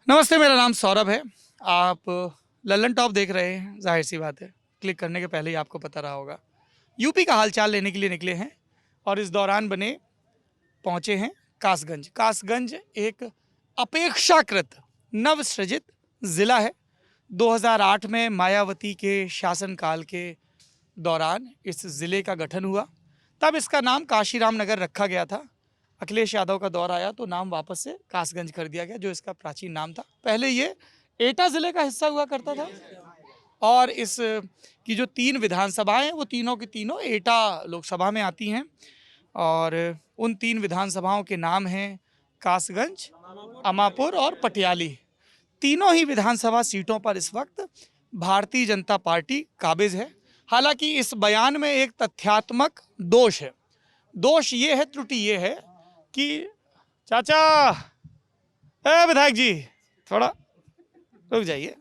नमस्ते, मेरा नाम सौरभ है। आप लल्लन टॉप देख रहे हैं। जाहिर सी बात है, क्लिक करने के पहले ही आपको पता रहा होगा। यूपी का हालचाल लेने के लिए निकले हैं और इस दौरान पहुंचे हैं कासगंज। कासगंज एक अपेक्षाकृत नवसृजित ज़िला है। 2008 में मायावती के शासनकाल के दौरान इस ज़िले का गठन हुआ। तब इसका नाम काशीराम नगर रखा गया था। अखिलेश यादव का दौर आया तो नाम वापस से कासगंज कर दिया गया, जो इसका प्राचीन नाम था। पहले ये एटा ज़िले का हिस्सा हुआ करता था और इस की जो 3 विधानसभाएं हैं वो तीनों की तीनों एटा लोकसभा में आती हैं और उन 3 विधानसभाओं के नाम हैं कासगंज, अमापुर और पटियाली। तीनों ही विधानसभा सीटों पर इस वक्त भारतीय जनता पार्टी काबिज है। हालांकि इस बयान में एक तथ्यात्मक दोष है। दोष ये है, त्रुटि ये है कि चाचा, विधायक जी थोड़ा रुक जाइए।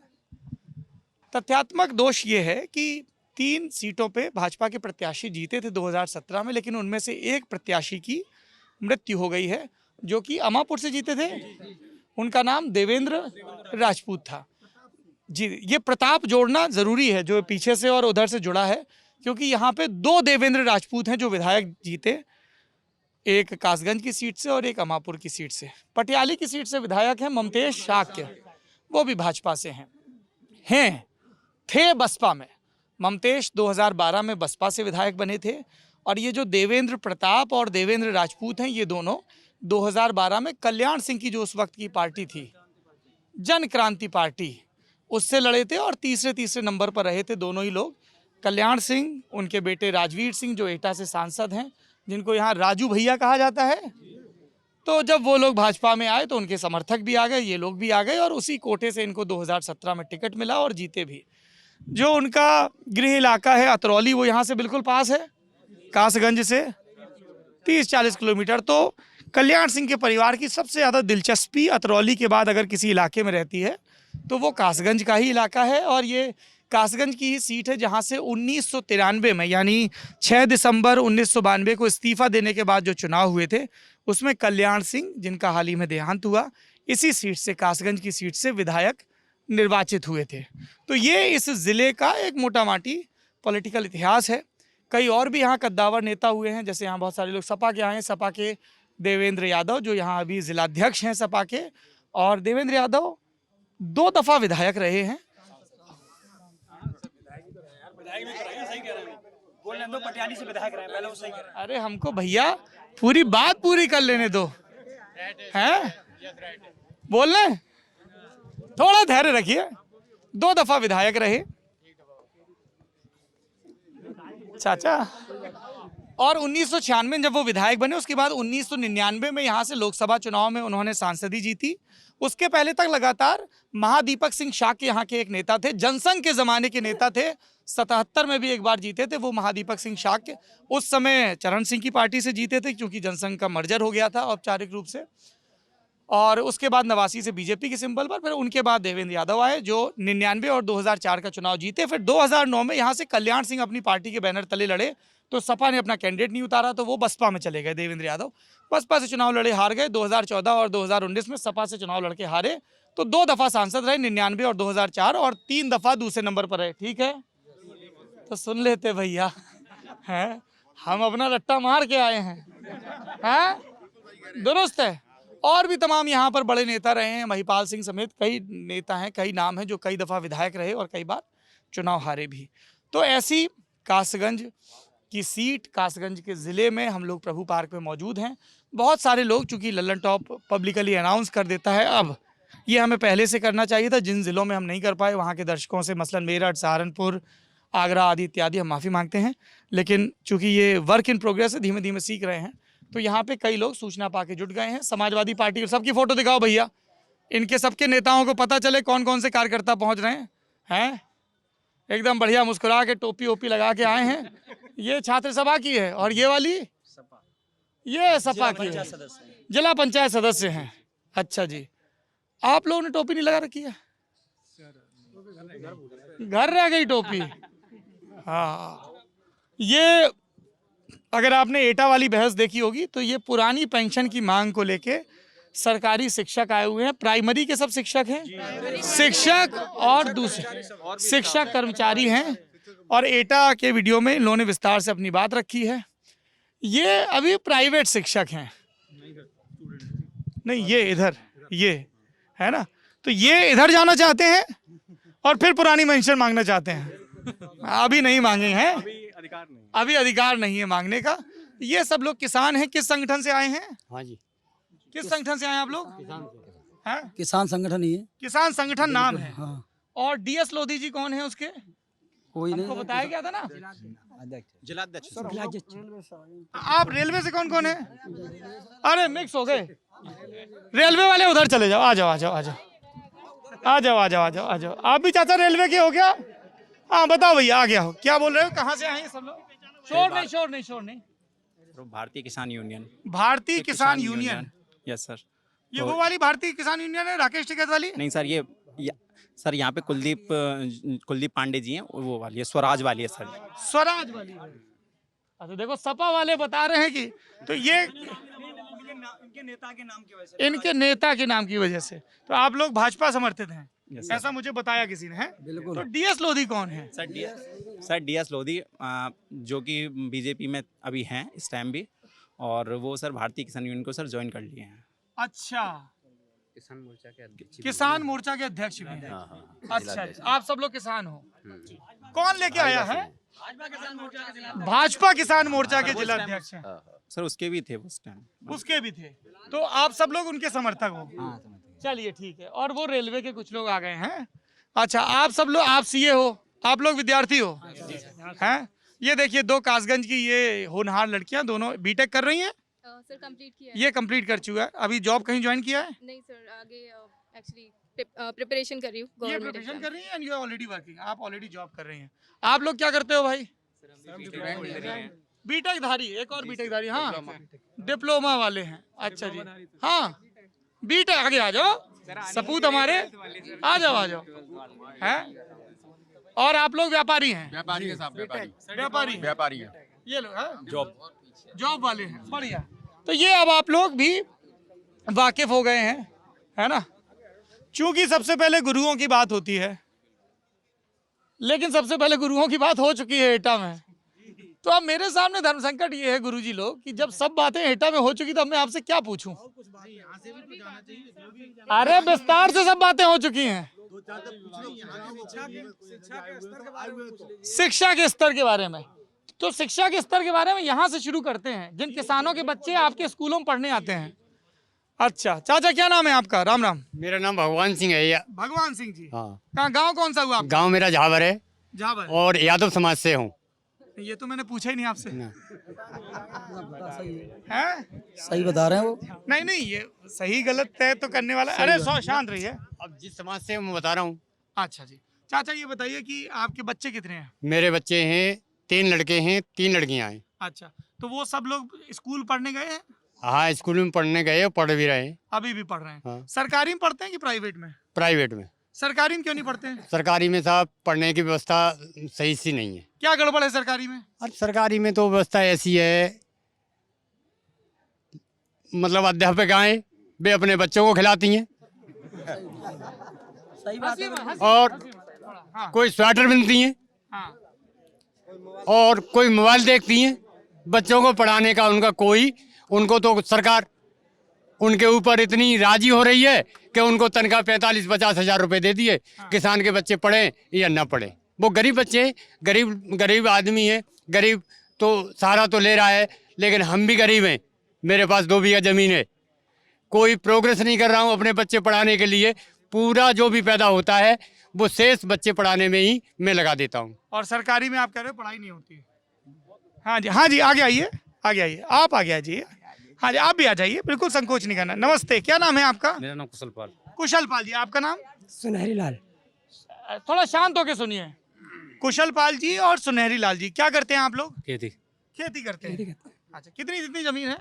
तथ्यात्मक दोष ये है कि 3 सीटों पे भाजपा के प्रत्याशी जीते थे 2017 में, लेकिन उनमें से एक प्रत्याशी की मृत्यु हो गई है, जो कि अमापुर से जीते थे। उनका नाम देवेंद्र राजपूत था। जी, ये प्रताप जोड़ना जरूरी है जो पीछे से और उधर से जुड़ा है, क्योंकि यहाँ पे 2 देवेंद्र राजपूत हैं जो विधायक जीते, एक कासगंज की सीट से और एक अमापुर की सीट से। पटियाली की सीट से विधायक हैं ममतेश शाक्य, वो भी भाजपा से थे बसपा में। ममतेश 2012 में बसपा से विधायक बने थे और ये जो देवेंद्र प्रताप और देवेंद्र राजपूत हैं, ये दोनों 2012 में कल्याण सिंह की जो उस वक्त की पार्टी थी, जन क्रांति पार्टी, उससे लड़े थे और तीसरे नंबर पर रहे थे दोनों ही लोग। कल्याण सिंह, उनके बेटे राजवीर सिंह जो एटा से सांसद हैं, जिनको यहाँ राजू भैया कहा जाता है। तो जब वो लोग भाजपा में आए तो उनके समर्थक भी आ गए, ये लोग भी आ गए और उसी कोटे से इनको 2017 में टिकट मिला और जीते भी। जो उनका गृह इलाका है अतरौली, वो यहाँ से बिल्कुल पास है, कासगंज से 30-40 किलोमीटर। तो कल्याण सिंह के परिवार की सबसे ज़्यादा दिलचस्पी अतरौली के बाद अगर किसी इलाके में रहती है तो वो कासगंज का ही इलाका है। और ये कासगंज की ही सीट है जहां से 1993 में, यानी 6 दिसंबर 1992 को इस्तीफा देने के बाद जो चुनाव हुए थे, उसमें कल्याण सिंह, जिनका हाल ही में देहांत हुआ, इसी सीट से, कासगंज की सीट से विधायक निर्वाचित हुए थे। तो ये इस ज़िले का एक मोटा माटी पॉलिटिकल इतिहास है। कई और भी यहाँ कद्दावर नेता हुए हैं, जैसे यहाँ बहुत सारे लोग सपा के आए हैं। सपा के देवेंद्र यादव जो यहाँ अभी जिलाध्यक्ष हैं सपा के, और देवेंद्र यादव 2 दफ़ा विधायक रहे हैं। पटियाली से विधायक रहे, पहले वो सही कह रहे हैं। अरे हमको भैया पूरी बात पूरी कर लेने दो, हैं? बोल रहे, थोड़ा धैर्य रखिए। 2 दफ़ा विधायक रहे चाचा, और 1996 में जब वो विधायक बने, उसके बाद 1999 में यहाँ से लोकसभा चुनाव में उन्होंने सांसदी जीती। उसके पहले तक लगातार महादीपक सिंह शाक्य यहाँ के एक नेता थे, जनसंघ के ज़माने के नेता थे। 77 में भी एक बार जीते थे वो महादीपक सिंह शाक्य। उस समय चरण सिंह की पार्टी से जीते थे, क्योंकि जनसंघ का मर्जर हो गया था औपचारिक रूप से। और उसके बाद 89 से बीजेपी के सिंबल पर, फिर उनके बाद देवेंद्र यादव आए जो 99 और 2004 का चुनाव जीते। फिर 2009 में यहाँ से कल्याण सिंह अपनी पार्टी के बैनर तले लड़े, तो सपा ने अपना कैंडिडेट नहीं उतारा तो वो बसपा में चले गए। देवेंद्र यादव बसपा से चुनाव लड़े, हार गए। 2014 और 2019 में सपा से चुनाव लड़के हारे, तो 2 दफ़ा सांसद रहे, 99 और 2004, और 3 दफ़ा दूसरे नंबर पर रहे। ठीक है, तो सुन लेते भैया, हैं? हम अपना रट्टा मार के आए हैं? दुरुस्त है। और भी तमाम यहाँ पर बड़े नेता रहे हैं, महिपाल सिंह समेत कई नेता हैं, कई नाम हैं जो कई दफ़ा विधायक रहे और कई बार चुनाव हारे भी। तो ऐसी कासगंज की सीट, कासगंज के ज़िले में हम लोग प्रभु पार्क में मौजूद हैं। बहुत सारे लोग, चूँकि लल्लन टॉप पब्लिकली अनाउंस कर देता है, अब ये हमें पहले से करना चाहिए था। जिन ज़िलों में हम नहीं कर पाए, वहाँ के दर्शकों से, मसलन मेरठ, सहारनपुर, आगरा आदि इत्यादि, हम माफ़ी मांगते हैं। लेकिन चूँकि ये वर्क इन प्रोग्रेस है, धीमे धीमे सीख रहे हैं, तो यहाँ पे कई लोग सूचना पाके जुट गए हैं। समाजवादी पार्टी, सबकी फ़ोटो दिखाओ भैया, इनके सबके नेताओं को पता चले कौन कौन से कार्यकर्ता पहुँच रहे हैं। एकदम बढ़िया मुस्कुरा के टोपी ओपी लगा के आए हैं। ये छात्र सभा की है और ये वाली ये सपा की है, जिला पंचायत सदस्य हैं। अच्छा जी, आप लोगों ने टोपी नहीं लगा रखी है? घर रह गई टोपी। हाँ, ये अगर आपने एटा वाली बहस देखी होगी तो ये पुरानी पेंशन की मांग को लेके सरकारी शिक्षक आए हुए हैं। प्राइमरी के सब शिक्षक हैं, शिक्षक और दूसरे शिक्षक कर्मचारी हैं, और एटा के वीडियो में इन लोगों ने विस्तार से अपनी बात रखी है। ये अभी प्राइवेट शिक्षक हैं, नहीं ये इधर, ये है ना, तो ये इधर जाना चाहते हैं और फिर पुरानी पेंशन मांगना चाहते हैं। अभी नहीं मांगे हैं, अभी अधिकार नहीं है मांगने का। ये सब लोग किसान हैं। किस संगठन से आए हैं? हाँ जी, किस संगठन से आए आप लोग? हैं? किसान संगठन ही है। किसान संगठन नाम है। हाँ। और डीएस लोधी जी कौन है उसके? कोई हमको नहीं, बताया गया था ना। जिलाध्यक्ष। आप रेलवे से कौन कौन है? अरे मिक्स हो गए। रेलवे वाले उधर चले जाओ, आ जाओ आ जाओ आ जाओ आ जाओ आ जाओ आ जाओ आ जाओ। आप भी चाचा रेलवे के हो क्या? हाँ बताओ भैया, आ गया हो, क्या बोल रहे हो, कहाँ से आए हैं सब लोग? शोर नहीं शोर नहीं शोर नहीं। भारतीय किसान यूनियन। भारतीय किसान यूनियन। Yes sir. ये वो वाली भारतीय किसान यूनियन है राकेश टिकैत वाली? नहीं सर, सर यहाँ पे कुलदीप पांडे जी हैं, वो वाली है, स्वराज वाली है सर। स्वराज वाली है। अच्छा देखो, सपा वाले बता रहे हैं कि तो ये इनके नेता के नाम की वजह से, इनके नेता के नाम की वजह से तो आप लोग भाजपा समर्थित हैं, ऐसा मुझे बताया किसी ने है। तो डीएस लोधी कौन है? सर डीएस लोधी जो कि बीजेपी में अभी हैं इस टाइम भी, और वो सर भारतीय किसान यूनियन को सर ज्वाइन कर लिए हैं। अच्छा, किसान मोर्चा के अध्यक्ष। किसान मोर्चा के अध्यक्ष भी हैं। अच्छा, आप सब लोग किसान हो। कौन लेके आया है? भाजपा किसान मोर्चा के जिला अध्यक्ष हैं। सर उसके भी थे उस टाइम। उसके भी थे, तो आप सब लोग उनके समर्थक हो। चलिए ठीक है। और वो रेलवे के कुछ लोग आ गए हैं। अच्छा, आप सब लोग, आप सीए हो, आप लोग विद्यार्थी हो हैं? ये देखिए दो कासगंज की ये होनहार लड़कियां, दोनों बीटेक कर रही हैं। सर कंप्लीट किया है। ये कंप्लीट कर चुका है। अभी जॉब कहीं ज्वाइन किया है? नहीं सर, आगे एक्चुअली प्रिपरेशन कर रही हूँ। ये प्रिपरेशन कर रही है and you are already working, आप ऑलरेडी जॉब कर रही हैं। आप लोग क्या करते हो भाई? बीटेक धारी, एक और बीटेक धारी, हाँ डिप्लोमा वाले हैं। अच्छा जी, हाँ बीटेक, आगे आ जाओ, सपूत हमारे, आ जाओ आ जाओ। हैं? और आप लोग व्यापारी हैं? व्यापारी के साथ व्यापारी हैं। ये लोग जॉब वाले हैं, बढ़िया। तो ये अब आप लोग भी वाकिफ हो गए हैं, है ना। चूंकि सबसे पहले गुरुओं की बात होती है, लेकिन सबसे पहले गुरुओं की बात हो चुकी है एटा में। तो अब मेरे सामने धर्म संकट ये है गुरुजी लोग कि जब सब बातें एटा में हो चुकी तो अब मैं आपसे क्या पूछूं? अरे विस्तार से सब बातें हो चुकी हैं। शिक्षा के स्तर के बारे में, तो शिक्षा के स्तर के बारे में यहाँ से शुरू करते हैं। जिन किसानों के बच्चे आपके स्कूलों में पढ़ने आते हैं। अच्छा चाचा, क्या नाम है आपका? राम राम। मेरा नाम भगवान सिंह है। भगवान सिंह जी। हाँ। कहाँ, गांव कौन सा हुआ? गांव मेरा झावर है। झावर। और यादव समाज से हूँ। ये तो मैंने पूछा ही नहीं आपसे। ना। हैं? सही बता रहे हैं वो। नहीं नहीं, ये सही गलत तय तो करने वाला। अरे शांत रहिए। अब जिस समाज से मैं बता रहा हूँ। अच्छा जी, चाचा ये बताइए कि आपके बच्चे कितने हैं? मेरे बच्चे हैं 3 लड़के हैं, 3 लड़कियाँ हैं। अच्छा, तो वो सब लोग स्कूल पढ़ने गए हैं? हाँ, स्कूल में पढ़ने गए, पढ़ भी रहे हैं। अभी भी पढ़ रहे हैं? हाँ। सरकारी में पढ़ते हैं कि प्राइवेट में? प्राइवेट में। सरकारी में क्यों नहीं पढ़ते हैं? सरकारी में साहब पढ़ने की व्यवस्था सही सी नहीं है। क्या गड़बड़ है सरकारी में? और सरकारी में तो व्यवस्था ऐसी है, मतलब अध्यापिकाएं वे अपने बच्चों को खिलाती हैं और कोई स्वेटर बुनती हैं और कोई मोबाइल देखती हैं। बच्चों को पढ़ाने का उनको तो सरकार उनके ऊपर इतनी राजी हो रही है कि उनको तनख्वाह 45-50 हज़ार रुपये दे दिए। किसान के बच्चे पढ़ें या न पढ़ें, वो गरीब बच्चे, गरीब आदमी है। गरीब तो सहारा तो ले रहा है, लेकिन हम भी गरीब हैं। मेरे पास 2 बीघा ज़मीन है, कोई प्रोग्रेस नहीं कर रहा हूँ अपने बच्चे पढ़ाने के लिए। पूरा जो भी पैदा होता है वो शेष बच्चे पढ़ाने में ही मैं लगा देता हूँ। और सरकारी में आप कह रहे हो पढ़ाई नहीं होती? हाँ जी, हाँ जी, आगे आइए, आगे आइए, आप आगे आ जाइए। हाँ जी, आप भी आ जाइए, बिल्कुल संकोच नहीं करना। नमस्ते, क्या नाम है आपका? मेरा नाम कुशल पाल। कुशल पाल जी। आपका नाम? सुनहरी लाल। थोड़ा शांत होके सुनिए। कुशल पाल जी और सुनहरी लाल जी, क्या करते हैं आप लोग? खेती करते हैं। अच्छा, कितनी जमीन है?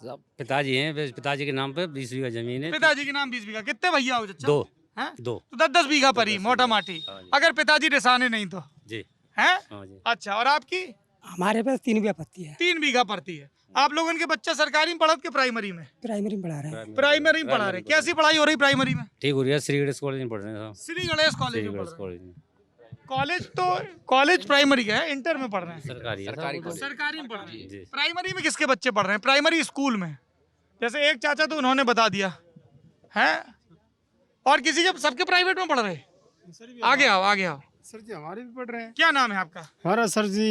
पिताजी हैं, पिताजी के नाम पे 20 बीघा जमीन है। पिताजी के नाम 20 बीघा। कितने भैया हो? 2 हैं? 2 तो 10-10 बीघा पर ही मोटा माटी, अगर पिताजी रिसाने नहीं तो जी। हैं? हाँ जी। अच्छा, और आपकी? हमारे पास 3 बीघा पत्ती है, 3 बीघा पड़ती है। आप लोगों के बच्चे सरकारी में पढ़त के प्राइमरी में? प्राइमरी में पढ़ा रहे हैं। प्राइमरी में पढ़ा रहे। कैसी पढ़ाई हो रही प्राइमरी में? ठीक हो रही है, श्री गणेश कॉलेज में पढ़ रहे हैं साहब। श्री गणेश कॉलेज श्री में गणेश पढ़ रहे कॉलेज में हैं। कॉलेज तो कॉलेज प्राइमरी का है, इंटर में पढ़ रहे हैं। सरकारी है साहब। सरकारी में पढ़ रहे हैं। जी। प्राइमरी में किसके बच्चे पढ़ रहे हैं? प्राइमरी स्कूल में। जैसे एक चाचा तो उन्होंने बता दिया है, और किसी के सबके प्राइवेट में पढ़ रहे हैं। आगे आओ, आगे आओ। सर जी हमारे भी पढ़ रहे हैं। क्या नाम है आपका? हमारा सर जी,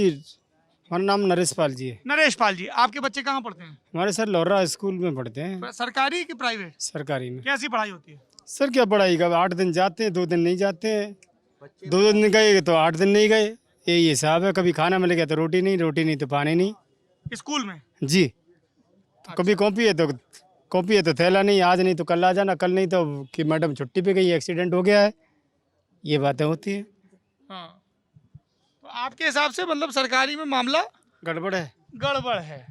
हमारा नाम नरेश पाल जी है। नरेश पाल जी। आपके बच्चे कहाँ पढ़ते हैं? हमारे सर लोहरा स्कूल में पढ़ते हैं, सरकारी की प्राइवेट? सरकारी में। कैसी पढ़ाई होती है? सर क्या पढ़ाई का, 8 दिन जाते हैं, 2 दिन नहीं जाते हैं। 2 दिन गए तो 8 दिन नहीं गए, यही हिसाब है। कभी खाना मिल गया तो रोटी नहीं तो पानी नहीं। स्कूल में? जी। तो कभी कॉपी है तो थैला नहीं, आज नहीं तो कल आ जाना, कल नहीं तो कि मैडम छुट्टी पे गई, एक्सीडेंट हो गया है, ये बातें होती है। हाँ। तो आपके हिसाब से मतलब सरकारी में मामला गड़बड़ है। गड़बड़ है।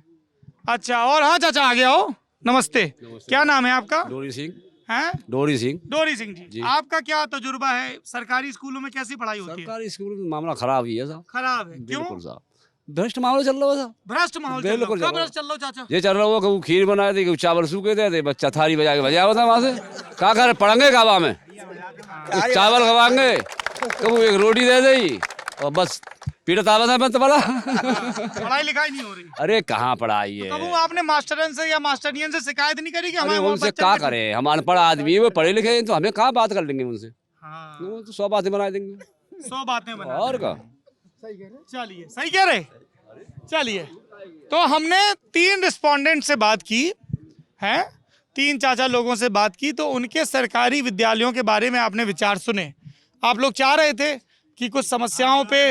अच्छा, और हाँ चाचा आगे आओ। नमस्ते। क्या नाम है आपका? डोरी सिंह। हैं? डोरी सिंह। डोरी सिंह जी। आपका क्या तजुर्बा है? सरकारी स्कूलों में कैसी पढ़ाई होती है? सरकारी स्कूल में मामला खराब ही है साहब। खराब है। क्यों? बिल्कुल साहब, भ्रष्ट माहौल चल रहा है साहब। भ्रष्ट माहौल चल रहा है। बिल्कुल कब चल रहा है। भ्रष्ट चल रहा है चाचा? ये चल रहा हुआ कि खीर बनाए थे, कि चावल सूखे थे, बच्चा थाली बजा के बजा हुआ था वहाँ से। क्या करे, पढ़ेंगे गावा में, चावल खवाएंगे, कभी एक रोटी दे दी और बस पीड़त आवा था मत बड़ा। पढ़ाई लिखाई नहीं हो रही। अरे कहाँ पढ़ाई है। कब आपने मास्टरन से या मास्टरियन से शिकायत नहीं करी कि अरे हमारे उनसे क्या करे, हम अनपढ़ आदमी है, वो पढ़े लिखे हैं, तो हमें कहाँ बात कर लेंगे उनसे। हाँ। वो तो 100 बातें बना देंगे। 100 बातें बना। और का चलिए, सही कह रहे। चलिए, तो हमने 3 रिस्पोंडेंट से बात की है, 3 चाचा लोगों से बात की, तो उनके सरकारी विद्यालयों के बारे में आपने विचार सुने। आप लोग चाह रहे थे कि कुछ समस्याओं पे,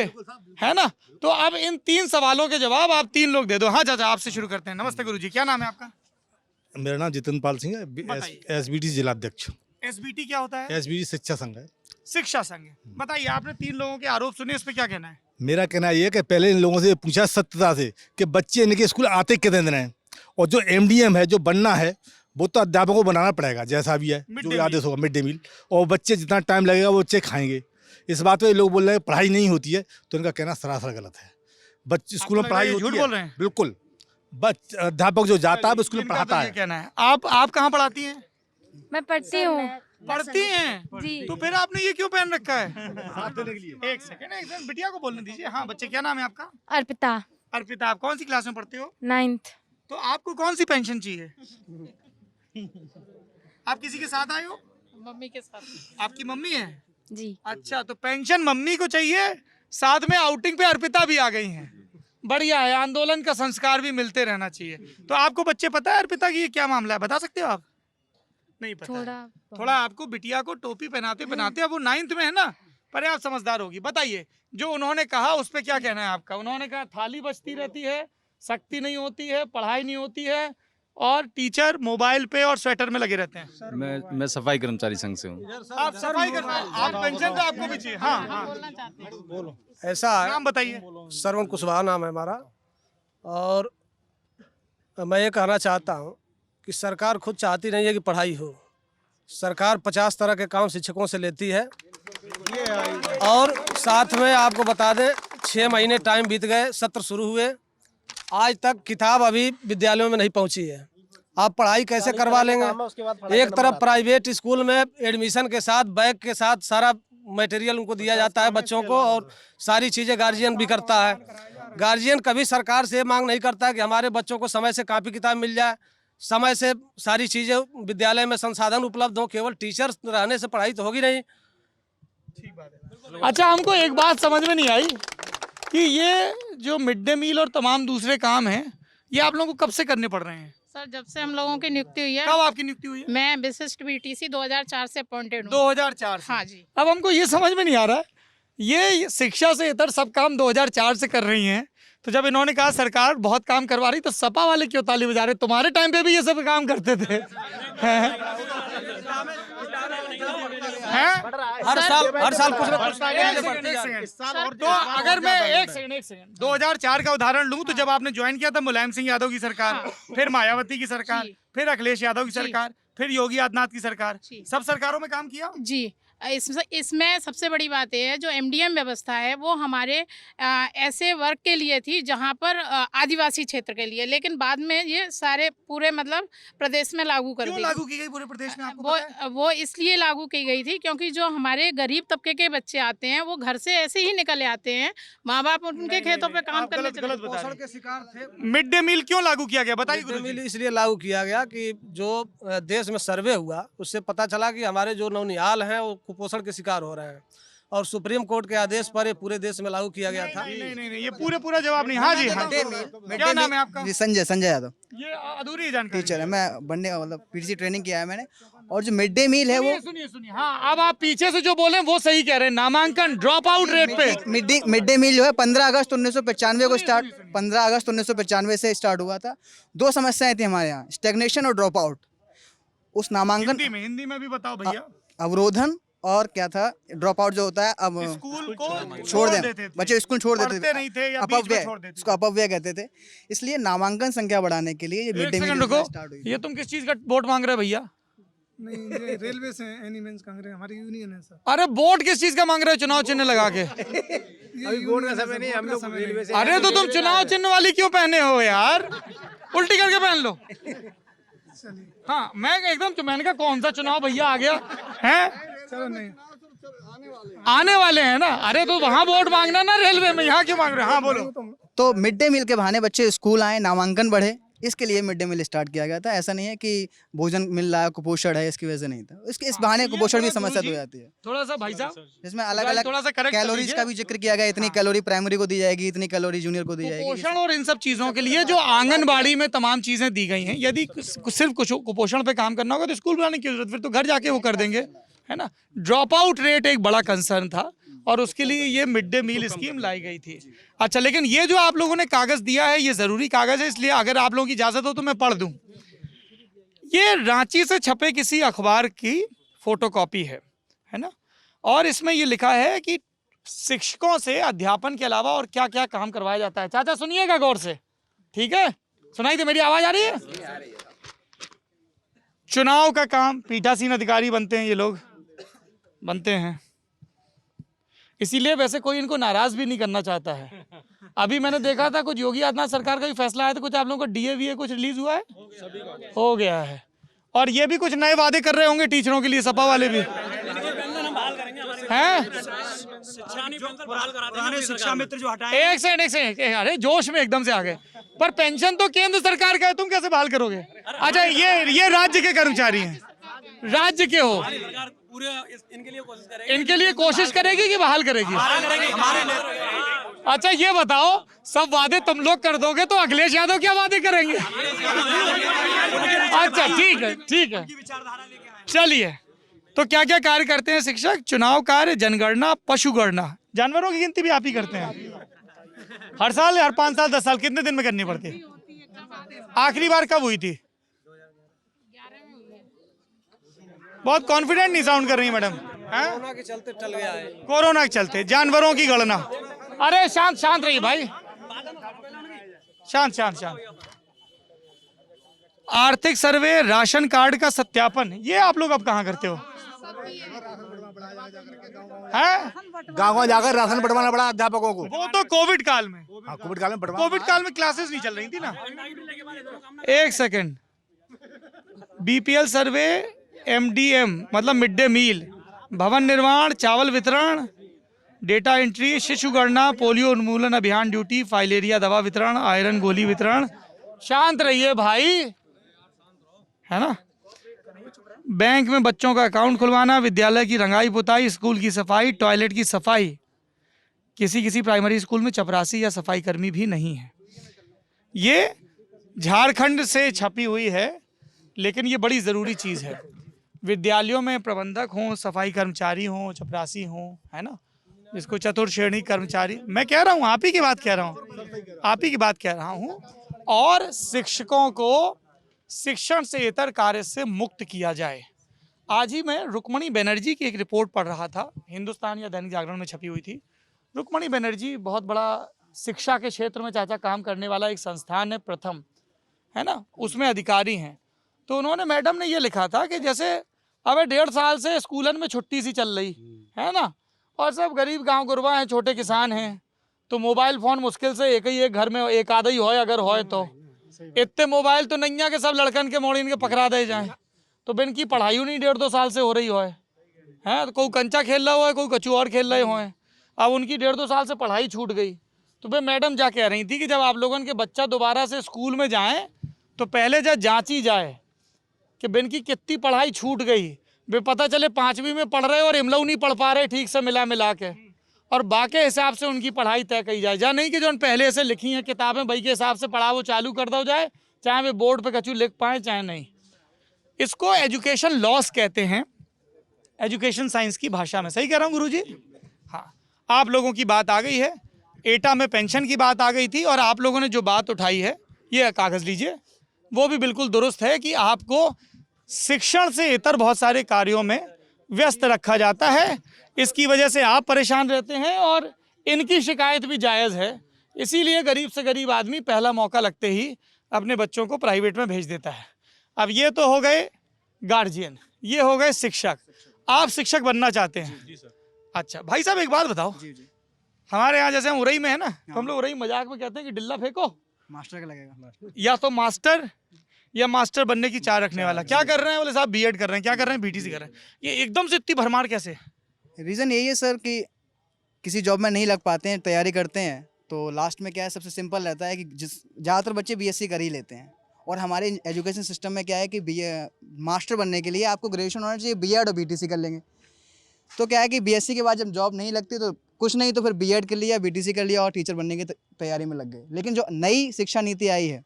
है ना? तो अब इन 3 सवालों के जवाब आप 3 लोग दे दो। हाँ चाचा, आपसे शुरू करते हैं। नमस्ते गुरुजी, क्या नाम है आपका? मेरा नाम जितेंद्र पाल सिंह है, बताइए। एसबीटी जिलाध्यक्ष। एसबीटी क्या होता है? एसबीटी शिक्षा संघ है। शिक्षा संघ। बताइए, आपने 3 लोगों के आरोप सुने, इस पे क्या कहना है? मेरा कहना ये है कि पहले इन लोगों से पूछा सत्यता से कि बच्चे इनके स्कूल आते कितने दिन हैं, और जो एमडीएम है, जो बनना है, वो तो अध्यापकों को बनाना पड़ेगा, जैसा भी है, जो आदेश होगा मिड डे मील, और बच्चे जितना टाइम लगेगा वो बच्चे खाएंगे। इस बात पे लोग बोल रहे हैं पढ़ाई नहीं होती है, तो इनका कहना सरासर गलत है। बच्चे स्कूल में पढ़ाई होती है। झूठ बोल रहे हैं? बिल्कुल। अध्यापक जो जाता है वो स्कूल में इनका पढ़ाता तो ये है। कहना है। आप कहाँ पढ़ाती हैं? मैं पढ़ती हूँ पढ़ती हैं जी। तो फिर आपने ये क्यों पहन रखा है? एक सेकंड, बिटिया को बोलने दीजिए। हाँ बच्चे, क्या नाम है आपका? अर्पिता, अर्पिता। आप कौन सी क्लास में पढ़ते हो? 9th। तो आपको कौन सी पेंशन चाहिए? आप किसी के साथ आए हो? मम्मी के साथ। आपकी मम्मी है? जी। अच्छा, तो पेंशन मम्मी को चाहिए, साथ में आउटिंग पे अर्पिता भी आ गई हैं। बढ़िया है, आंदोलन का संस्कार भी मिलते रहना चाहिए। तो आपको बच्चे पता है अर्पिता की ये क्या मामला है? बता सकते हो आप? नहीं पता है। थोड़ा आपको बिटिया को टोपी पहनाते पहनाते, अब वो 9th में है ना, पर आप समझदार होगी। बताइए, जो उन्होंने कहा उस पर क्या कहना है आपका? उन्होंने कहा थाली बचती रहती है, सख्ती नहीं होती है, पढ़ाई नहीं होती है, और टीचर मोबाइल पे और स्वेटर में लगे रहते हैं। मैं सफाई कर्मचारी संघ से हूँ। आप सफाई करना, आप पेंशन तो आपको भी चाहिए। हाँ, ऐसा है, नाम बताइए। श्रवण कुशवाहा नाम है हमारा। और मैं ये कहना चाहता हूँ कि सरकार खुद चाहती नहीं है कि पढ़ाई हो। सरकार 50 तरह के काम शिक्षकों से लेती है, और साथ में आपको बता दें 6 महीने टाइम बीत गए, सत्र शुरू हुए, आज तक किताब अभी विद्यालयों में नहीं पहुंची है। आप पढ़ाई कैसे करवा लेंगे? एक तरफ प्राइवेट स्कूल में एडमिशन के साथ, बैग के साथ सारा मटेरियल उनको दिया जाता है बच्चों को, और सारी चीज़ें गार्जियन भी करता है। गार्जियन कभी सरकार से मांग नहीं करता है कि हमारे बच्चों को समय से कापी किताब मिल जाए, समय से सारी चीज़ें विद्यालय में संसाधन उपलब्ध हो। केवल टीचर रहने से पढ़ाई तो होगी नहीं। अच्छा, हमको एक बात समझ में नहीं आई कि ये जो मिड डे मील और तमाम दूसरे काम हैं, ये आप लोगों को कब से करने पड़ रहे हैं? सर, जब से हम लोगों की नियुक्ति हुई है। कब आपकी नियुक्ति हुई है? मैं विशिष्ट बीटीसी 2004 से अपॉइंटेड हूँ। 2004 से? हाँ जी। अब हमको ये समझ में नहीं आ रहा, ये शिक्षा से इतर सब काम 2004 से कर रही हैं, तो जब इन्होंने कहा सरकार बहुत काम करवा रही, तो सपा वाले क्यों ताली बजा रहे? तुम्हारे टाइम पे भी ये सब काम करते थे। हर साल कुछ न कुछ। तो अगर मैं एक सेकंड 2004 का उदाहरण लूं, तो जब आपने ज्वाइन किया था मुलायम सिंह यादव की सरकार, फिर मायावती की सरकार, फिर अखिलेश यादव की सरकार, फिर योगी आदित्यनाथ की सरकार, सब सरकारों में काम किया जी। इसमें सबसे बड़ी बात यह है, जो एमडीएम व्यवस्था है वो हमारे ऐसे वर्ग के लिए थी जहां पर आदिवासी क्षेत्र के लिए, लेकिन बाद में ये सारे पूरे मतलब प्रदेश में लागू कर क्यों दी। लागू की गई पूरे प्रदेश में, आपको पता है? वो इसलिए लागू की गई थी क्योंकि जो हमारे गरीब तब्के के बच्चे आते हैं वो घर से ऐसे ही निकल आते हैं, माँ बाप उनके खेतों पे काम करने चले गलत बता पोषण रहे के शिकार थे। हैं। मिड डे मील क्यों लागू किया गया बताइए मिड डे गुरुजी। मील इसलिए लागू किया गया कि जो देश में सर्वे हुआ उससे पता चला कि हमारे जो नौनिहाल हैं वो कुपोषण के शिकार हो रहे हैं, और सुप्रीम कोर्ट के आदेश पर ये पूरे देश में लागू किया गया था। नहीं, ये पूरा जवाब नहीं। हाँ जी, हाँ। क्या नाम है आपका? जी संजय यादव, ये अधूरी जानकारी। टीचर है मैं, बनने मतलब पीटीसी ट्रेनिंग किया है मैंने। और जो मिड डे मील है वो सुनिए। हाँ, अब आप पीछे से जो बोले वो सही कह रहे हैं। नामांकन ड्रॉप आउट रेट पे मिड डे मील जो है 15 अगस्त 1995 को स्टार्ट 15 अगस्त 1995 से स्टार्ट हुआ था। 2 समस्याएं थी हमारे यहाँ, स्टेग्नेशन और ड्रॉप आउट। उस नामांकन हिंदी में भी बताओ भैया। अवरोधन और क्या था, ड्रॉप आउट जो होता है, अब स्कूल को छोड़ देते, बच्चे स्कूल छोड़ देते थे, नहीं थे या बीच में छोड़ देते थे। उसको अपव्यय कहते थे। इसलिए नामांकन संख्या बढ़ाने के लिए ये मिड डे मील स्टार्ट हुई। ये तुम किस चीज का वोट मांग रहे हो भैया? नहीं, रेलवे से एनिमेंस कांग्रेस हमारी यूनियन है सर। अरे वोट किस चीज का मांग रहे हो चुनाव चिन्ह लगा के? अभी वोट का समय नहीं, हम लोग रेलवे से। अरे तो तुम चुनाव चिन्ह वाली क्यों पहने हो यार? उल्टी करके पहन लो। हाँ, मैं एकदम, मैंने कहा कौन सा चुनाव भैया आ गया है? चलो नहीं, आने वाले हैं ना। अरे तो वहाँ वोट मांगना ना रेलवे में, यहाँ क्यों मांग रहे हो? हाँ बोलो। तो मिड डे मील के बहाने बच्चे स्कूल आए, नामांकन बढ़े, इसके लिए मिड डे मील स्टार्ट किया गया था। ऐसा नहीं है कि भोजन मिल रहा है, कुपोषण है, इसकी वजह से नहीं था। इस बहाने कुपोषण भी समस्या हो जाती है। थोड़ा सा भाई साहब, इसमें अलग अलग थोड़ा सा करेक्ट कैलोरीज का भी जिक्र किया गया। इतनी कैलोरी प्राइमरी को दी जाएगी, इतनी कैलोरी जूनियर को दी जाएगी। कुपोषण और इन सब चीजों के लिए जो आंगनबाड़ी में तमाम चीजें दी गई हैं, यदि सिर्फ कुपोषण पे काम करना होगा तो स्कूल बनाने की जरूरत, फिर तो घर जाके वो कर देंगे, है ना। ड्रॉप आउट रेट एक बड़ा कंसर्न था और उसके लिए ये मिड डे मील स्कीम लाई गई थी। अच्छा, लेकिन ये जो आप लोगों ने कागज दिया है ये जरूरी कागज है, इसलिए अगर आप लोगों की इजाजत हो तो मैं पढ़ दूं। ये रांची से छपे किसी अखबार की फोटोकॉपी है ना, और इसमें ये लिखा है कि शिक्षकों से अध्यापन के अलावा और क्या क्या काम करवाया जाता है। चाचा सुनिएगा गौर से, ठीक है? सुनाई दे, मेरी आवाज आ रही है? चुनाव का काम, पीठासीन अधिकारी बनते हैं ये लोग, बनते हैं, इसीलिए वैसे कोई इनको नाराज भी नहीं करना चाहता है। अभी मैंने देखा था कुछ योगी आदित्यनाथ सरकार का भी फैसला आया था, कुछ आप लोगों को डीए कुछ रिलीज हुआ है, हो गया है। और ये भी कुछ नए वादे कर रहे होंगे टीचरों के लिए, सपा वाले भी हैं। शिक्षा मित्र जो हटाए, एक सेकंड, अरे जोश में एकदम से आ गए। पर पेंशन तो केंद्र सरकार का है, तुम कैसे बहाल करोगे? अच्छा, ये राज्य के कर्मचारी हैं, राज्य के हो, इनके लिए कोशिश करेगी कि बहाल करेगी? अच्छा ये बताओ, सब वादे तुम लोग कर दोगे तो अखिलेश यादव क्या वादे करेंगे? अच्छा ठीक है, चलिए। तो क्या क्या कार्य करते हैं शिक्षक? चुनाव कार्य, जनगणना, पशुगणना, जानवरों की गिनती भी आप ही करते हैं हर साल, हर 5 साल 10 साल, कितने दिन में करनी पड़ती है? आखिरी बार कब हुई थी? बहुत कॉन्फिडेंट नहीं साउंड कर रही है मैडम। कोरोना के चलते टल गया है। कोरोना के चलते जानवरों की गणना। अरे शांत रहिए भाई, शांत। आर्थिक सर्वे, राशन कार्ड का सत्यापन, ये आप लोग अब कहाँ करते हो? गाँव जाकर राशन बंटवाना पड़ा अध्यापकों को। वो तो कोविड काल में, कोविड काल में क्लासेस नहीं चल रही थी ना। एक सेकंड, बीपीएल सर्वे, एमडीएम मतलब मिड डे मील, भवन निर्माण, चावल वितरण, डेटा एंट्री, शिशु गणना, पोलियो उन्मूलन अभियान ड्यूटी, फाइलेरिया दवा वितरण, आयरन गोली वितरण। शांत रहिए भाई, है ना। बैंक में बच्चों का अकाउंट खुलवाना, विद्यालय की रंगाई पुताई, स्कूल की सफाई, टॉयलेट की सफाई। किसी प्राइमरी स्कूल में चपरासी या सफाई कर्मी भी नहीं है। ये झारखंड से छपी हुई है, लेकिन ये बड़ी ज़रूरी चीज़ है। विद्यालयों में प्रबंधक हों, सफाई कर्मचारी हों, चपरासी हों, है ना, जिसको चतुर्थ श्रेणी कर्मचारी, मैं कह रहा हूँ, आप ही की बात कह रहा हूँ, और शिक्षकों को शिक्षण से इतर कार्य से मुक्त किया जाए। आज ही मैं रुक्मणी बनर्जी की एक रिपोर्ट पढ़ रहा था, हिंदुस्तान या दैनिक जागरण में छपी हुई थी। रुक्मणी बनर्जी बहुत बड़ा शिक्षा के क्षेत्र में चाचा काम करने वाला एक संस्थान है प्रथम, है ना, उसमें अधिकारी हैं। तो उन्होंने, मैडम ने ये लिखा था कि जैसे अबे 1.5 साल से स्कूलन में छुट्टी सी चल रही है ना, और सब गरीब गांव गुरबा हैं, छोटे किसान हैं, तो मोबाइल फ़ोन मुश्किल से एक घर में एक आधा ही होए, अगर होए तो इतने मोबाइल तो नैया के सब लड़कन के मोड़ी इनके पकड़ा दे जाएं, तो बिन की पढ़ाई नहीं 1.5-2 साल से हो रही होए हैं, तो कोई कंचा खेल रहा हुआ है, कोई कचू और खेल रहे होए, अब उनकी 1.5-2 साल से पढ़ाई छूट गई। तो भाई मैडम जा कह रही थी कि जब आप लोगों के बच्चा दोबारा से स्कूल में जाएँ तो पहले जब जाँची जाए कि बिन की कितनी पढ़ाई छूट गई, वे पता चले 5वीं में पढ़ रहे और इमलाऊ नहीं पढ़ पा रहे ठीक से मिला के, और बाकी हिसाब से उनकी पढ़ाई तय की जाए, या नहीं कि जो उन पहले से लिखी हैं किताबें वही के हिसाब से पढ़ा वो चालू कर दो जाए, चाहे वे बोर्ड पे कचू लिख पाएँ चाहे नहीं। इसको एजुकेशन लॉस कहते हैं, एजुकेशन साइंस की भाषा में। सही कह रहा हूँ गुरुजी? हाँ, आप लोगों की बात आ गई है, एटा में पेंशन की बात आ गई थी, और आप लोगों ने जो बात उठाई है, ये कागज़ लीजिए, वो भी बिल्कुल दुरुस्त है कि आपको शिक्षण से इतर बहुत सारे कार्यों में व्यस्त रखा जाता है, इसकी वजह से आप परेशान रहते हैं और इनकी शिकायत भी जायज़ है। इसीलिए गरीब से गरीब आदमी पहला मौका लगते ही अपने बच्चों को प्राइवेट में भेज देता है। अब ये तो हो गए गार्जियन, ये हो गए शिक्षक। आप शिक्षक बनना चाहते हैं? जी सर। अच्छा भाई साहब, एक बात बताओ, हमारे यहाँ जैसे हम उरई में है ना, तो हम लोग उरई मजाक में कहते हैं कि डिल्ला फेंको मास्टर का लगेगा, या तो मास्टर या मास्टर बनने की चाह रखने वाला। क्या कर रहे हैं बोले साहब? बीएड कर रहे हैं। क्या कर रहे हैं? बीटीसी कर रहे हैं। ये एकदम से इतनी भरमार कैसे? रीज़न यही है सर कि किसी जॉब में नहीं लग पाते हैं, तैयारी करते हैं, तो लास्ट में क्या है, सबसे सिंपल रहता है कि ज़्यादातर बच्चे बीएससी कर ही लेते हैं। और हमारे एजुकेशन सिस्टम में क्या है कि मास्टर बनने के लिए आपको ग्रेजुएशन होना चाहिए, बीएड और बीटीसी कर लेंगे। तो क्या है कि बीएससी के बाद जब जॉब नहीं लगती तो कुछ नहीं तो फिर बीएड कर लिया, बीटीसी कर लिया और टीचर बनने की तैयारी में लग गए। लेकिन जो नई शिक्षा नीति आई है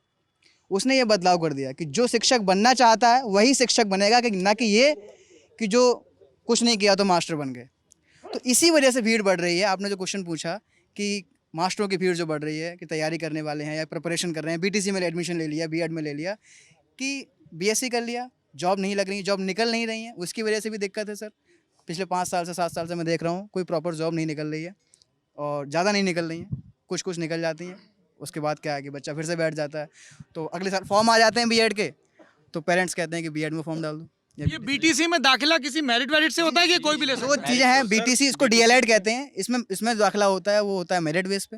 उसने ये बदलाव कर दिया कि जो शिक्षक बनना चाहता है वही शिक्षक बनेगा, कि ना कि ये कि जो कुछ नहीं किया तो मास्टर बन गए। तो इसी वजह से भीड़ बढ़ रही है। आपने जो क्वेश्चन पूछा कि मास्टरों की भीड़ जो बढ़ रही है कि तैयारी करने वाले हैं या प्रिपरेशन कर रहे हैं, बीटीसी में एडमिशन ले लिया, बीएड में ले लिया, कि बीएससी कर लिया, जॉब नहीं लग रही, जॉब निकल नहीं रही है, उसकी वजह से भी दिक्कत है सर। पिछले 5 साल से 7 साल से मैं देख रहा हूँ कोई प्रॉपर जॉब नहीं निकल रही है, और ज़्यादा नहीं निकल रही हैं, कुछ निकल जाती हैं। उसके बाद क्या है कि बच्चा फिर से बैठ जाता है, तो अगले साल फॉर्म आ जाते हैं बीएड के, तो पेरेंट्स कहते हैं कि बीएड में फॉर्म डाल दो। ये बीटीसी में दाखिला किसी मेरिट से होता है कि कोई भी ले सकता है? दो चीज़ें हैं, बीटीसी इसको डीएलएड कहते हैं, इसमें दाखिला होता है, वो होता है मेरिट बेस पे।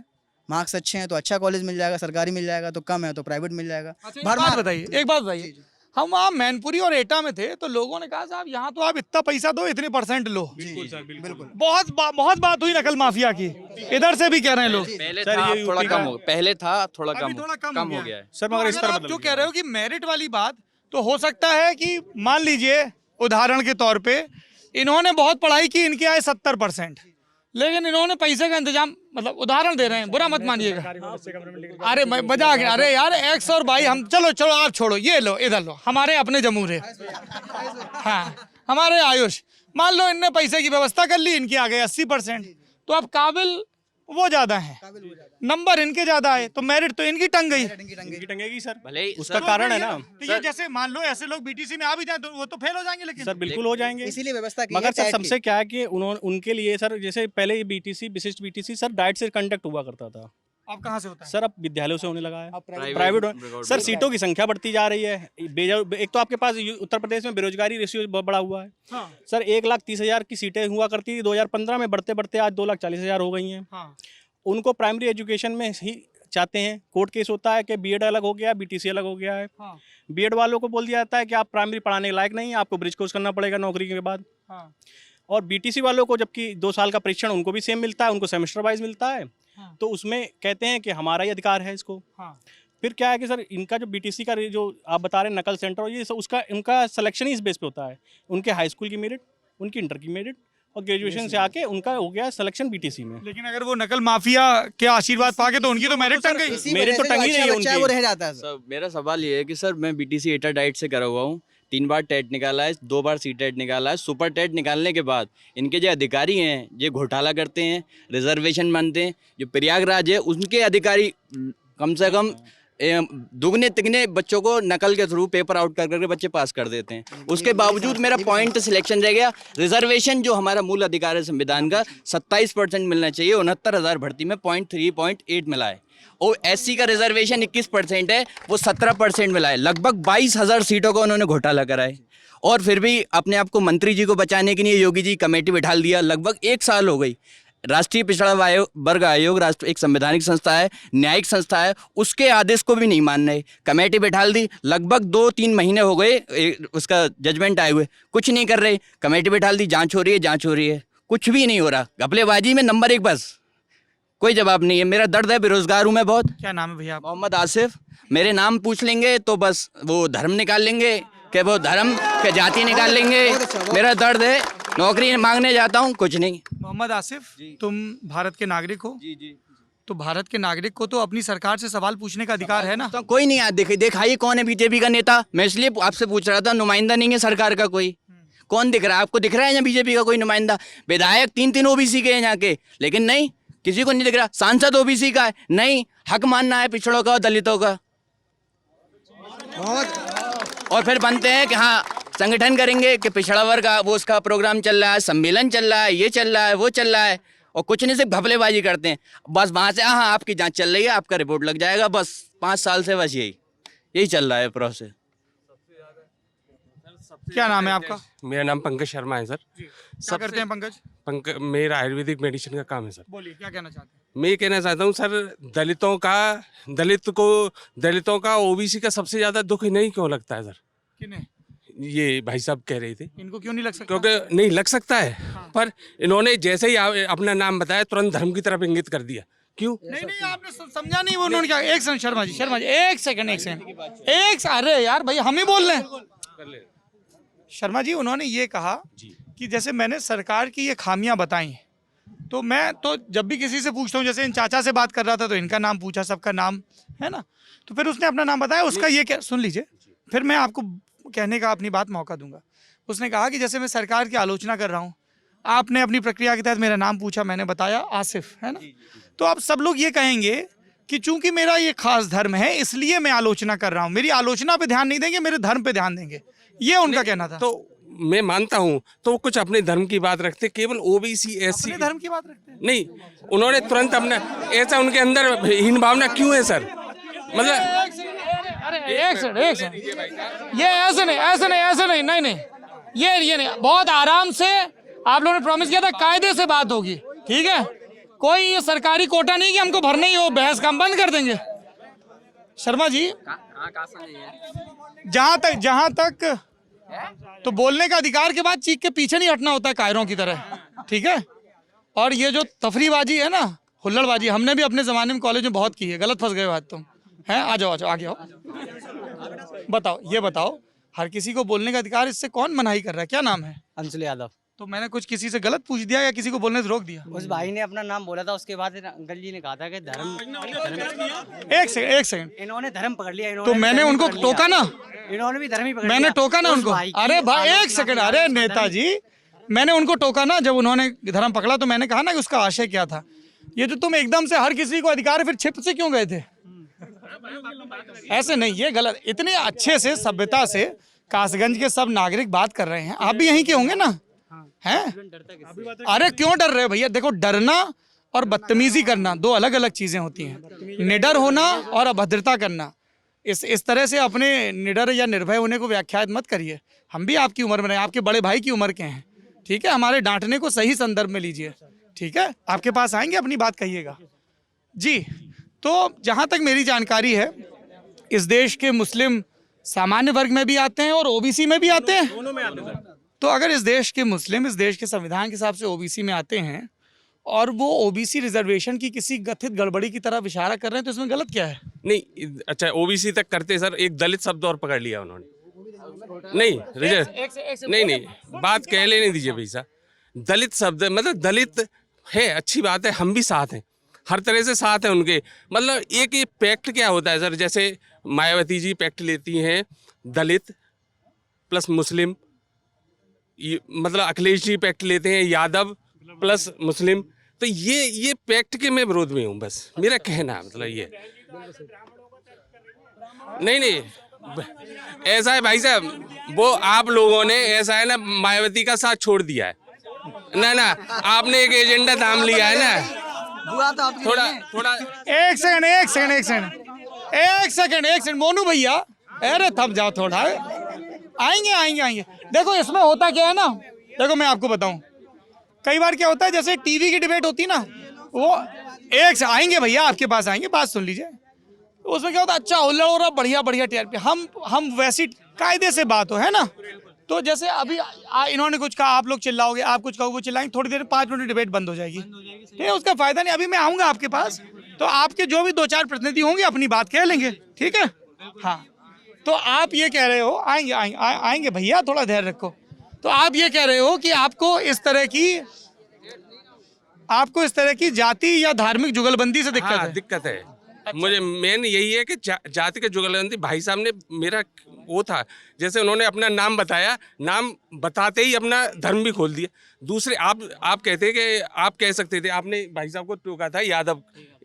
मार्क्स अच्छे हैं तो अच्छा कॉलेज मिल जाएगा, सरकारी मिल जाएगा, तो कम है तो प्राइवेट मिल जाएगा। एक बात बताइए, हम वहाँ मैनपुरी और एटा में थे तो लोगों ने कहा साहब यहाँ तो आप इतना पैसा दो, इतने % लो। बिल्कुल सर, बिल्कुल। बहुत बात हुई नकल माफिया की, इधर से भी कह रहे हैं लोग। पहले था थोड़ा कम हो, पहले था थोड़ा कम हो गया है सर। मगर इस पर आप जो कह रहे हो कि मेरिट वाली बात, तो हो सकता है कि मान लीजिए उदाहरण के तौर पे इन्होंने बहुत पढ़ाई की, इनके आए 70%, लेकिन इन्होंने पैसे का इंतजाम, मतलब उदाहरण दे रहे हैं, बुरा मत मानिएगा, अरे मजाक, अरे यार X और Y हम चलो आप छोड़ो, ये लो इधर लो, हमारे अपने जमूर है, हाँ हमारे आयुष, मान लो इनने पैसे की व्यवस्था कर ली, इनके आ गए 80%, तो अब काबिल वो ज़्यादा है, नंबर इनके ज़्यादा है, तो मेरिट तो इनकी टंग गई। टंगेगी सर, भले ही उसका कारण है ना। तो ये जैसे मान लो ऐसे लोग बीटीसी में आ भी जाए तो वो तो फेल हो जाएंगे, लेकिन सर बिल्कुल हो जाएंगे, इसीलिए व्यवस्था की मगर है सर सबसे क्या है कि उनके लिए सर, जैसे पहले बीटीसी, विशिष्ट बीटीसी सर डाइट से कंडक्ट हुआ करता था, अब कहाँ से होता है? सर अब विद्यालयों से होने लगा है, प्राइवेट। सर सीटों की संख्या बढ़ती जा रही है, एक तो आपके पास उत्तर प्रदेश में बेरोजगारी रेशियो बहुत बड़ा हुआ है। हाँ। सर 1,30,000 की सीटें हुआ करती थी 2015 में, बढ़ते बढ़ते आज 2,40,000 हो गई हैं। हाँ। उनको प्राइमरी एजुकेशन में ही चाहते हैं। कोर्ट केस होता है कि बीएड अलग हो गया, बीटीसी अलग हो गया है। हाँ। बीएड वालों को बोल दिया जाता है कि आप प्राइमरी पढ़ाने के लायक नहीं, आपको ब्रिज कोर्स करना पड़ेगा नौकरी के बाद। हाँ। और बीटीसी वालों को जबकि 2 साल का परीक्षण उनको भी सेम मिलता है, उनको सेमेस्टर वाइज मिलता है। हाँ। तो उसमें कहते हैं कि हमारा ही अधिकार है इसको। हाँ। फिर क्या है कि सर इनका जो बीटीसी का जो आप बता रहे हैं नकल सेंटर, और ये उसका उनका सिलेक्शन ही इस बेस पे होता है, उनके हाई स्कूल की मेरिट, उनकी इंटर की मेरिट और ग्रेजुएशन से आके उनका हो गया सिलेक्शन बीटीसी में। लेकिन अगर वो नकल माफिया के आशीर्वाद पाके तो उनकी तो मेरिट टंग गई। मेरिट तो टंगी नहीं है उनकी। वो रह जाता है सर। मेरा सवाल ये है कि सर मैं बीटीसी एटा डाइट से करा हुआ हूँ, 3 बार टेट निकाला है, 2 बार सी टेट निकाला है। सुपर टेट निकालने के बाद इनके जो अधिकारी हैं ये घोटाला करते हैं, रिजर्वेशन मानते हैं। जो प्रयागराज है उनके अधिकारी कम से कम दुगने तिगने बच्चों को नकल के थ्रू पेपर आउट कर करके बच्चे पास कर देते हैं। उसके बावजूद मेरा पॉइंट सिलेक्शन रह गया। रिजर्वेशन जो हमारा मूल अधिकार है संविधान का 27% मिलना चाहिए, 69,000 भर्ती में 3.8 मिला है। और एससी का रिजर्वेशन 21% है, वो 17% मिला है। लगभग 22,000 सीटों का उन्होंने घोटाला करा है। और फिर भी अपने आप को मंत्री जी को बचाने के लिए योगी जी कमेटी बिठा दिया। लगभग 1 साल हो गई। राष्ट्रीय पिछड़ा वर्ग आयोग राष्ट्र एक संवैधानिक संस्था है, न्यायिक संस्था है, उसके आदेश को भी नहीं मान रहे। कमेटी बिठा दी, लगभग 2-3 महीने हो गए उसका जजमेंट आए हुए, कुछ नहीं कर रहे। कमेटी बिठा दी, जांच हो रही है, कुछ भी नहीं हो रहा। घपलेबाजी में नंबर 1, बस कोई जवाब नहीं है। मेरा दर्द है, बेरोजगार हूँ मैं बहुत। क्या नाम है भैया? मोहम्मद आसिफ। मेरे नाम पूछ लेंगे तो बस वो धर्म निकाल लेंगे, कि वो धर्म के जाति निकाल लेंगे। मेरा दर्द है, नौकरी मांगने जाता हूँ, कुछ नहीं। मोहम्मद आसिफ, तुम भारत के नागरिक हो? जी। तो भारत के नागरिक को तो अपनी सरकार से सवाल पूछने का अधिकार है ना? तो कोई नहीं है, दिखाइए कौन है बीजेपी का नेता। मैं इसलिए आपसे पूछ रहा था, नुमाइंदा नहीं है सरकार का कोई। कौन दिख रहा है आपको? दिख रहा है यहाँ बीजेपी का कोई नुमाइंदा? विधायक 3 ओबीसी के हैं यहाँ के, लेकिन नहीं, किसी को नहीं दिख रहा। सांसद ओबीसी का है, नहीं। हक मानना है पिछड़ों का और दलितों का, और फिर बनते हैं कि हाँ संगठन करेंगे कि पिछड़ा वर्ग वो उसका प्रोग्राम चल रहा है, सम्मेलन चल रहा है, ये चल रहा है, वो चल रहा है, और कुछ नहीं, सिर्फ घपलेबाजी करते हैं। बस वहाँ से हाँ आपकी जांच चल रही है, आपका रिपोर्ट लग जाएगा, बस 5 साल से बस यही चल रहा है प्रोसेस। क्या नाम है आपका? मेरा नाम पंकज शर्मा है सर। क्या करते हैं पंकज? मेरा आयुर्वेदिक मेडिसिन का काम है सर। बोलिए, क्या कहना चाहते हैं? मैं ये कहना चाहता हूँ सर, दलितों का ओबीसी का सबसे ज्यादा दुख नहीं क्यों लगता है सर? किन्हें? ये भाई साहब कह रहे थे। इनको क्यों नहीं लग सकता? क्योंकि नहीं लग सकता है, पर इन्होंने जैसे ही अपना नाम बताया तुरंत धर्म की तरफ इंगित कर दिया। क्यों? नहीं आपने समझा नहीं। वो उन्होंने क्या? एक सेकंड शर्मा जी, एक सेकंड। अरे यार भाई, हम ही बोल रहे हैं। शर्मा जी, उन्होंने ये कहा कि जैसे मैंने सरकार की ये खामियां बताई, तो मैं तो जब भी किसी से पूछता हूँ, जैसे इन चाचा से बात कर रहा था तो इनका नाम पूछा, सबका नाम है ना, तो फिर उसने अपना नाम बताया। उसका ये क्या, सुन लीजिए, फिर मैं आपको कहने का अपनी बात मौका दूंगा। उसने कहा कि जैसे मैं सरकार की आलोचना कर रहा हूँ, आपने अपनी प्रक्रिया के तहत मेरा नाम पूछा, मैंने बताया आसिफ, है ना, तो अब सब लोग ये कहेंगे कि चूंकि मेरा ये खास धर्म है इसलिए मैं आलोचना कर रहा हूँ। मेरी आलोचना पे ध्यान नहीं देंगे, मेरे धर्म पे ध्यान देंगे, ये उनका कहना था। तो मैं मानता हूँ, तो वो कुछ अपने धर्म की बात रखते, केवल ओबीसी एससी धर्म की बात रखते हैं। नहीं, उन्होंने तुरंत अपना ऐसा, उनके अंदर हीन भावना क्यों है सर? मतलब अरे एक सेकंड, ये ऐसे नहीं, ये नहीं। बहुत आराम से आप लोगों ने प्रॉमिस किया था, कायदे से बात होगी, ठीक है? कोई ये सरकारी कोटा नहीं कि हमको भरना ही हो, बहस का हम बंद कर देंगे। शर्मा जी, जहां तक तो बोलने का अधिकार के बाद चीख के पीछे नहीं हटना होता है कायरों की तरह, ठीक है? और ये जो तफरीबाजी है ना, हुल्लड़बाजी, हमने भी अपने ज़माने में कॉलेज में बहुत की है। गलत फंस गए बात तुम, हैं? आ जाओ आगे आओ, बताओ, हर किसी को बोलने का अधिकार, इससे कौन मनाही कर रहा है? क्या नाम है? अंशुल यादव। तो मैंने कुछ किसी से गलत पूछ दिया या किसी को बोलने से रोक दिया? उस भाई ने अपना नाम बोला था, उसके बाद अंकल जी ने कहा था कि धर्म। एक सेकंड, इन्होंने धर्म पकड़ लिया। तो मैंने उनको टोका ना, इन्होंने भी धर्म ही पकड़ लिया। मैंने टोका ना उनको। अरे भाई एक सेकंड, अरे नेताजी, मैंने उनको टोका ना जब उन्होंने धर्म पकड़ा, तो मैंने कहा ना कि उसका आशय क्या था। ये जो तुम एकदम से हर किसी को अधिकार है, फिर छिप से क्यों गए थे? ऐसे नहीं, ये गलत। इतने अच्छे से, सभ्यता से कासगंज के सब नागरिक बात कर रहे हैं, आप भी यहीं के होंगे ना, हैं? अरे क्यों डर रहे हो भैया? देखो, डरना और बदतमीजी करना 2 अलग अलग चीजें होती हैं। निडर होना और अभद्रता करना, इस तरह से अपने निडर या निर्भय होने को व्याख्यात मत करिए। हम भी आपकी उम्र में रहे, आपके बड़े भाई की उम्र के हैं, ठीक है? हमारे डांटने को सही संदर्भ में लीजिए, ठीक है? आपके पास आएंगे, अपनी बात कहिएगा जी। तो जहाँ तक मेरी जानकारी है, इस देश के मुस्लिम सामान्य वर्ग में भी आते हैं और ओबीसी में भी आते हैं, दोनों में आते हैं। तो अगर इस देश के मुस्लिम इस देश के संविधान के हिसाब से ओबीसी में आते हैं और वो ओबीसी रिजर्वेशन की किसी कथित गड़बड़ी की तरफ इशारा कर रहे हैं, तो इसमें गलत क्या है? नहीं, अच्छा ओबीसी तक करते सर, एक दलित शब्द और पकड़ लिया उन्होंने। नहीं, बात कह लेने दीजिए भाई साहब। दलित शब्द मतलब दलित है, अच्छी बात है, हम भी साथ हैं, हर तरह से साथ हैं उनके। मतलब एक ये पैक्ट क्या होता है सर, जैसे मायावती जी पैक्ट लेती हैं दलित प्लस मुस्लिम, मतलब अखिलेश जी पैक्ट लेते हैं यादव प्लस मुस्लिम। तो ये पैक्ट के मैं विरोध में हूँ, बस मेरा कहना मतलब ये। नहीं, ऐसा है भाई साहब, वो आप लोगों ने ऐसा है ना, मायावती का साथ छोड़ दिया है ना, आपने एक एजेंडा थाम लिया है ना। थोड़ा एक सेकंड मोनू भैया, अरे थम जाओ थोड़ा, आएंगे। देखो इसमें होता क्या है ना, देखो मैं आपको बताऊं, कई बार क्या होता है, जैसे टीवी की डिबेट होती है ना, वो एक से आएंगे भैया आपके पास आएंगे, बात सुन लीजिए, तो उसमें क्या होता है, अच्छा हुल्लड़ हो रहा, बढ़िया बढ़िया टीआरपी, हम वैसी कायदे से बात हो, है ना। तो जैसे अभी इन्होंने कुछ कहा, आप लोग चिल्लाओगे, आप कुछ कहोगे, वो चिल्लाएंगे, थोड़ी देर 5 मिनट डिबेट बंद हो जाएगी, ठीक है, उसका फायदा नहीं। अभी मैं आऊंगा आपके पास, तो आपके जो भी 2-4 प्रतिनिधि होंगे अपनी बात कह लेंगे, ठीक है। हाँ, तो आप ये कह रहे हो, आएंगे भैया, थोड़ा धैर्य रखो। तो आप ये कह रहे हो कि आपको इस तरह की जाति या धार्मिक जुगलबंदी से दिक्कत है। दिक्कत है। मुझे मेन यही है कि जाति के जुगलबंदी, भाई साहब ने मेरा वो था, जैसे उन्होंने अपना नाम बताया, नाम बताते ही अपना धर्म भी खोल दिया। दूसरे आप कहते कि आप कह सकते थे, आपने भाई साहब को टोका था यादव,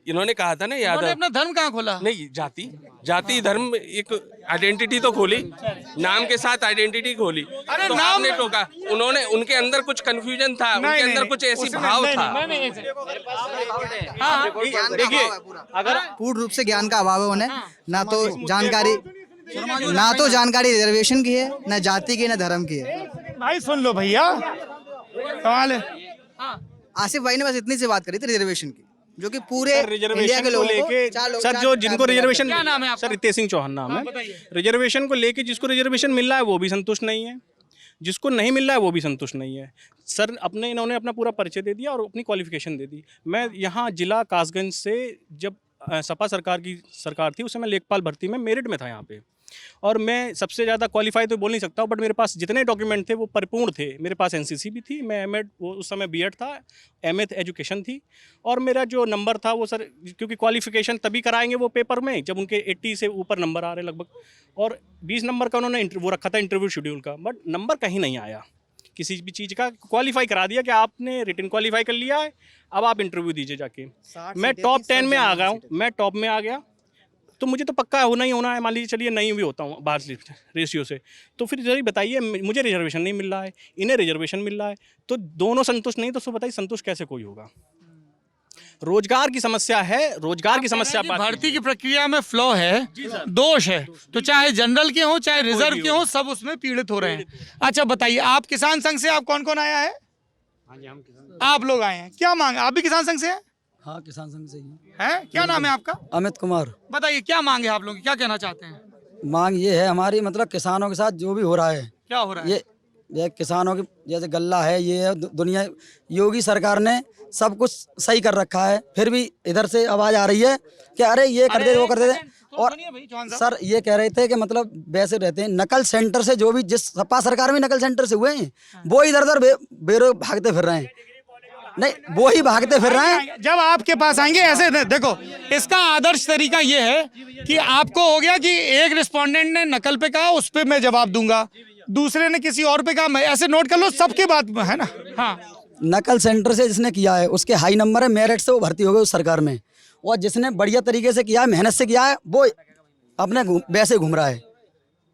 इन्होंने कहा था ना यादव, अपना धर्म कहाँ खोला? नहीं, जाति धर्म एक आइडेंटिटी तो खोली, नाम के साथ आइडेंटिटी खोली। अरे तो नाम आपने टोका, उन्होंने, उनके अंदर कुछ कंफ्यूजन था, उनके अंदर कुछ ऐसी भाव था। देखिए, अगर पूर्ण रूप से ज्ञान का अभाव है उन्हें, ना तो जानकारी रिजर्वेशन की है, ना जाति की, ना धर्म की है। भाई सुन लो भैया, कमाल है। आसिफ भाई ने बस इतनी सी बात करी थी रिजर्वेशन की, जो कि पूरे इंडिया रिजर्वेशन के को लोगों लेके सर, जो जिनको रिजर्वेशन, क्या नाम है आपका? सर रितेश सिंह चौहान नाम है। रिजर्वेशन को लेके जिसको रिजर्वेशन मिल रहा है वो भी संतुष्ट नहीं है, जिसको नहीं मिल रहा है वो भी संतुष्ट नहीं है। सर इन्होंने अपना पूरा परिचय दे दिया और अपनी क्वालिफिकेशन दे दी। मैं यहाँ जिला कासगंज से, जब सपा सरकार की सरकार थी, उस समय लेखपाल भर्ती में मेरिट में था यहाँ पे, और मैं सबसे ज़्यादा क्वालिफाई तो बोल नहीं सकता हूँ, बट मेरे पास जितने डॉक्यूमेंट थे वो परिपूर्ण थे। मेरे पास एनसीसी भी थी, मैं एमएड, वो उस समय बीएड था, एमए एजुकेशन थी, और मेरा जो नंबर था वो सर, क्योंकि क्वालिफिकेशन तभी कराएंगे वो पेपर में जब उनके 80 से ऊपर नंबर आ रहे लगभग, और 20 नंबर का उन्होंने वो रखा था इंटरव्यू शेड्यूल का, बट नंबर कहीं नहीं आया किसी भी चीज़ का। क्वालिफाई करा दिया कि आपने रिटन क्वालिफाई कर लिया है, अब आप इंटरव्यू दीजिए जाके। मैं टॉप 10 में आ गया हूँ, मैं टॉप में आ गया, तो मुझे तो पक्का होना ही होना है। मान लीजिए चलिए नहीं भी होता हूँ बाहर रेशियो से, तो फिर जरूर बताइए, मुझे रिजर्वेशन नहीं मिल रहा है, इन्हें रिजर्वेशन मिल रहा है, तो दोनों संतुष्ट नहीं, तो उसको बताइए संतुष्ट कैसे कोई होगा। रोजगार की समस्या है, रोजगार की समस्या, भर्ती की प्रक्रिया में फ्लॉ है, दोष है, तो चाहे जनरल के हो चाहे रिजर्व के हो, सब उसमें पीड़ित हो रहे हैं। अच्छा बताइए, आप किसान संघ से आप कौन कौन आया है? आप लोग आए हैं, क्या मांग, आप भी किसान संघ से हैं? हाँ, किसान संघ से ही हैं। क्या नाम है आपका? अमित कुमार। बताइए क्या मांग है आप लोग, क्या कहना चाहते हैं? मांग ये है हमारी, मतलब किसानों के साथ जो भी हो रहा है, क्या हो रहा है? ये किसानों की जैसे गल्ला है, ये है दुनिया, योगी सरकार ने सब कुछ सही कर रखा है, फिर भी इधर से आवाज आ रही है कि अरे ये कर दे, वो कर दे। और सर ये कह रहे थे कि मतलब वैसे रहते हैं नकल सेंटर से, जो भी जिस सपा सरकार में नकल सेंटर से हुए हैं, वो इधर उधर बेरो भागते फिर रहे हैं। नहीं, वो ही भागते फिर रहे हैं। जब आपके पास आएंगे ऐसे, देखो इसका आदर्श तरीका ये है कि आपको हो गया कि एक रिस्पोंडेंट ने नकल पे कहा, उस पे मैं जवाब दूंगा, दूसरे ने किसी और पे कहा, मैं ऐसे नोट कर लो, सबके बात है ना। हाँ, नकल सेंटर से जिसने किया है उसके हाई नंबर है, मेरिट से वो भर्ती हो गई उस सरकार में, और जिसने बढ़िया तरीके से किया है, मेहनत से किया है, वो अपने वैसे घूम रहा है।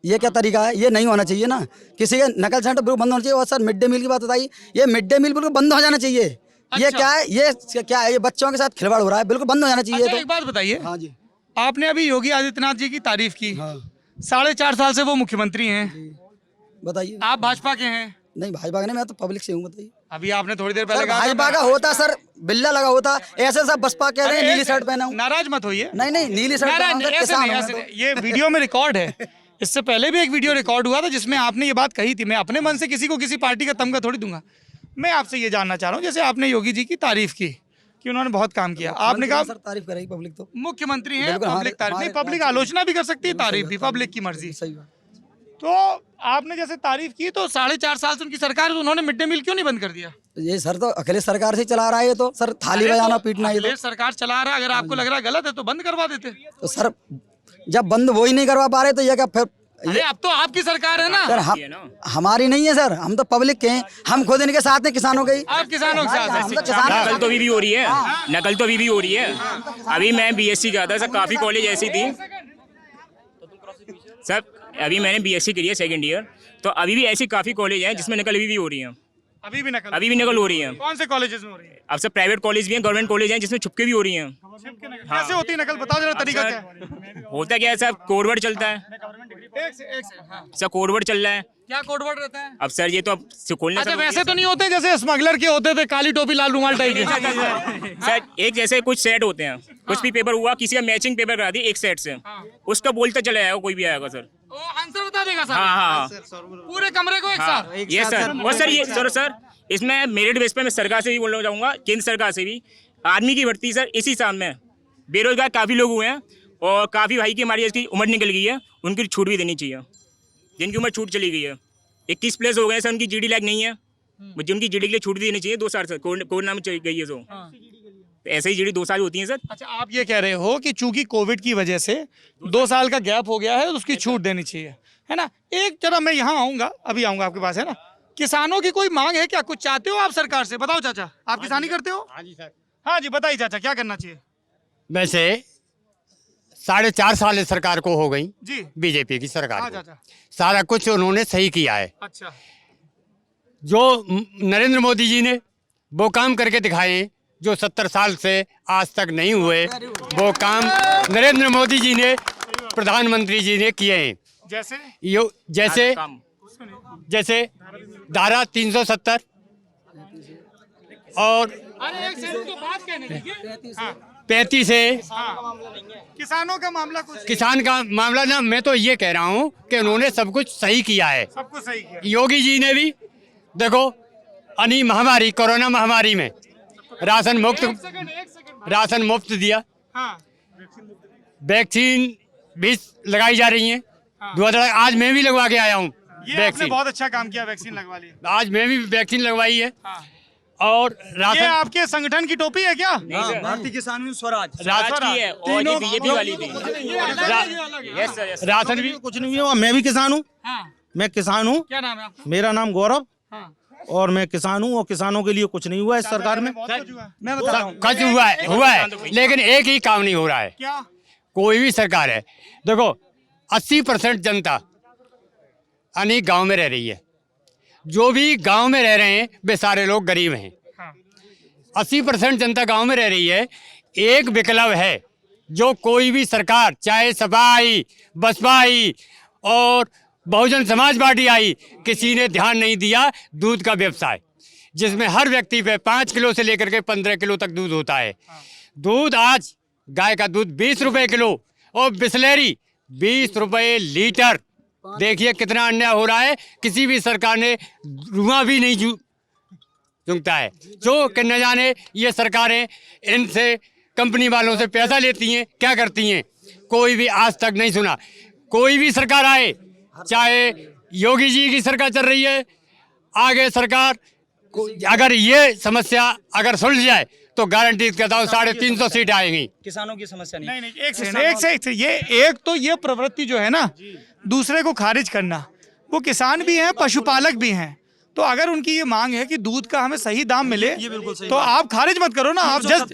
ये क्या तरीका है? ये नहीं होना चाहिए ना, किसी के नकल सेंटर बिल्कुल बंद होना चाहिए। और सर मिड डे मील की बात बताइए, ये मिड डे मील बिल्कुल बंद हो जाना चाहिए। अच्छा। ये क्या है, ये क्या है, ये बच्चों के साथ खिलवाड़ हो रहा है, बिल्कुल बंद हो जाना चाहिए। अच्छा, तो एक बात बताइए। हाँ जी, आपने अभी योगी आदित्यनाथ जी की तारीफ की। हाँ। 4.5 साल से वो मुख्यमंत्री हैं, बताइए। आप भाजपा के हैं? नहीं, भाजपा के नहीं, मैं तो पब्लिक से हूँ। बताइए। अभी आपने थोड़ी देर पहले कहा भाजपा का होता सर, बिल्ला लगा होता, ऐसे सब बसपा कह रहे हैं नीली शर्ट पहना हूं। नाराज मत होइए। नहीं, नीली शर्ट, ये वीडियो में रिकॉर्ड है। इससे पहले भी एक वीडियो रिकॉर्ड हुआ था जिसमें आपने ये बात कही थी। मैं अपने मन से किसी को किसी पार्टी का तमगा थोड़ी दूंगा। मैं आपसे ये जानना चाह रहा हूँ, जैसे आपने योगी जी की तारीफ की कि उन्होंने बहुत काम किया, आपने कहा सर तारीफ करेगी पब्लिक, तो मुख्यमंत्री हैं, पब्लिक तारीफ नहीं, पब्लिक आलोचना भी कर सकती है, तारीफ भी, पब्लिक की मर्जी। सही बात। तो आपने जैसे तारीफ की, तो 4.5 साल से उनकी सरकार, उन्होंने मिड डे मील क्यों नहीं बंद कर दिया? ये सर तो अखिलेश सरकार से चला रहा है, ये तो सर थाली बजाना पीटना, ये तो सरकार चला रहा है। अगर आपको लग रहा है गलत है तो बंद करवा देते। तो सर जब बंद वो ही नहीं करवा पा रहे तो ये क्या फिर? अरे अब तो आपकी सरकार है ना सर, हमारी नहीं है सर, हम तो पब्लिक के हैं, हम खुद इनके साथ हैं, किसानों के ही। आप किसानों के साथ हैं। नकल तो अभी भी हो रही है, नकल तो अभी भी हो रही है। अभी मैं बीएससी किया था सर, काफ़ी कॉलेज ऐसी थी सर, अभी मैंने बीएससी करी है 2nd ईयर, तो अभी भी ऐसी काफ़ी कॉलेज हैं जिसमें नकल अभी भी हो रही है। अभी भी नकल हो रही है। कौन से कॉलेजेस में हो रही है? अब सर प्राइवेट कॉलेज भी हैं, गवर्नमेंट कॉलेज हैं जिसमें छुपके भी हो रही हैं। कैसे होती है नकल, बताओ जरा तरीका क्या है? होता क्या है सर, कोरवर्ड चलता है। सर कोड वर्ड चल रहा है। क्या कोड वर्ड रहता है? अब सर ये तो अब खोलने अच्छा, वैसे तो नहीं होते जैसे स्मगलर के होते थे, काली टोपी लाल रुमाल टाइप के। सर एक जैसे कुछ सेट होते हैं, कुछ भी पेपर हुआ, किसी का मैचिंग पेपर करा दी एक सेट से, उसका बोलता चला जाएगा, कोई भी आएगा सर। आंसर बता देगा सर। हाँ, पूरे कमरे को एक साथ। ये सर। और सर ये सर इसमें मेरिट बेस पे मैं सरकार से भी बोलना चाहूँगा, केंद्र सरकार से भी, आर्मी की भर्ती सर इसी साल में बेरोजगार काफ़ी लोग हुए हैं और काफ़ी भाई की हमारी इसकी उम्र निकल गई है, उनकी छूट भी देनी चाहिए, जिनकी उम्र छूट चली गई है। 21 प्लस हो गए सर, उनकी जीडी लायक नहीं है, मुझे उनकी जीडी के लिए छूट देनी चाहिए 2 साल से, कोरोना में चली गई है तो ऐसे ही जीडी 2 साल होती है सर। अच्छा, आप ये कह रहे हो कि चूंकि कोविड की वजह से 2 साल का गैप हो गया है तो उसकी छूट देनी चाहिए, है ना? एक जरा मैं यहाँ आऊँगा, अभी आऊँगा आपके पास, है ना? किसानों की कोई मांग है क्या? कुछ चाहते हो आप सरकार से? बताओ चाचा, आप किसानी करते हो? हाँ जी सर। हाँ जी, बताइए चाचा, क्या करना चाहिए? वैसे 4.5 साल सरकार को हो गई जी, बीजेपी की सरकार हाँ को। चाचा। सारा कुछ उन्होंने सही किया है। अच्छा, जो नरेंद्र मोदी जी ने वो काम करके दिखाए जो 70 साल से आज तक नहीं हुए, वो काम नरेंद्र मोदी जी ने, प्रधानमंत्री जी ने किए हैं। जैसे जैसे धारा 370 और 35 है। किसानों का मामला कुछ, किसान का मामला ना, मैं तो ये कह रहा हूँ कि उन्होंने सब कुछ सही किया है। सब कुछ सही किया। योगी जी ने भी देखो, अनी महामारी, कोरोना महामारी में राशन मुफ्त दिया, वैक्सीन भी लगाई जा रही है। 2000 आज मैं भी लगवा के आया हूँ वैक्सीन। बहुत अच्छा काम किया, वैक्सीन लगवा ली। आज मैं भी वैक्सीन लगवाई है। और ये आपके संगठन की टोपी है क्या? भारतीय किसान स्वराज की है और ये बीजेपी वाली थी। Yes sir. राशन भी कुछ नहीं हुआ। मैं भी किसान हूँ। मैं किसान हूँ। क्या नाम है आपका? मेरा नाम गौरव और मैं किसान हूँ और किसानों के लिए कुछ नहीं हुआ इस सरकार में। मैं बता रहा हूँ, कुछ हुआ है लेकिन एक ही काम नहीं हो रहा है। क्या? कोई भी सरकार है, देखो 80% जनता यानी गांव में रह रही है। जो भी गांव में रह रहे हैं वे सारे लोग गरीब हैं। 80% जनता गांव में रह रही है। एक विकल्प है, जो कोई भी सरकार, चाहे सपा आई, बसपा आई और बहुजन समाज पार्टी आई, किसी ने ध्यान नहीं दिया दूध का व्यवसाय, जिसमें हर व्यक्ति पे 5 किलो से लेकर के 15 किलो तक दूध होता है। दूध आज गाय का दूध 20 रुपए किलो और बिस्लेरी 20 रुपए लीटर। देखिए कितना अन्याय हो रहा है। किसी भी सरकार ने रुआ भी नहीं चूंकता है। जो कि न जाने ये सरकारें इनसे, कंपनी वालों से पैसा लेती हैं, क्या करती हैं, कोई भी आज तक नहीं सुना। कोई भी सरकार आए, चाहे योगी जी की सरकार चल रही है, आगे सरकार, अगर ये समस्या अगर सुलझ जाए तो गारंटी कहता हूँ 350 सीट आएंगी। किसानों की समस्या नहीं। नहीं, एक से ये एक तो ये प्रवृत्ति जो है ना, दूसरे को खारिज करना, वो किसान भी हैं, पशुपालक भी हैं, तो अगर उनकी ये मांग है कि दूध का हमें सही दाम मिले, तो आप खारिज मत करो ना। आप जस्ट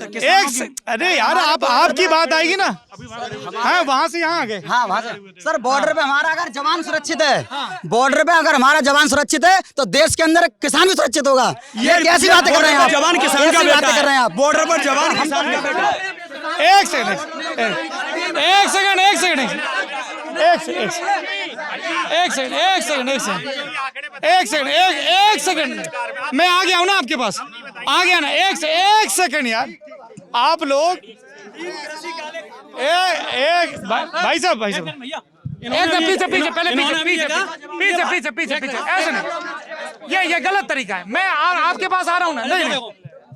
अरे यार, आपकी बात आएगी ना। हाँ, वहाँ से यहाँ आ गए। हाँ, वहाँ से सर, बॉर्डर पे हमारा अगर जवान सुरक्षित है, बॉर्डर पे अगर हमारा जवान सुरक्षित है तो देश के अंदर किसान भी सुरक्षित होगा। ये कैसी बातें कर रहे हैं आप? जवान किसान का बातें कर रहे हैं आप? बॉर्डर पर जवान किसान का बेटा। एक सेकंड मैं आ गया हूँ ना आपके पास, आ गया ना। एक सेकंड यार, आप लोग भाई साहब पीछे ऐसे नहीं, ये गलत तरीका है। मैं आपके पास आ रहा हूँ ना। नहीं,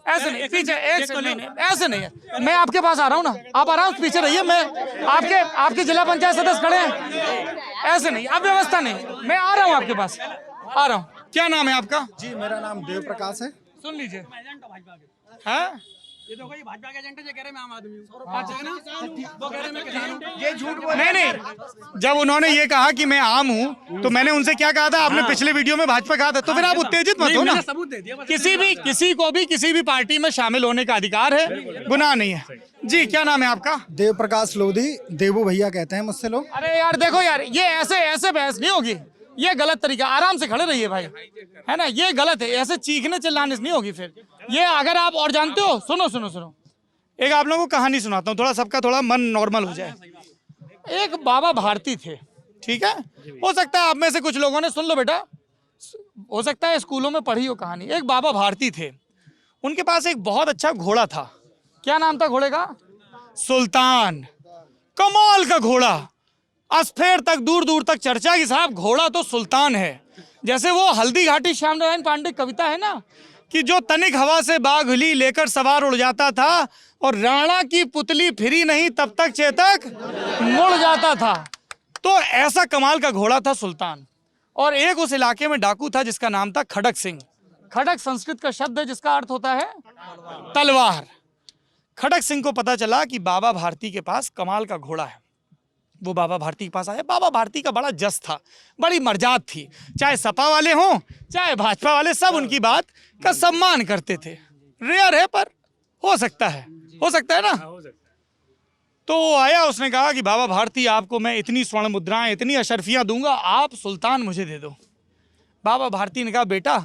ऐसे नहीं, पीछे ऐसे नहीं है। मैं आपके पास आ रहा हूँ ना, आप आराम से पीछे रहिए। मैं आपके जिला पंचायत सदस्य खड़े हैं, ऐसे नहीं, अब व्यवस्था नहीं। मैं आ रहा हूँ आपके पास, आ रहा हूँ। क्या नाम है आपका? जी, मेरा नाम देव प्रकाश है। सुन लीजिए, हाँ, ये तो भाई भाजपा के एजेंट जो कह रहे मैं आम आदमी हूं। वो कह रहे मैं किसान हूं। ये झूठ बोल रहे हैं। नहीं, जब उन्होंने ये कहा कि मैं आम हूं, तो मैंने उनसे क्या कहा था? आपने पिछले वीडियो में भाजपा कहा था, तो फिर आप उत्तेजित मत हो ना। किसी भी पार्टी में शामिल होने का अधिकार है, गुनाह नहीं है। जी, क्या नाम है आपका? देव प्रकाश लोधी, देवू भैया कहते हैं मुझसे लोग। अरे यार देखो यार, ये ऐसे बहस नहीं होगी, ये गलत तरीका। आराम से खड़े रहिए भाई, है ना, ये गलत है। ऐसे चीखने चिल्लाने से नहीं होगी फिर ये। अगर आप और जानते हो, सुनो, एक आप लोगों को कहानी सुनाता हूँ, थोड़ा सबका थोड़ा मन नॉर्मल हो जाए। एक बाबा भारती थे, ठीक है, हो सकता है आप में से कुछ लोगों ने, सुन लो बेटा, हो सकता है स्कूलों में पढ़ी हो कहानी। एक बाबा भारती थे, उनके पास एक बहुत अच्छा घोड़ा था। क्या नाम था घोड़े का? सुल्तान। कमाल का घोड़ा, अस्फेर तक, दूर दूर तक चर्चा की साहब घोड़ा तो सुल्तान है। जैसे वो हल्दी घाटी श्याम नारायण पांडे कविता है ना, कि जो तनिक हवा से बाग हुली लेकर सवार उड़ जाता था और राणा की पुतली फिरी नहीं तब तक चेतक मुड़ जाता था। तो ऐसा कमाल का घोड़ा था सुल्तान। और एक उस इलाके में डाकू था जिसका नाम था खड़क सिंह। खड़क संस्कृत का शब्द है जिसका अर्थ होता है तलवार। खड़क सिंह को पता चला कि बाबा भारती के पास कमाल का घोड़ा है। वो बाबा भारती के पास आया। बाबा भारती का बड़ा जस था, बड़ी मर्जाद थी, चाहे सपा वाले हों चाहे भाजपा वाले, सब उनकी बात का सम्मान करते थे। रेयर है पर हो सकता है ना। तो वो आया, उसने कहा कि बाबा भारती आपको मैं इतनी स्वर्ण मुद्राएं, इतनी अशरफियां दूंगा, आप सुल्तान मुझे दे दो। बाबा भारती ने कहा बेटा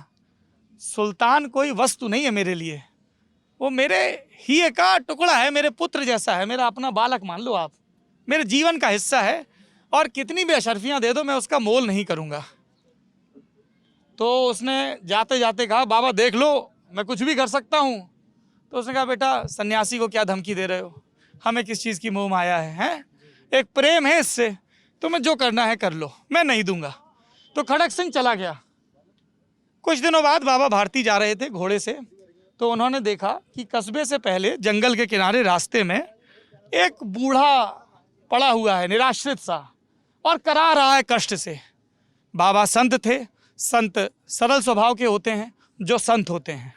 सुल्तान कोई वस्तु नहीं है मेरे लिए, वो मेरे ही का टुकड़ा है, मेरे पुत्र जैसा है, मेरा अपना बालक मान लो आप, मेरे जीवन का हिस्सा है, और कितनी भी अशरफियां दे दो मैं उसका मोल नहीं करूंगा। तो उसने जाते जाते कहा बाबा देख लो मैं कुछ भी कर सकता हूँ। तो उसने कहा बेटा सन्यासी को क्या धमकी दे रहे हो, हमें किस चीज़ की मोह माया है? एक प्रेम है इससे, तुम्हें जो करना है कर लो, मैं नहीं दूंगा। तो खड़क सिंह चला गया। कुछ दिनों बाद बाबा भारती जा रहे थे घोड़े से, तो उन्होंने देखा कि कस्बे से पहले जंगल के किनारे रास्ते में एक बूढ़ा पड़ा हुआ है, निराश्रित सा, और करा रहा है कष्ट से। बाबा संत थे, संत सरल स्वभाव के होते हैं। जो संत होते हैं,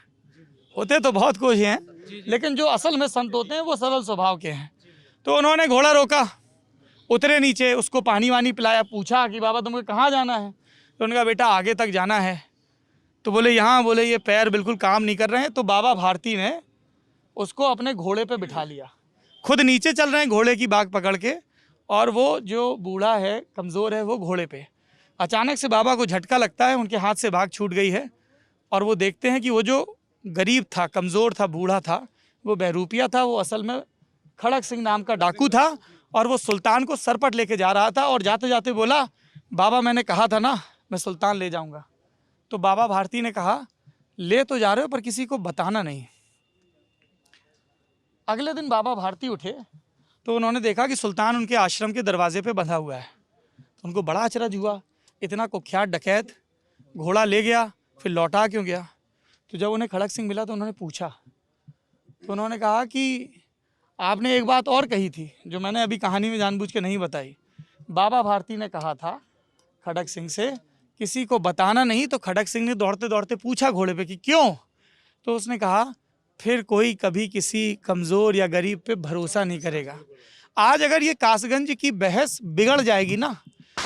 होते तो बहुत कुछ हैं, लेकिन जो असल में संत होते हैं वो सरल स्वभाव के हैं। तो उन्होंने घोड़ा रोका, उतरे नीचे, उसको पानी वानी पिलाया, पूछा कि बाबा तुमको कहाँ जाना है? तो उन्होंने कहा बेटा आगे तक जाना है। तो बोले यहाँ, बोले ये पैर बिल्कुल काम नहीं कर रहे हैं। तो बाबा भारती ने उसको अपने घोड़े पे बिठा लिया, खुद नीचे चल रहे हैं घोड़े की बाग पकड़ के, और वो जो बूढ़ा है कमज़ोर है वो घोड़े पे। अचानक से बाबा को झटका लगता है, उनके हाथ से बाग छूट गई है, और वो देखते हैं कि वो जो गरीब था, कमज़ोर था, बूढ़ा था, वो बहरूपिया था, वो असल में खड़क सिंह नाम का डाकू था, और वो सुल्तान को सरपट लेके जा रहा था। और जाते जाते बोला बाबा मैंने कहा था ना मैं सुल्तान ले जाऊंगा। तो बाबा भारती ने कहा ले तो जा रहे हो पर किसी को बताना नहीं। अगले दिन बाबा भारती उठे तो उन्होंने देखा कि सुल्तान उनके आश्रम के दरवाजे पे बंधा हुआ है। तो उनको बड़ा अचरज हुआ, इतना कुख्यात डकैत घोड़ा ले गया, फिर लौटा क्यों गया? तो जब उन्हें खड़क सिंह मिला तो उन्होंने पूछा, तो उन्होंने कहा कि आपने एक बात और कही थी जो मैंने अभी कहानी में जानबूझ के नहीं बताई। बाबा भारती ने कहा था खड़क सिंह से किसी को बताना नहीं। तो खड़क सिंह ने दौड़ते दौड़ते पूछा घोड़े पे कि क्यों? तो उसने कहा फिर कोई कभी किसी कमज़ोर या गरीब पे भरोसा नहीं करेगा। आज अगर ये कासगंज की बहस बिगड़ जाएगी ना,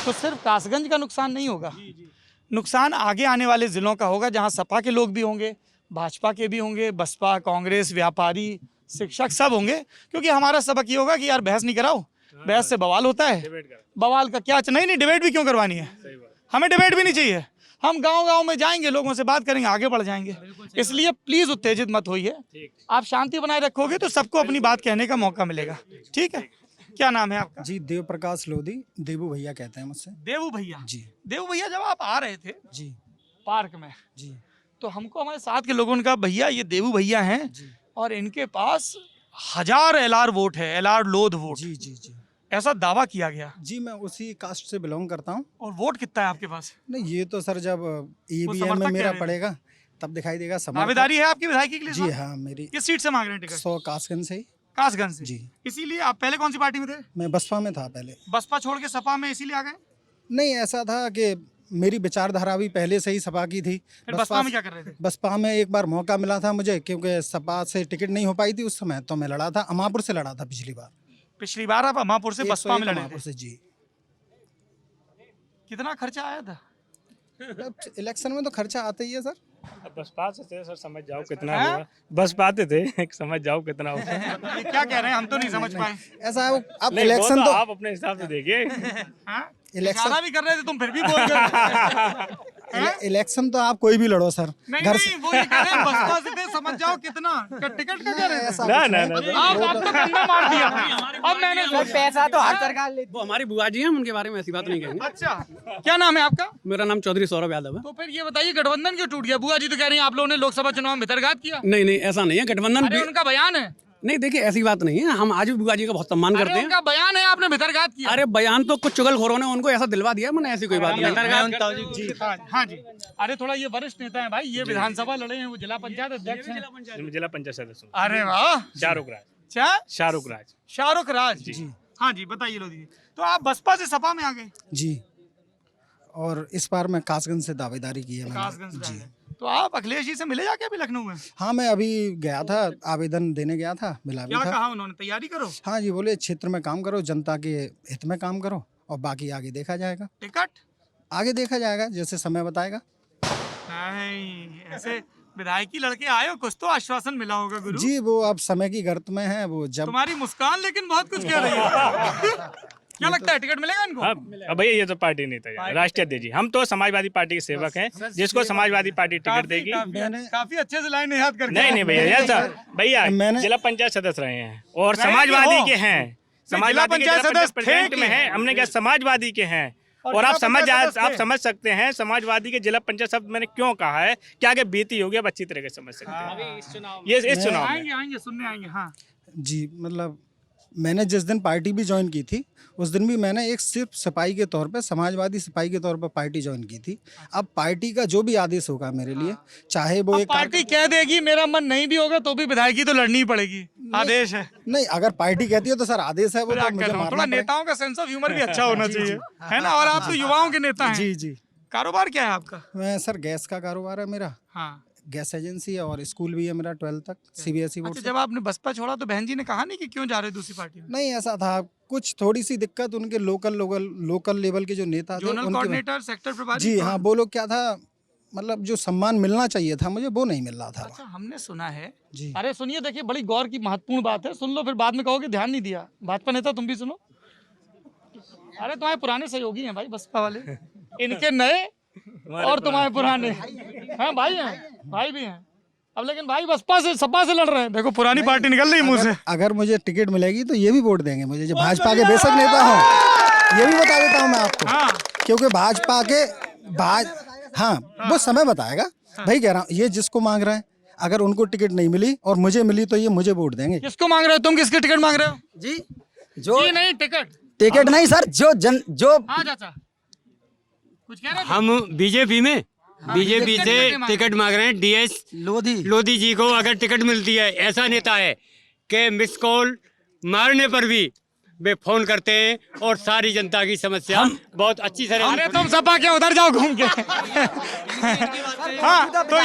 तो सिर्फ कासगंज का नुकसान नहीं होगा, नुकसान आगे आने वाले ज़िलों का होगा, जहां सपा के लोग भी होंगे, भाजपा के भी होंगे, बसपा, कांग्रेस, व्यापारी, शिक्षक सब होंगे। क्योंकि हमारा सबक ये होगा कि यार बहस नहीं कराओ, बहस से बवाल होता है। बवाल का क्या? नहीं डिबेट भी क्यों करवानी है, हमें डिबेट भी नहीं चाहिए। हम गांव-गांव में जाएंगे, लोगों से बात करेंगे, आगे बढ़ जाएंगे। इसलिए प्लीज उत्तेजित मत होइए, आप शांति बनाए रखोगे तो सबको अपनी बात कहने का मौका मिलेगा। ठीक है, क्या नाम है आपका? जी देव प्रकाश लोधी, देवू भैया कहते हैं मुझसे। देवू भैया जी। देवू भैया जब आप आ रहे थे जी पार्क में जी, तो हमको हमारे साथ के लोगों ने कहा भैया ये देवू भैया हैं और इनके पास 1000 एलआर वोट है, एलआर लोध वोट। जी जी जी, ऐसा दावा किया गया। जी मैं उसी कास्ट से बिलोंग करता हूँ। और वोट कितना है आपके पास? नहीं ये तो सर जब ईवीएम में मेरा पड़ेगा तब दिखाई देगा। दावेदारी है आपकी विधायकी के लिए? जी हाँ, मेरी। किस सीट से मांग रहे हैं टिकट? 100 कासगंज से ही। कासगंज से? जी। इसीलिए आप पहले कौन सी पार्टी में थे? मैं बसपा में था पहले। बसपा छोड़ के सपा में इसीलिए आ गए? नहीं ऐसा था कि मेरी विचारधारा भी पहले से ही सपा की थी। फिर बसपा में क्या कर रहे थे? बसपा में एक बार मौका मिला था मुझे, क्योंकि सपा से टिकट नहीं हो पाई थी उस समय, तो मैं लड़ा था, अमापुर से लड़ा था पिछली बार आप अमापुर से बसपा में लड़े थे? जी। कितना खर्चा आया था? इलेक्शन में तो खर्चा आता ही है सर। बसपा से थे सर, समझ जाओ कितना हुआ। बस पाते थे, समझ जाओ कितना हुआ। ये क्या कह रहे हैं, हम तो नहीं समझ पाए। ऐसा है अब इलेक्शन तो आप अपने हिसाब से देखिए। इलेक्शन भी कर रहे थे तुम, फिर भी बोल रहे। इलेक्शन तो आप कोई भी लड़ो सर। नहीं, वो ये कह रहे हैं बसपा से थे, समझ मत जाओ कितना टिकट का क्या रहता ना ना आप तो कंधा मार दिया अब मैंने पैसा तो हर सरकार लेती वो हमारी बुआ जी हैं, उनके बारे में ऐसी बात नहीं कहेंगे। अच्छा क्या नाम है आपका? मेरा नाम चौधरी सौरभ यादव है। तो फिर ये बताइए गठबंधन क्यों टूट गया? बुआ जी तो कह रही हैं आप लोगों ने लोकसभा चुनाव में भितरघात किया। नहीं नहीं, ऐसा नहीं है। गठबंधन अरे उनका बयान है। नहीं, देखिए ऐसी बात नहीं है। हम आज भी बुआ जी का बहुत सम्मान करते हैं। उनका बयान है आपने भितरघात किया। अरे बयान तो कुछ चुगलखोरों ने उनको ऐसा दिलवा दिया, मैंने ऐसी कोई बात नहीं। हाँ जी। अरे थोड़ा ये वरिष्ठ नेता है भाई, ये विधानसभा लड़े हैं, वो जिला पंचायत अध्यक्ष हैं। जिला पंचायत सदस्य अरे वाह, शाहरुख राज। शाहरुख राज जी। हाँ जी बताइए लोधी। तो आप बसपा से सपा में आ गए जी, और इस बार मैं कासगंज से दावेदारी की है मैंने। कासगंज जी। तो आप अखिलेश जी से मिले जाके अभी लखनऊ में? हाँ, मैं अभी गया था, आवेदन देने गया था, मिला भी क्या था। कहा उन्होंने? तैयारी करो। हाँ जी, बोले क्षेत्र में काम करो, जनता के हित में काम करो, और बाकी आगे देखा जाएगा। टिकट आगे देखा जाएगा, जैसे समय बताएगा। नहीं, ऐसे विधायकी लड़के आए हो, कुछ तो आश्वासन मिला होगा गुरु जी। वो अब समय की गर्त में है, वो जब तुम्हारी मुस्कान लेकिन बहुत कुछ कह रही है। क्या लगता है टिकट मिलेगा इनको? अब भैया ये तो पार्टी नहीं तैयार, राष्ट्रीय अध्यक्ष जी। हम तो समाजवादी पार्टी के सेवक हैं, जिसको समाजवादी पार्टी टिकट देगी। काफी अच्छे से लाइन याद करके। नहीं भैया, भैया जिला पंचायत सदस्य रहे हैं और समाजवादी के हैं। समाजवादी पंचायत सदस्य में है, हमने क्या समाजवादी के हैं। और आप समझ सकते हैं समाजवादी के जिला पंचायत शब्द मैंने क्यों कहा है, क्या आगे बीती होगी आप अच्छी तरह से समझ सकते हैं। इस चुनाव आएंगे सुनने आएंगे। हाँ जी, मतलब मैंने जिस दिन पार्टी भी ज्वाइन की थी, उस दिन भी मैंने एक सिर्फ सिपाही के तौर पे, समाजवादी सिपाही के तौर पे पार्टी ज्वाइन की थी। अब पार्टी का जो भी आदेश होगा मेरे लिए, चाहे वो एक पार्टी कह देगी मेरा मन नहीं भी होगा तो भी विधायकी तो लड़नी ही पड़ेगी, आदेश है। नहीं, अगर पार्टी कहती है तो सर आदेश है, वो तो मुझे मानना थोड़ा नेताओं का सेंस ऑफ ह्यूमर भी अच्छा होना चाहिए, है ना। और आप तो युवाओं के नेता हैं। जी जी। कारोबार क्या है आपका? मैं सर गैस का कारोबार है मेरा। हाँ, गैस एजेंसी है, और स्कूल भी है मेरा 12th तक CBSE बोर्ड अच्छा, से। जब आपने बसपा छोड़ा तो बहन जी ने कहा नहीं कि क्यों जा रहे दूसरी पार्टी में? नहीं, ऐसा था कुछ थोड़ी सी दिक्कत, उनके लोकल लेवल के जो नेता थे, जोनल कोऑर्डिनेटर, सेक्टर प्रभारी। जी हाँ, वो लोग क्या था, मतलब जो सम्मान मिलना चाहिए था मुझे, वो नहीं मिल रहा था। अच्छा, हमने सुना है जी। अरे सुनिए, देखिए बड़ी गौर की महत्वपूर्ण बात है, सुन लो फिर बाद में कहोगे ध्यान नहीं दिया। भाजपा नेता तुम भी सुनो। अरे तुम्हारे पुराने सहयोगी हैं भाई बसपा वाले, इनके नए और तुम्हारे पुराने हैं, भाई हैं, भाई भी हैं। अब लेकिन भाई बसपा से सपा से लड़ रहे हैं, देखो पुरानी पार्टी निकल रही मुंह से। अगर मुझे टिकट मिलेगी तो ये भी वोट देंगे मुझे, जो भाजपा के बेशक नेता हूँ, ये भी बता देता हूँ मैं आपको। हाँ। क्योंकि भाजपा के हाँ, वो समय बताएगा। भाई कह रहा हूँ, ये जिसको मांग रहे हैं, अगर उनको टिकट नहीं मिली और मुझे मिली तो ये मुझे वोट देंगे। किसको मांग रहे हो तुम? किसकी टिकट मांग रहे हो? जी, जो जी नहीं, टिकट नहीं सर, जो हाँ चाचा कुछ कह रहे थे? हम बीजेपी में बीजेपी से टिकट मांग रहे हैं। DS लोधी जी को अगर टिकट मिलती है, ऐसा नेता है कि मिस कॉल मारने पर भी वे फोन करते हैं और सारी जनता की समस्या बहुत अच्छी तरह। अरे तुम सपा के उधर जाओ घूम के। हाँ, तो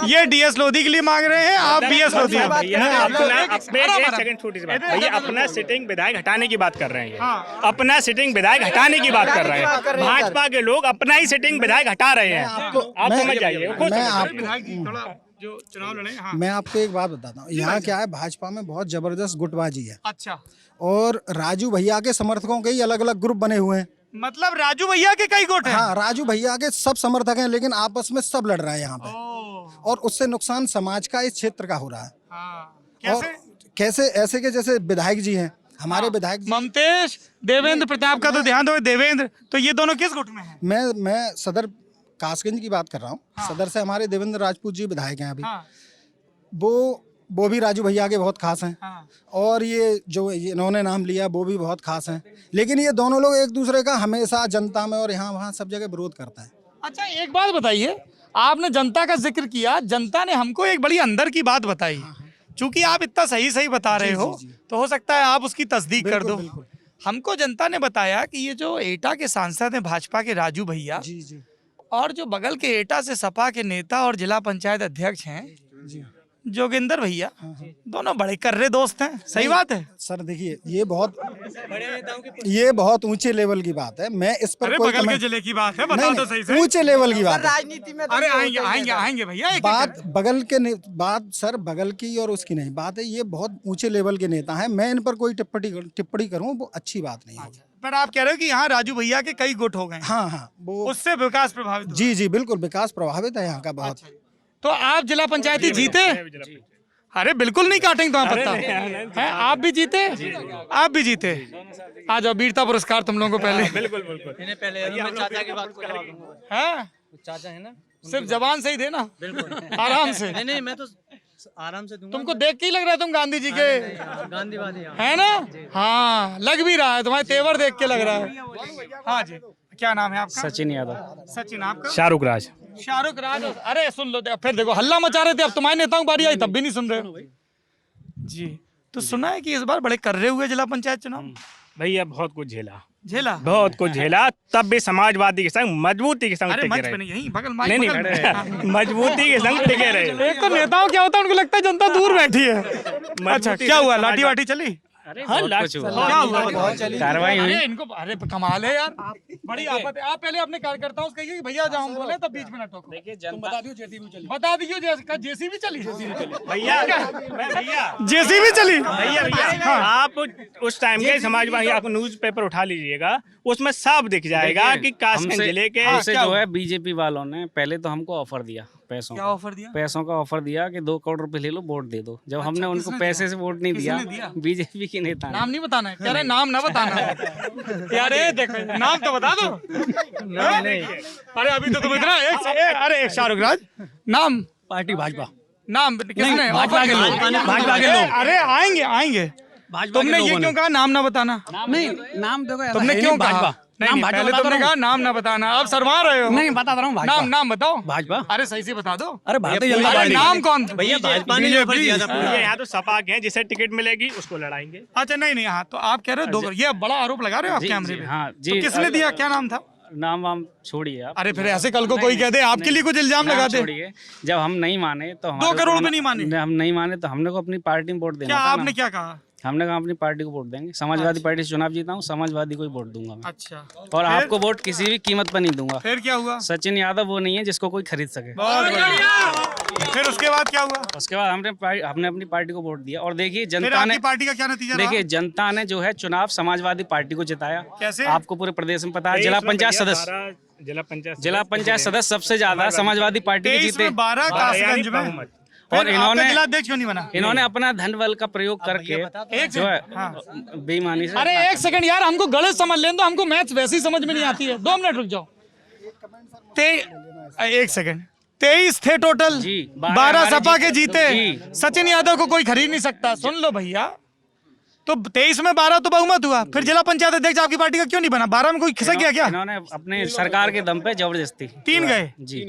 ये DS लोधी के लिए मांग रहे हैं, आप BS लोधी। भैया अपना सिटिंग विधायक हटाने की बात कर रहे हैं, अपना सिटिंग विधायक हटाने की बात कर रहे हैं। भाजपा के लोग अपना ही सिटिंग विधायक हटा रहे हैं, आप समझ जाइए। जो चुनाव लड़े। हाँ। मैं आपको एक बात बताता हूँ, यहाँ क्या है, भाजपा में बहुत जबरदस्त गुटबाजी है। अच्छा। और राजू भैया के समर्थकों के ही अलग अलग ग्रुप बने हुए हैं। मतलब राजू भैया के कई गुट हैं? हाँ, राजू भैया के सब समर्थक हैं, लेकिन आपस में सब लड़ रहे हैं यहाँ पे, और उससे नुकसान समाज का, इस क्षेत्र का हो रहा है। कैसे? ऐसे के जैसे विधायक जी हैं हमारे, विधायक जी ममतेश, देवेंद्र प्रताप का तो ध्यान दो। देवेंद्र, तो ये दोनों किस गुट में हैं? मैं सदर कासगंज की बात कर रहा हूँ। हाँ। सदर से हमारे देवेंद्र राजपूत जी विधायक हैं अभी। हाँ। वो भी राजू भैया के बहुत खास हैं। हाँ। और ये जो इन्होंने नाम लिया वो भी बहुत खास हैं, लेकिन ये दोनों लोग एक दूसरे का हमेशा जनता में और यहाँ वहाँ सब जगह विरोध करते हैं। अच्छा, एक बात बताइए, आपने जनता का जिक्र किया, जनता ने हमको एक बड़ी अंदर की बात बताई। चूंकि आप इतना सही बता रहे हो तो हो सकता है आप उसकी तस्दीक कर दो। हमको जनता ने बताया कि ये जो एटा के सांसद हैं भाजपा के राजू भैया, और जो बगल के एटा से सपा के नेता और जिला पंचायत अध्यक्ष हैं जोगिंदर भैया, दोनों बड़े कर्रे दोस्त हैं। सही बात है सर? देखिए, ये बहुत ऊंचे लेवल की बात है। मैं इस पर कोई बगल के जिले की बात है, बताओ तो सही से। ऊंचे लेवल की बात है। राजनीति में अरे आएंगे भैया। बात बगल के बात सर, बगल की और उसकी नहीं बात है। ये बहुत ऊंचे लेवल के नेता हैं, मैं इन पर कोई टिप्पणी करूँ वो अच्छी बात नहीं होगी। पर आप कह रहे हो कि यहाँ राजू भैया के कई गुट हो गए। हाँ, वो उससे विकास प्रभावित। जी, बिल्कुल विकास प्रभावित है यहाँ का बहुत। तो आप जिला पंचायती जीते? अरे बिल्कुल नहीं काटेंगे तुम्हारा पत्ता है। आप भी जीते? आप भी जीते। आ जाओ, वीरता पुरस्कार तुम लोगों को पहले। बिल्कुल बिल्कुल। चाचा की बात हैं? चाचा है ना, सिर्फ जबान से ही देना, आराम से। नहीं मैं तो आराम से दूंगा। तुमको देख के ही लग रहा है तुम गांधी जी के गांधीवादी है ना? हाँ, लग भी रहा है, तुम्हारे तेवर देख के लग रहा है। हाँ जी, क्या नाम है आपका? सचिन यादव। सचिन, आपका? शाहरुख राज। शाहरुख राज। अरे सुन लो, फिर देखो हल्ला मचा रहे थे, अब तुम्हारे नेताओं की बारी आई तब भी नहीं सुन रहे जी। तो सुना है कि इस बार बड़े कर्रे हुए जिला पंचायत चुनाव। भैया बहुत कुछ झेला, बहुत कुछ झेला, तब भी समाजवादी के संग मजबूती के संग अरे टिके मंच पे रहे। नहीं, यहीं बगल नहीं बगल में। नहीं, मजबूती के संग टिके रहे। एक तो नेताओं क्या होता है, उनको लगता है जनता दूर बैठी है। अच्छा, क्या हुआ, लाठी वाठी चली? हाँ, क्या हुआ? कार्रवाई हुई। अरे इनको, अरे कमाल है यार, बड़ी आफत है। आप पहले अपने कार्यकर्ताओं से कहिए कि भैया जहाँ हम बोले तब बीच में न टोको। बता दियो जेसीबी चली। भैया जेसीबी चली। भैया आप उस टाइम के समाजवादी, आप न्यूज़पेपर उठा लीजिएगा, उसमें सब दिख जाएगा कि कासगंज जिले के हमसे जो है बीजेपी वालों ने पहले तो हमको ऑफर दिया पैसों क्या का। ऑफर दिया? पैसों का ऑफर दिया कि 2 करोड़ रुपए ले लो, वोट दे दो। जब हमने उनको किसने पैसे दिया? से वोट नहीं किसने दिया, दिया? बीजेपी के नेता ने। नाम नहीं बताना है, कह रहे नाम ना बताना है। यार देखो, नाम तो बता दो। अरे अभी तो तुम इतना अरे एक शाहरुख राज, नाम? पार्टी भाजपा। नाम किसने? भाजपा के लोग। भाजपा के लोग। अरे आएंगे। तुमने ये क्यों कहा नाम ना बताना? नहीं, नाम देखो, तुमने क्यों कहा? नहीं, भाजपा पहले तुमने कहा नाम ना बताना, अब शर्मा रहे हो। नहीं, बता रहा हूँ भाजपा। नाम बताओ। भाजपा। अरे सही से बता दो। अरे भारतीय जनता अरे पार्टी। नाम कौन? भैया भाजपा ने ऑफर दिया था। यहाँ तो सपा के हैं, जिसे टिकट मिलेगी उसको लड़ाएंगे। अच्छा नहीं, हाँ तो आप कह रहे हो 2, ये बड़ा आरोप लगा रहे हो आप कैमरे पे। हाँ जी। तो किसने दिया, क्या नाम था? नाम वाम छोड़िए आप। अरे फिर ऐसे कल को कोई कह दे आपके लिए कुछ इल्जाम लगा दे। छोड़िए, जब हम नहीं माने तो 2 करोड़ में नहीं माने? हम नहीं माने तो हमने को अपनी पार्टी में वोट देना क्या था आपने ना। क्या कहा? हमने कहा अपनी पार्टी को वोट देंगे। समाजवादी पार्टी से चुनाव जीता हूँ, समाजवादी को ही वोट दूंगा मैं। अच्छा, और आपको वोट किसी भी कीमत पर नहीं दूंगा। फिर क्या हुआ? सचिन यादव वो नहीं है जिसको कोई खरीद सके। बहुत बढ़िया। फिर उसके बाद क्या हुआ? उसके बाद हमने अपनी पार्टी को वोट दिया और देखिए फिर जनता ने, आपकी पार्टी का क्या नतीजा रहा? देखिए जनता ने जो है चुनाव समाजवादी पार्टी को जिताया। कैसे? आपको पूरे प्रदेश में पता है। जिला पंचायत सदस्य सदस्य सबसे ज्यादा समाजवादी पार्टी के 23 जीते। में 12 कासगंज में। और इन्होंने जिलाध्यक्ष क्यों नहीं बना? इन्होंने अपना धन बल का प्रयोग करके जो है बेईमानी से। अरे एक सेकंड यार, हमको गलत समझ लें तो हमको मैथ्स वैसी समझ में नहीं आती है। 2 मिनट रुक जाओ। एक सेकंड, 23 थे टोटल, 12 सपा के जीते। सचिन यादव को कोई खरीद नहीं सकता। सुन लो भैया, तो 23 में 12 तो बहुमत हुआ। फिर जिला पंचायत अध्यक्ष आपकी पार्टी का क्यों नहीं बना? 12 में कोई खिसक गया क्या? इन्होंने अपने सरकार के दम पे जबरदस्ती 3 गए जी।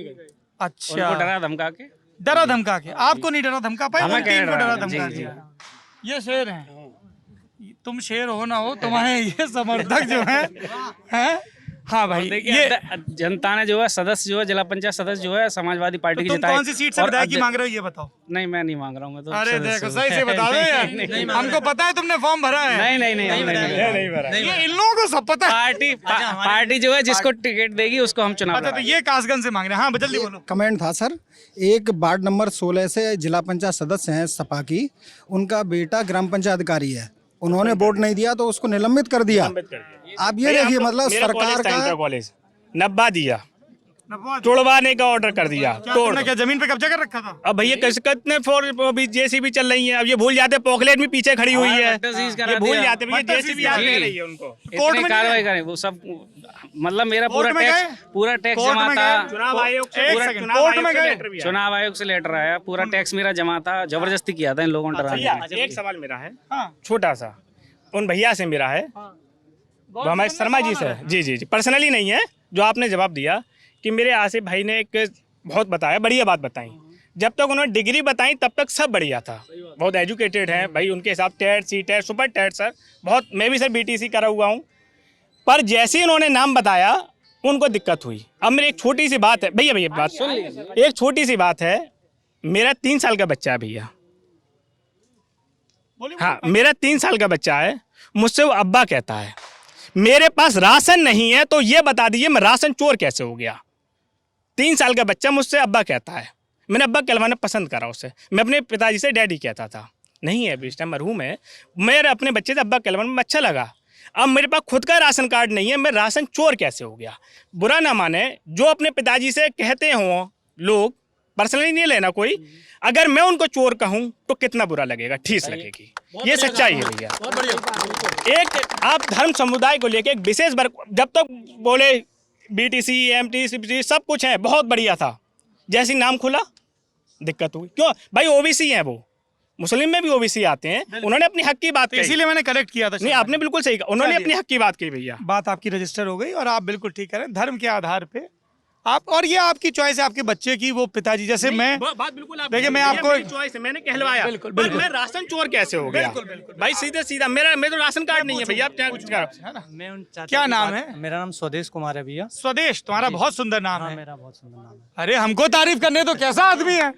अच्छा, उनको डरा धमका के। आपको नहीं डरा धमका पाए, हमें 3 को डरा जी, धमका जी। दिया। ये शेर हैं, तुम शेर हो ना हो, तुम्हारे ये समर्थक जो हैं। हाँ भाई, ये जनता ने जो है सदस्य जो है जिला पंचायत सदस्य जो है समाजवादी पार्टी की तुम जिताई। कौन सी सीट से विधायक मांग रहे हो ये बताओ? नहीं मैं नहीं मांग रहा हूँ, मैं तो अरे सदस्य देखो, हूँ। सही से बता दो यार, हमको पता है तुमने फॉर्म भरा है। नहीं ये इन लोगों को सब पता है। पार्टी जो है जिसको टिकट देगी उसको हम चुनाव अच्छा, तो ये कासगंज से मांग रहे हैं। हाँ जल्दी बोलो। कमेंट था सर, एक वार्ड नंबर 16 से जिला पंचायत सदस्य हैं सपा की, उनका बेटा ग्राम पंचायत अधिकारी है, उन्होंने वोट नहीं दिया तो उसको निलंबित कर दिया। आप ये देखिए, मतलब सरकार का कॉलेज नब्बा दिया, तोड़वाने का ऑर्डर कर दिया। तुमने क्या जमीन पे कब्जा कर रखा था? अब भैया कितने फ्लोर जेसीबी चल रही है। अब ये भूल जाते पॉकलेट में पीछे खड़ी हुई है, ये भूल जाते भैया, जेसीबी याद नहीं रही है उनको। कोर्ट में कार्रवाई करें वो सब, मतलब मेरा पूरा टैक्स जमा था। चुनाव आयोग से चुनाव आयोग से लेटर आया, पूरा टैक्स मेरा जमा था। जबरदस्ती किया था इन लोगों ने डराने। एक सवाल मेरा है छोटा सा, उन भैया से मेरा है, वो हमारे शर्मा जी से। जी पर्सनली नहीं है, जो आपने जवाब दिया कि मेरे आसिफ भाई ने एक बहुत बताया, बढ़िया बात बताई। जब तक उन्होंने डिग्री बताई तब तक सब बढ़िया था, बहुत एजुकेटेड हैं भाई, उनके हिसाब TET C TET super TET sir बहुत, मैं भी सर BTC करा हुआ हूँ। पर जैसे ही उन्होंने नाम बताया उनको दिक्कत हुई। अब मेरी एक छोटी सी बात है भैया बात सुन लीजिए, एक छोटी सी बात है। मेरा 3 साल का बच्चा है भैया, हाँ मेरा 3 साल का बच्चा है, मुझसे वो अब्बा कहता है। मेरे पास राशन नहीं है, तो ये बता दीजिए मैं राशन चोर कैसे हो गया? 3 साल का बच्चा मुझसे अब्बा कहता है। मैंने अब्बा कहलवाना पसंद करा उससे, मैं अपने पिताजी से डैडी कहता था। नहीं है अभी इस टाइम मरहूम है, मेरे अपने बच्चे से अब्बा कहलवाना में अच्छा लगा। अब मेरे पास खुद का राशन कार्ड नहीं है, मैं राशन चोर कैसे हो गया? बुरा ना माने, जो अपने पिताजी से कहते हों लोग पर्सनली नहीं लेना कोई, अगर मैं उनको चोर कहूं तो कितना बुरा लगेगा, ठेस लगेगी। ये सच्चाई है भैया। एक आप धर्म समुदाय को लेके एक विशेष वर्ग, जब तक बोले बीटीसी, एमटी, सब कुछ है, बहुत बढ़िया था, जैसे नाम खुला दिक्कत हुई। क्यों भाई, ओबीसी है, वो मुस्लिम में भी ओबीसी आते हैं, उन्होंने अपनी हक की बात कही, इसीलिए मैंने करेक्ट किया था। नहीं, आपने बिल्कुल सही कहा, उन्होंने अपनी हक की बात कही भैया। बात आपकी रजिस्टर हो गई और आप बिल्कुल ठीक करें, धर्म के आधार पे आप, और ये आपकी चॉइस है, आपके बच्चे की, वो पिताजी जैसे मैं, बात बिल्कुल आप देखिए मैं आपको चॉइस है, मैंने कहलवाया, बिल्कुल बिल्कुल, मैं राशन चोर कैसे हो गया भाई, सीधे सीधा मेरा तो राशन कार्ड नहीं है भैया, आप क्या नाम है? मेरा नाम स्वदेश कुमार है भैया। स्वदेश, तुम्हारा बहुत सुंदर नाम है। मेरा बहुत सुंदर नाम है। अरे हमको तारीफ करने तो कैसा आदमी है,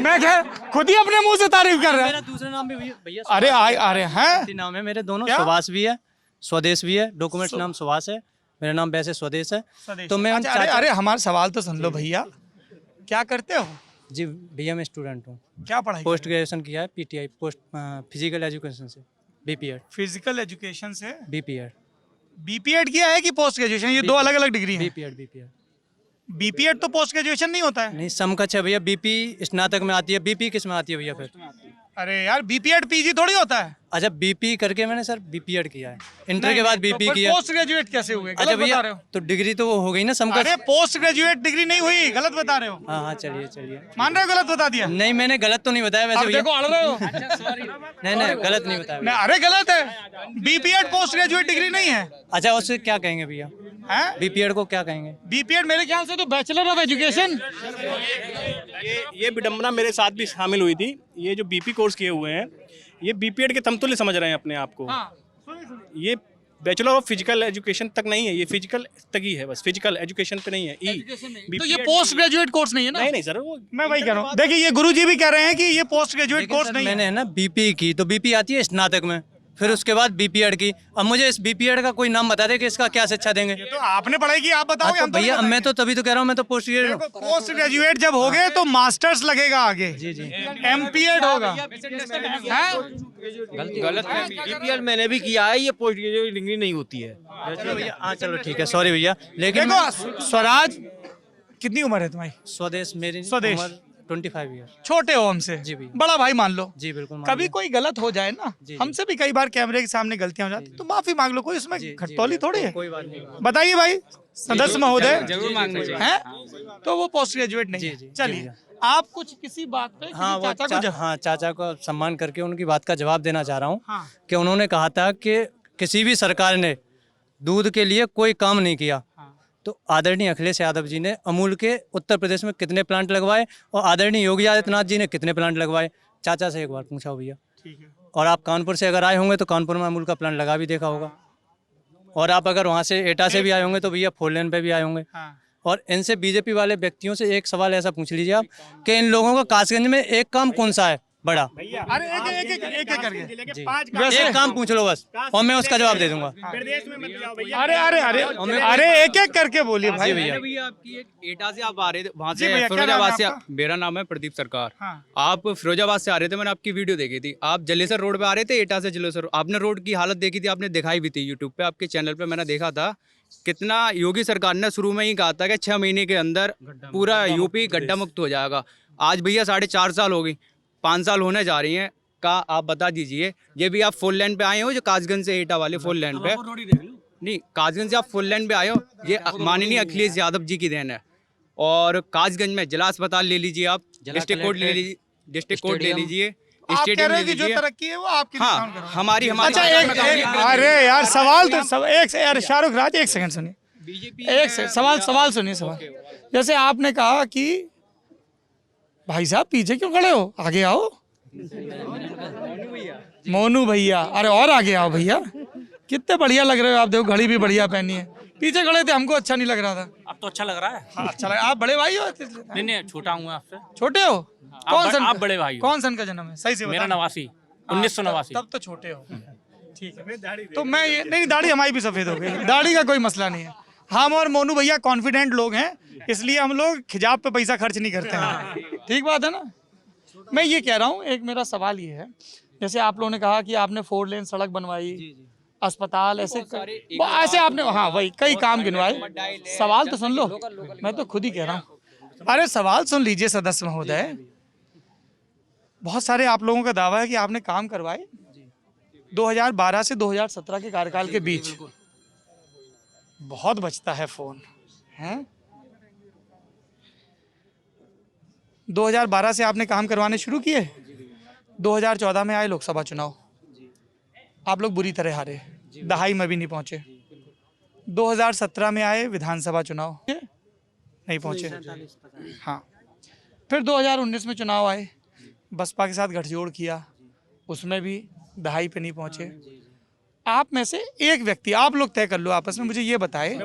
मैं क्या खुद ही अपने मुंह से तारीफ कर रहा है। दूसरा नाम भी भैया, अरे अरे हैं, नाम है मेरे दोनों, सुभाष भी है, स्वदेश भी है, डॉक्यूमेंट्स नाम सुभाष है, मेरा नाम वैसे स्वदेश है। तो मैं अच्छा, अरे हमारा सवाल तो सुन लो भैया, क्या करते हो? जी भैया मैं स्टूडेंट हूँ। क्या पढ़ाई? पोस्ट ग्रेजुएशन किया है, पीटीआई, पोस्ट फिजिकल एजुकेशन से, बीपीएड। फिजिकल एजुकेशन से बीपीएड। बीपीएड किया है कि पोस्ट ग्रेजुएशन? ये दो अलग अलग डिग्री है। बीपीएड बीपीएड तो पोस्ट ग्रेजुएशन नहीं होता है। नहीं, समकक्ष है भैया, बीपी स्नातक में आती है, बीपी किस में आती है भैया फिर? अरे यार बीपीएड पीजी थोड़ी होता है। अच्छा, बीपी करके मैंने सर बीपीएड किया है, इंटर के बाद बीपी किया। पोस्ट ग्रेजुएट कैसे हुए? अच्छा भैया, तो डिग्री तो वो हो गई ना समकक्ष। अरे पोस्ट ग्रेजुएट डिग्री नहीं हुई, गलत बता रहे हो। हाँ चलिए मान रहे हो गलत बता दिया? नहीं, मैंने गलत तो नहीं बताया वैसे भैया। देखो अड़ रहे हो। नहीं गलत नहीं बताया। अरे गलत है, बीपीएड पोस्ट ग्रेजुएट डिग्री नहीं है। अच्छा, उससे क्या कहेंगे भैया? बीपीएड को क्या कहेंगे? बीपीएड मेरे ख्याल से तो बैचलर ऑफ एजुकेशन। ये विडंबना मेरे साथ भी शामिल हुई थी। ये जो बीपी कोर्स किए हुए हैं, ये बीपीएड के समतुल्य समझ रहे हैं अपने आप को। ये बैचलर ऑफ फिजिकल एजुकेशन तक नहीं है, ये फिजिकल तक ही है, बस फिजिकल एजुकेशन पे नहीं है। तो ये पोस्ट ग्रेजुएट कोर्स नहीं है ना? नहीं सर, वो मैं वही कह रहा हूँ। देखिए ये गुरुजी भी कह रहे हैं कि ये पोस्ट ग्रेजुएट कोर्स नहीं है। मैंने है ना बीपी की, तो बीपी आती है स्नातक में, फिर उसके बाद बीपीएड की। अब मुझे इस बीपीएड का कोई नाम बता दे कि इसका क्या शिक्षा देंगे। तो आपने पढ़ाई की, आप बताओगे। तो भैया मैं तो तभी तो कह रहा हूँ, मैं तो पोस्ट ग्रेजुएट हूँ। पोस्ट ग्रेजुएट जब हो गए तो मास्टर्स लगेगा आगे। जी एमपीएड होगा। गलत है, बीपीएड मैंने भी किया है, ये पोस्ट ग्रेजुएट डिग्री नहीं होती है। चलो भैया, हाँ चलो ठीक है, सॉरी भैया। लेकिन स्वराज कितनी उम्र है तुम्हारी? स्वदेश मेरी स्वदेश 25 ईयर। छोटे हो हमसे जी भैया, बड़ा भाई मान लो। जी बिल्कुल। कभी कोई गलत हो जाए ना, हमसे भी कई बार कैमरे के सामने गलतियां हो जाती, तो माफी मांग लो, कोई इसमें खटौली थोड़ी है। कोई बात नहीं। बताइए भाई, सदस्य महोदय जरूर मांगना चाहिए हैं, तो वो पोस्ट ग्रेजुएट नहीं है। चलिए आप कुछ किसी बात पे हाँ, चाचा को सम्मान करके उनकी बात का जवाब देना चाह रहा हूँ। हाँ। कि उन्होंने कहा था कि किसी भी सरकार ने दूध के लिए कोई काम नहीं किया। तो आदरणीय अखिलेश यादव जी ने अमूल के उत्तर प्रदेश में कितने प्लांट लगवाए और आदरणीय योगी आदित्यनाथ जी ने कितने प्लांट लगवाए? चाचा से एक बार पूछा हो भैया। ठीक है। और आप कानपुर से अगर आए होंगे तो कानपुर में अमूल का प्लांट लगा भी देखा होगा। और आप अगर वहाँ से एटा से भी आए होंगे तो भैया 4 लेन पे भी आए होंगे। और इनसे बीजेपी वाले व्यक्तियों से एक सवाल ऐसा पूछ लीजिए आप कि इन लोगों का कासगंज में एक काम कौन सा है बड़ा? अरे एक करके एक काम पूछ लो बस, और मैं उसका जवाब दे दूंगा। अरे एक एक करके बोलिए भाई। भैया आपकी एक एटा से आप आ रहे थे, वहाँ से फिरोजाबाद से। मेरा नाम है प्रदीप सरकार। आप फिरोजाबाद से आ रहे थे, मैंने आपकी वीडियो देखी थी। आप जलेसर रोड पे आ रहे थे, एटा से जलेसर। आपने रोड की हालत देखी थी, आपने दिखाई भी थी यूट्यूब पे, आपके चैनल पे मैंने देखा था। कितना योगी सरकार ने शुरू में ही कहा था कि 6 महीने के अंदर पूरा यूपी गड्ढा मुक्त हो जाएगा। आज भैया 4.5 साल हो गई, 5 साल होने जा रही हैं। का आप बता दीजिए, ये भी आप 4 लेन पे आए हो जो कासगंज से एटा वाले 4 लेन पे? नहीं, कासगंज से आप 4 लेन पे आए हो, ये माननीय अखिलेश यादव जी की देन है। और कासगंज में जिला अस्पताल ले लीजिए, आप डिस्ट्रिक्ट कोर्ट ले लीजिए, स्टेडियम ले लीजिए। जो तरक्की है वो आपकी। हाँ, हमारी अच्छा अरे यार सवाल तो यार शाहरुख राज एक सेकंड सुनिए, एक सवाल सुनिए। सवाल जैसे आपने कहा कि भाई साहब पीछे क्यों खड़े हो, आगे आओ। मोनू भैया, अरे और आगे आओ भैया, कितने बढ़िया लग रहे हो आप। देखो घड़ी भी बढ़िया पहनी है। पीछे खड़े थे, हमको अच्छा नहीं लग रहा था। अब तो अच्छा लग रहा है। हाँ, अच्छा लगा। आप बड़े भाई हो? नहीं, छोटा हूँ आपसे। छोटे हो? कौन सन? आप बड़े भाई। कौन सन का जन्म है? सही से मेरा 89, 1989। तब तो छोटे हो। ठीक है, तो मैं ये नहीं, दाढ़ी हमारी भी सफेद हो गई, दाढ़ी का कोई मसला नहीं है। हम और मोनू भैया कॉन्फिडेंट लोग हैं, इसलिए हम लोग खिजाब पे पैसा खर्च नहीं करते हैं। ठीक बात है ना? मैं ये कह रहा हूँ, एक मेरा सवाल ये है, जैसे आप लोगों ने कहा कि आपने 4 लेन सड़क बनवाई, अस्पताल, ऐसे आपने, हाँ वही कई काम गिनवाए। सवाल तो सुन लो, मैं तो खुद ही कह रहा हूँ, अरे सवाल सुन लीजिए सदस्य महोदय, बहुत सारे आप लोगों का दावा है कि आपने काम करवाए 2012 से 2017 के कार्यकाल के बीच। बहुत बचता है फोन हैं। 2012 से आपने काम करवाने शुरू किए, 2014 में आए लोकसभा चुनाव, आप लोग बुरी तरह हारे, दहाई में भी नहीं पहुंचे। 2017 में आए विधानसभा चुनाव, नहीं पहुंचे। हाँ, फिर 2019 में चुनाव आए, बसपा के साथ गठजोड़ किया, उसमें भी दहाई पे नहीं पहुंचे। आप में से एक व्यक्ति, आप लोग तय कर लो आपस में, मुझे ये बताए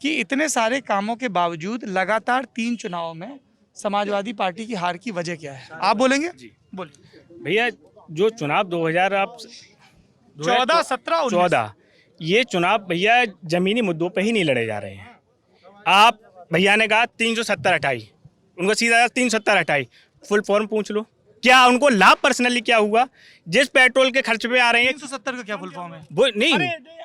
कि इतने सारे कामों के बावजूद लगातार 3 चुनाव में समाजवादी पार्टी की हार की वजह क्या है? आप बोलेंगे? बोलिए भैया। जो चुनाव 14, 17, 14 ये चुनाव भैया जमीनी मुद्दों पे ही नहीं लड़े जा रहे हैं। आप भैया ने कहा 370 हटाई, उनको सीधा 370 हटाई, फुल फॉर्म पूछ लो, क्या उनको लाभ पर्सनली क्या हुआ? जिस पेट्रोल के खर्च पे आ रहे हैं 370 का क्या फुल फॉर्म है? वो नहीं आएंगे।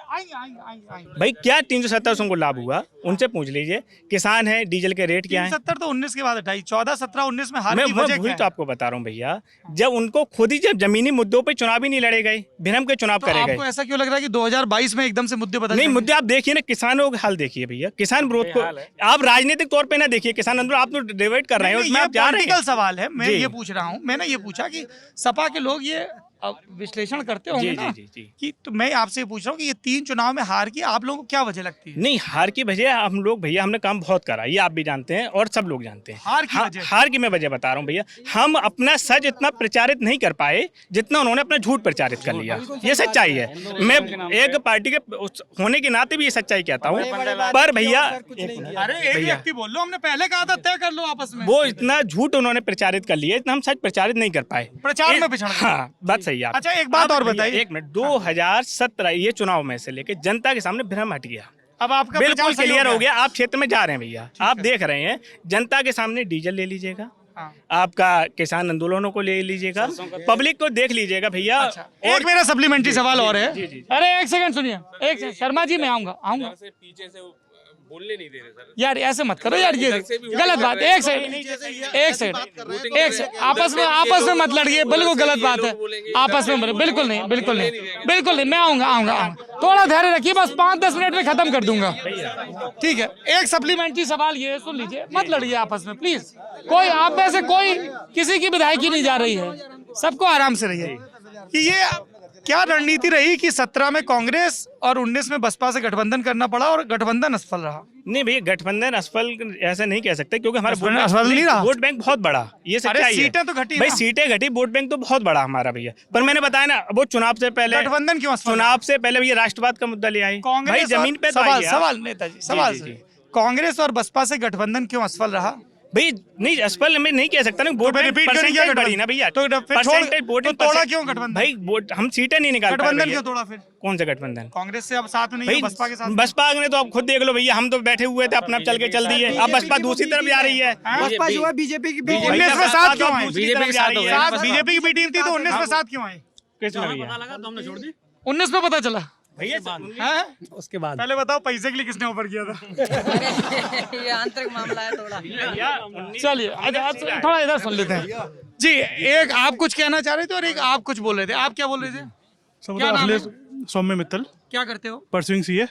भाई, क्या 370 से उनको लाभ हुआ? उनसे पूछ लीजिए। किसान है, डीजल के रेट क्या है? 370 तो 19 के बाद हटाई, 14, 17, 19 में हार मैं की वजह क्या तो आपको बता रहा हूँ भैया, जब उनको खुद ही जब जमीनी मुद्दों पे चुनाव ही नहीं लड़े गए, भ्रम के चुनाव तो करे गए। आपको ऐसा क्यों लग रहा है कि 2022 में एकदम से मुद्दे बदल नहीं, जाएंगे? मुद्दे आप देखिए ना, किसानों का हाल देखिए भैया, किसान विरोध को आप राजनीतिक तौर पे ना देखिए, किसान आंदोलन आप तो डिवाइड कर रहे हैं, उसमें आप जा रहे हैं। पॉलिटिकल सवाल है, मैं ये पूछ रहा हूँ, मैंने ये पूछा कि सपा के लोग ये विश्लेषण करते होंगे ना कि, तो मैं आपसे पूछ रहा हूँ कि ये 3 चुनाव में हार की आप लोगों को क्या वजह लगती है? नहीं, हार की वजह हम लोग भैया, हमने काम बहुत करा, ये आप भी जानते हैं और सब लोग जानते हैं। हार की मैं वजह बता रहा हूँ भैया, हम अपना सच इतना प्रचारित नहीं कर पाए जितना उन्होंने अपना झूठ प्रचारित कर लिया। ये सच्चाई है, मैं एक पार्टी के होने के नाते भी ये सच्चाई कहता हूँ। पर भैया, अरे एक व्यक्ति बोल लो, हमने पहले कहा था तय कर लो आपस में। वो इतना झूठ उन्होंने प्रचारित कर लिया, इतना हम सच प्रचारित नहीं कर पाए, प्रचार में पिछड़ गए। हाँ, बात सही है। अच्छा, एक बात और बताइए, 1 मिनट, 2017 ये चुनाव में से लेके जनता के सामने भ्रम हट गया, अब आपका बिल्कुल क्लियर हो गया। आप क्षेत्र में जा रहे हैं भैया, आप देख रहे हैं, जनता के सामने डीजल ले लीजिएगा, आपका किसान आंदोलनों को ले लीजिएगा, पब्लिक को देख लीजिएगा भैया। एक मेरा सप्लीमेंट्री सवाल और है। अरे एक सेकंड सुनिए, एक सेकंड, शर्मा जी मैं आऊंगा पीछे से बोलने नहीं दे रहे सर। यार ऐसे मत करो यार, ये गलत बात है। एक सेकंड आपस में मत लड़िए, बिल्कुल गलत बात है। आपस में बिल्कुल नहीं, मैं आऊंगा। थोड़ा धैर्य रखिए, बस 5-10 मिनट में खत्म कर दूंगा, ठीक है? एक सप्लीमेंट्री सवाल ये सुन लीजिए, मत लड़िए आपस में प्लीज। कोई आप में से कोई किसी की विधायकी नहीं जा रही है, सबको आराम से रहिए। कि ये क्या रणनीति रही कि 17 में कांग्रेस और 19 में बसपा से गठबंधन करना पड़ा और गठबंधन असफल रहा? नहीं भैया, गठबंधन असफल ऐसा नहीं कह सकते, क्योंकि हमारा वोट बैंक बहुत बड़ा, ये सच्चाई है। सीटें तो घटी भाई, सीटें घटी, वोट बैंक तो बहुत बड़ा हमारा भैया। पर मैंने बताया ना, वो चुनाव से पहले गठबंधन क्यों? चुनाव से पहले भैया राष्ट्रवाद का मुद्दा ले आए, भाई जमीन पे सवाल नेताजी, सवाल कांग्रेस और बसपा से गठबंधन क्यों असफल रहा? भाई नहीं, असफल में नहीं कह सकता ना, वोट परसेंटेज बढ़ी ना भैया, तो तोड़ा क्यों गठबंधन? भाई हम सीटें नहीं निकाल पाए। गठबंधन क्यों तोड़ा फिर? कौन सा गठबंधन? कांग्रेस से अब साथ में नहीं है, बसपा के साथ। बसपा ने तो आप खुद देख लो भैया, हम तो बैठे हुए थे, अपना चल के चल दिए, अब बसपा दूसरी तरफ जा रही है। बसपा जो है बीजेपी की 19 में साथ क्यों आए? बीजेपी की भी टीम थी तो 19 में साथ क्यों आए? किसमें भैया? 19 में पता चला भैया, उसके बाद पहले बताओ पैसे के लिए किसने ऑफर किया था? ये आंतरिक मामला है थोड़ा। चलिए थोड़ा इधर सुन लेते हैं जी। एक आप कुछ कहना चाह रहे थे और एक आप कुछ बोल रहे थे, आप क्या बोल रहे थे? क्या नाम है? सौम्य मित्तल। क्या करते हो? परसुइंग सीए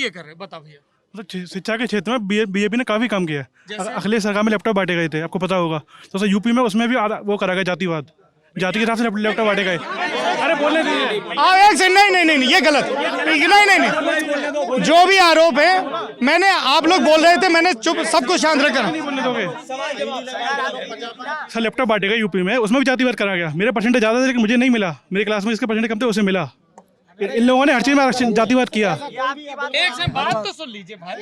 कर रहे, बताओ भैया। मतलब शिक्षा के क्षेत्र में बीजेपी ने काफी काम किया है। अखिलेश सरकार में लैपटॉप बांटे गए थे, आपको पता होगा। तो यूपी में उसमें भी वो करा गया जातिवाद, जाति के हिसाब से लैपटॉप बांटे गए। अरे बोलने दीजिए। एक से नहीं, ये गलत। नहीं, जो भी आरोप है, मैंने आप लोग बोल रहे थे, मैंने चुप सबको शांत रखा। सर लैपटॉप बांटे गए यूपी में, उसमें भी जातिवाद करा गया। मेरे परसेंटेज ज्यादा थे लेकिन मुझे नहीं मिला, मेरी क्लास में जिसके परसेंटेज कम थे उसे मिला। इन लोगों ने हर चीज में जातिवाद किया। एक से बात तो सुन लीजिए भाई,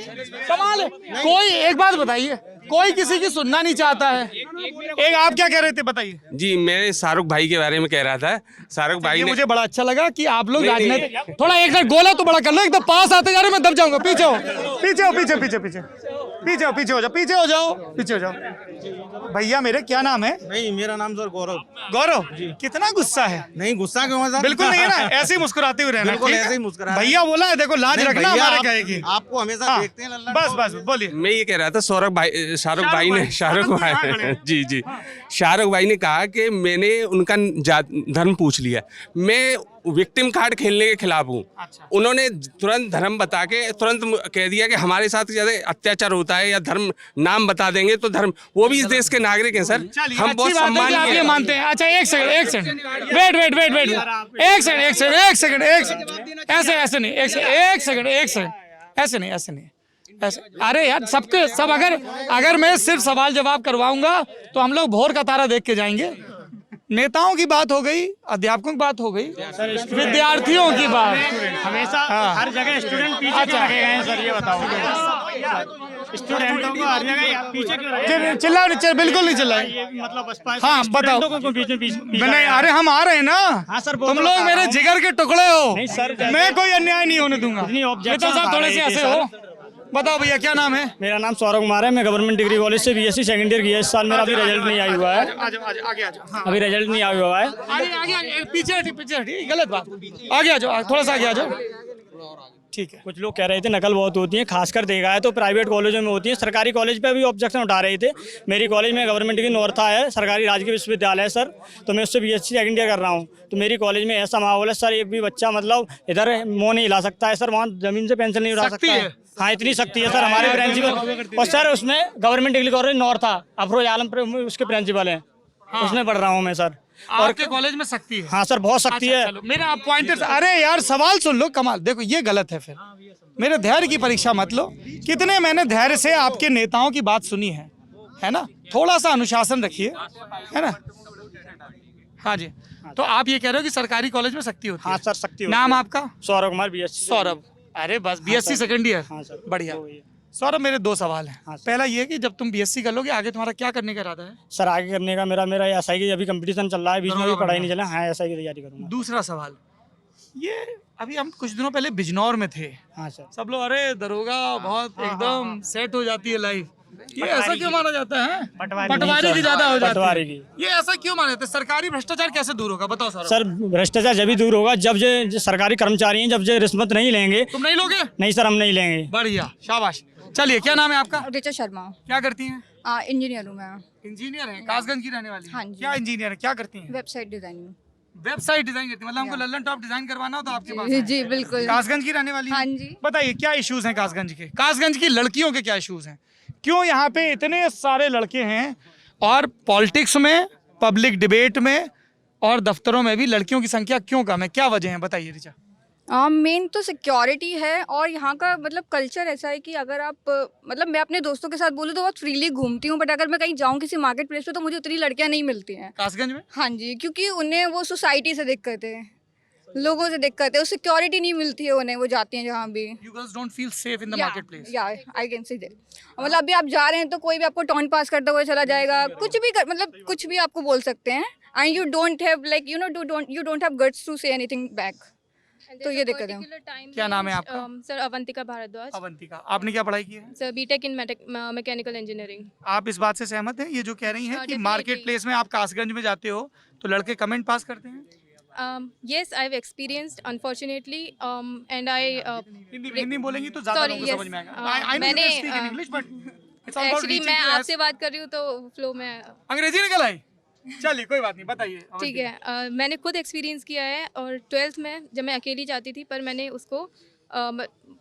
कमाल है। कोई एक बात बताइए, कोई किसी की सुनना नहीं चाहता है। एक आप क्या कह रहे थे, बताइए जी। मैं शाहरुख भाई के बारे में कह रहा था। शाहरुख भाई ने, मुझे बड़ा अच्छा लगा कि आप लोग राजनीति थोड़ा एक गोला तो बड़ा कर लो, एकदम पास आते जा रहे, मैं दब जाऊंगा। पीछे हो। पीछे हो जाओ भैया। मेरे क्या नाम है? नहीं, मेरा नाम सर गौरव। गौरव कितना गुस्सा है? नहीं, गुस्सा क्यों है सर? बिल्कुल नहीं है ना, ऐसे ही मुस्कुराते हुए रहना। बिल्कुल ठीक है? ऐसे ही मुस्कुरा। भैया बोला है, देखो लाज रखना हमारे कहे की। आपको हमेशा देखते हैं लल्ला। बस बोलिए। मैं ये कह रहा था शाहरुख भाई जी शाहरुख भाई ने कहा कि मैंने उनका धर्म पूछ लिया। मैं विक्टिम कार्ड खेलने के खिलाफ हूँ। उन्होंने तुरंत धर्म बता के तुरंत कह दिया कि हमारे साथ ज्यादा अत्याचार होता है या धर्म नाम बता देंगे तो धर्म, वो भी इस देश के नागरिक हैं सर। हम बहुत सम्मानित आप ये मानते हैं। अच्छा एक सेकंड वेट एक सेकंड ऐसे नहीं, एक सेकंड ऐसे नहीं ऐसे। अरे यार सब अगर मैं सिर्फ सवाल जवाब करवाऊंगा तो हम लोग भोर का तारा देख के जाएंगे। नेताओं की बात हो गई, अध्यापकों की बात हो गई, विद्यार्थियों की बात। हमेशा हर जगह स्टूडेंट पीछे क्यों रखे गए हैं सर, ये बताओ। स्टूडेंटों को हर जगह पीछे क्यों रखे गए? चिल्लाओ नहीं, बिल्कुल नहीं चिल्लाए। मतलब बसपा हाँ बताओ। नहीं अरे हम आ रहे हैं ना। हाँ सर, तुम लोग मेरे जिगर के टुकड़े हो। नहीं सर, मैं कोई अन्याय नहीं होने दूंगा। ऑब्जेक्शन साहब थोड़े से ऐसे हो। बताओ भैया क्या नाम है? मेरा नाम सौरभ कुमार है। मैं गवर्नमेंट डिग्री कॉलेज से बीएससी सेकंड ईयर किया। इस साल मेरा अभी रिजल्ट नहीं आया हुआ है। अभी रिजल्ट नहीं आया हुआ है। पीछे गलत बात। आगे आ जाओ, थोड़ा सा आगे आ जाओ। ठीक है। कुछ लोग कह रहे थे नकल बहुत होती है, खासकर देखा है तो प्राइवेट कॉलेजों में होती है। सरकारी कॉलेज पे भी ऑब्जेक्शन उठा रहे थे। मेरी कॉलेज में गवर्नमेंट की नॉर्था है, सरकारी राजकीय विश्वविद्यालय है सर, तो मैं उससे बीएससी सेकंड ईयर कर रहा हूँ। तो मेरी कॉलेज में ऐसा माहौल है सर, एक भी बच्चा मतलब इधर मुँह नहीं हिला सकता है सर, वहाँ जमीन से पेंसिल नहीं उठा सकता है। हाँ इतनी सख्ती है सर हमारे प्रिंसिपल। और सर उसमें गवर्नमेंट डिग्री कॉलेज नॉर्था अफरोज आलम उसके प्रिंसिपल हैं। उसमें पढ़ रहा हूँ मैं सर। और के कॉलेज में सख्ती है? हाँ सर बहुत सख्ती है। मेरा आप पॉइंटर। अरे यार सवाल सुन लो कमाल। देखो ये गलत है, फिर मेरे धैर्य की परीक्षा मत लो। कितने मैंने धैर्य से आपके नेताओं की बात सुनी है ना। थोड़ा सा अनुशासन रखिए, है ना। हाँ जी। तो आप ये कह रहे हो कि सरकारी कॉलेज में सख्ती होती है? हाँ सर सख्ती। नाम आपका? सौरभ कुमार, बीएससी। सौरभ, अरे बस बीएससी सेकंड ईयर। बढ़िया। सौरभ मेरे दो सवाल हैं। पहला ये कि जब तुम बीएससी कर लोगे आगे तुम्हारा क्या करने का इरादा है? सर आगे करने का मेरा एसआई की अभी कंपटीशन चल रहा है, बीच में भी पढ़ाई नहीं चला। हाँ एसआई की तैयारी करूँगा। दूसरा सवाल ये, अभी हम कुछ दिनों पहले बिजनौर में थे। हाँ सर। सब लोग अरे दरोगा बहुत एकदम सेट हो जाती है लाइफ। ये ऐसा क्यों माना जाता है? पटवारी की ज्यादा हो जाती है। ये ऐसा क्यों माना जाता है? सरकारी भ्रष्टाचार कैसे दूर होगा बताओ सर? सर भ्रष्टाचार जब भी दूर होगा जब जो सरकारी कर्मचारी हैं, जब जो रिश्वत नहीं लेंगे। तुम नहीं लोगे? नहीं सर हम नहीं लेंगे। बढ़िया, शाबाश। चलिए क्या नाम है आपका? ऋचा शर्मा। क्या करती हैं? इंजीनियर हूँ मैं। इंजीनियर है, कासगंज की रहने वाली? हाँ जी। क्या इंजीनियर है, क्या करती हैं? Website designing. वेबसाइट डिजाइन करती है, मतलब हमको लल्लन टॉप डिजाइन करवाना हो तो आपके पास जी बिल्कुल। कासगंज की रहने वाली? हाँ जी। बताइए क्या इश्यूज हैं कासगंज के? कासगंज की लड़कियों के क्या इश्यूज हैं? क्यों यहाँ पे इतने सारे लड़के हैं और पॉलिटिक्स में, पब्लिक डिबेट में और दफ्तरों में भी लड़कियों की संख्या क्यों कम है? क्या वजह है बताइए ऋचा। मेन तो सिक्योरिटी है और यहाँ का मतलब कल्चर ऐसा है कि अगर आप मतलब मैं अपने दोस्तों के साथ बोलूँ तो बहुत फ्रीली घूमती हूँ, बट अगर मैं कहीं जाऊँ किसी मार्केट प्लेस पे तो मुझे उतनी लड़कियाँ नहीं मिलती हैं कासगंज में। हाँ जी, क्योंकि उन्हें वो सोसाइटी से दिक्कत है, लोगों से दिक्कत है, उस सिक्योरिटी नहीं मिलती है उन्हें, वो जाती हैं जहाँ भी। You girls don't feel safe in the marketplace. Yeah, I can see that. मतलब अभी आप जा रहे हैं तो कोई भी आपको टॉन्ट पास करता हुआ चला जाएगा, कुछ भी मतलब कुछ भी आपको बोल सकते हैं and you don't have like you don't have guts to say anything back. तो ये दिक्कत है। क्या नाम है आपका? सर अवंतिका भारद्वाज। अवंतिका, आपने क्या पढ़ाई की है? Sir BTech in mechanical engineering. आप इस बात से सहमत हैं ये जो कह रही हैं कि मार्केट प्लेस में आप कासगंज में जाते हो तो लड़के कमेंट पास करते हैं? Yes, I've experienced unfortunately and I Hindi बोलेंगी तो ज़्यादा लोगों को समझ में आएगा। I know you can speak in English but it's all about actually reaching मैं to आपसे बात कर रही हूँ तो फ्लो में अंग्रेजी निकल आई। चलिए कोई बात नहीं, बताइए। ठीक है। मैंने खुद एक्सपीरियंस किया है और 12th में जब मैं अकेली जाती थी पर मैंने उसको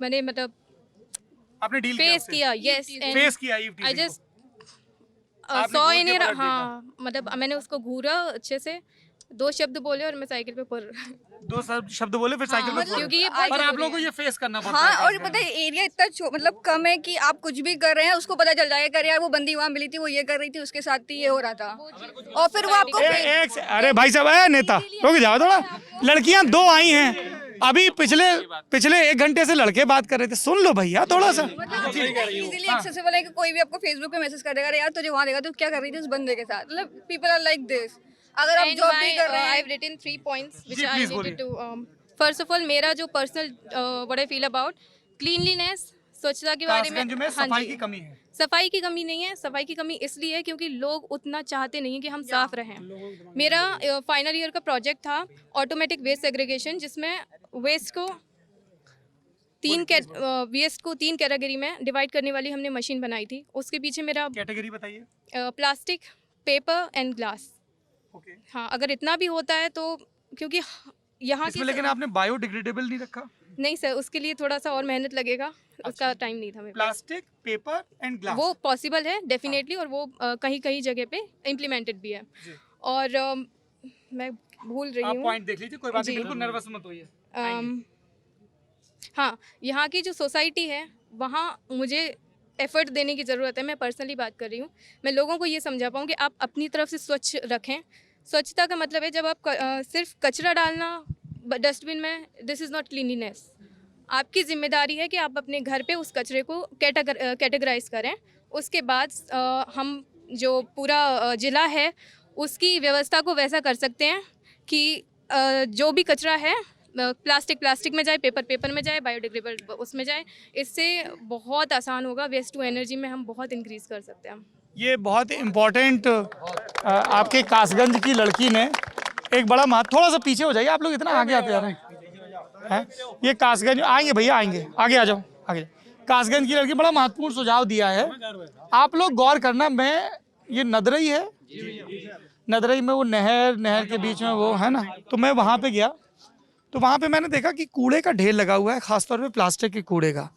मैंने मतलब आपने डील फेस किया। यस, फेस किया। I just saw in it. हाँ मतलब मैंने उसको घूरा अच्छे से, 2 शब्द बोले और मैं साइकिल पे पर 2 शब्द बोले फिर साइकिल पे क्योंकि ये पर आप लोगों को ये फेस करना पड़ता है। हाँ और पता है एरिया इतना मतलब कम है कि आप कुछ भी कर रहे हैं उसको पता चल जाएगा कि यार वो बंदी वहाँ मिली थी, वो ये कर रही थी, उसके साथ थी, ये हो रहा था और फिर वो आपको अरे भाई साहब नेता रुक जाओ थोड़ा। लड़कियां 2 आई हैं अभी, पिछले 1 घंटे से लड़के बात कर रहे थे, सुन लो भैया थोड़ा सा। इजीली एक्सेसिबल है कि कोई भी आपको फेसबुक पे मैसेज कर देगा यार तुझे वहाँ देखा तो क्या कर रही थी उस बंदे के साथ। मतलब पीपल आर लाइक दिस। अगर आप जॉब भी कर रहे हैं। I've written 3 points which I needed to first of all मेरा जो personal what I feel about cleanliness, स्वच्छता के बारे में। सफाई की कमी है। सफाई की कमी नहीं है, सफाई की कमी इसलिए है क्योंकि लोग उतना चाहते नहीं हैं कि हम साफ रहें। मेरा फाइनल ईयर का प्रोजेक्ट था ऑटोमेटिक वेस्ट सेग्रीगेशन, जिसमें वेस्ट को तीन कैटेगरी में डिवाइड करने वाली हमने मशीन बनाई थी। उसके पीछे मेरा कैटेगरी बताइए। Plastic, paper and glass. हाँ, अगर इतना भी होता है तो, क्योंकि यहाँ इसमें लेकिन आपने बायोडिग्रेडेबल नहीं रखा। नहीं सर, उसके लिए थोड़ा सा और मेहनत लगेगा, उसका टाइम नहीं था मेरे पास। प्लास्टिक, पेपर एंड ग्लास वो पॉसिबल है डेफिनेटली, और वो कहीं कहीं जगह पे इम्प्लीमेंटेड भी है। और मैं भूल रही हूँ, पॉइंट देख लीजिए, कोई बात नहीं, बिल्कुल नर्वस मत होइए। हाँ, यहाँ की जो सोसाइटी है वहाँ मुझे एफर्ट देने की ज़रूरत है। मैं पर्सनली बात कर रही हूँ, मैं लोगों को ये समझा पाऊँ कि आप अपनी तरफ से स्वच्छ रखें। स्वच्छता का मतलब है जब आप सिर्फ कचरा डालना डस्टबिन में, दिस इज़ नॉट क्लीनलीनेस। आपकी जिम्मेदारी है कि आप अपने घर पे उस कचरे को कैटेगराइज करें। उसके बाद हम जो पूरा ज़िला है उसकी व्यवस्था को वैसा कर सकते हैं कि जो भी कचरा है प्लास्टिक में जाए, पेपर में जाए, बायोडिग्रेडेबल उसमें जाए। इससे बहुत आसान होगा, वेस्ट टू एनर्जी में हम बहुत इंक्रीज़ कर सकते हैं। ये बहुत इम्पोर्टेंट आपके कासगंज की लड़की ने एक बड़ा थोड़ा सा पीछे हो जाइए, आप लोग इतना आगे आते जा रहे हैं। ये कासगंज आएंगे भैया, आएंगे, आगे आ जाओ, आगे। कासगंज की लड़की बड़ा महत्वपूर्ण सुझाव दिया है, आप लोग गौर करना। मैं ये नदरई है, नदरई में वो नहर के बीच में वो है ना, तो मैं वहाँ पे गया तो वहाँ पे मैंने देखा कि कूड़े का ढेर लगा हुआ है, खासतौर पे प्लास्टिक के कूड़े का।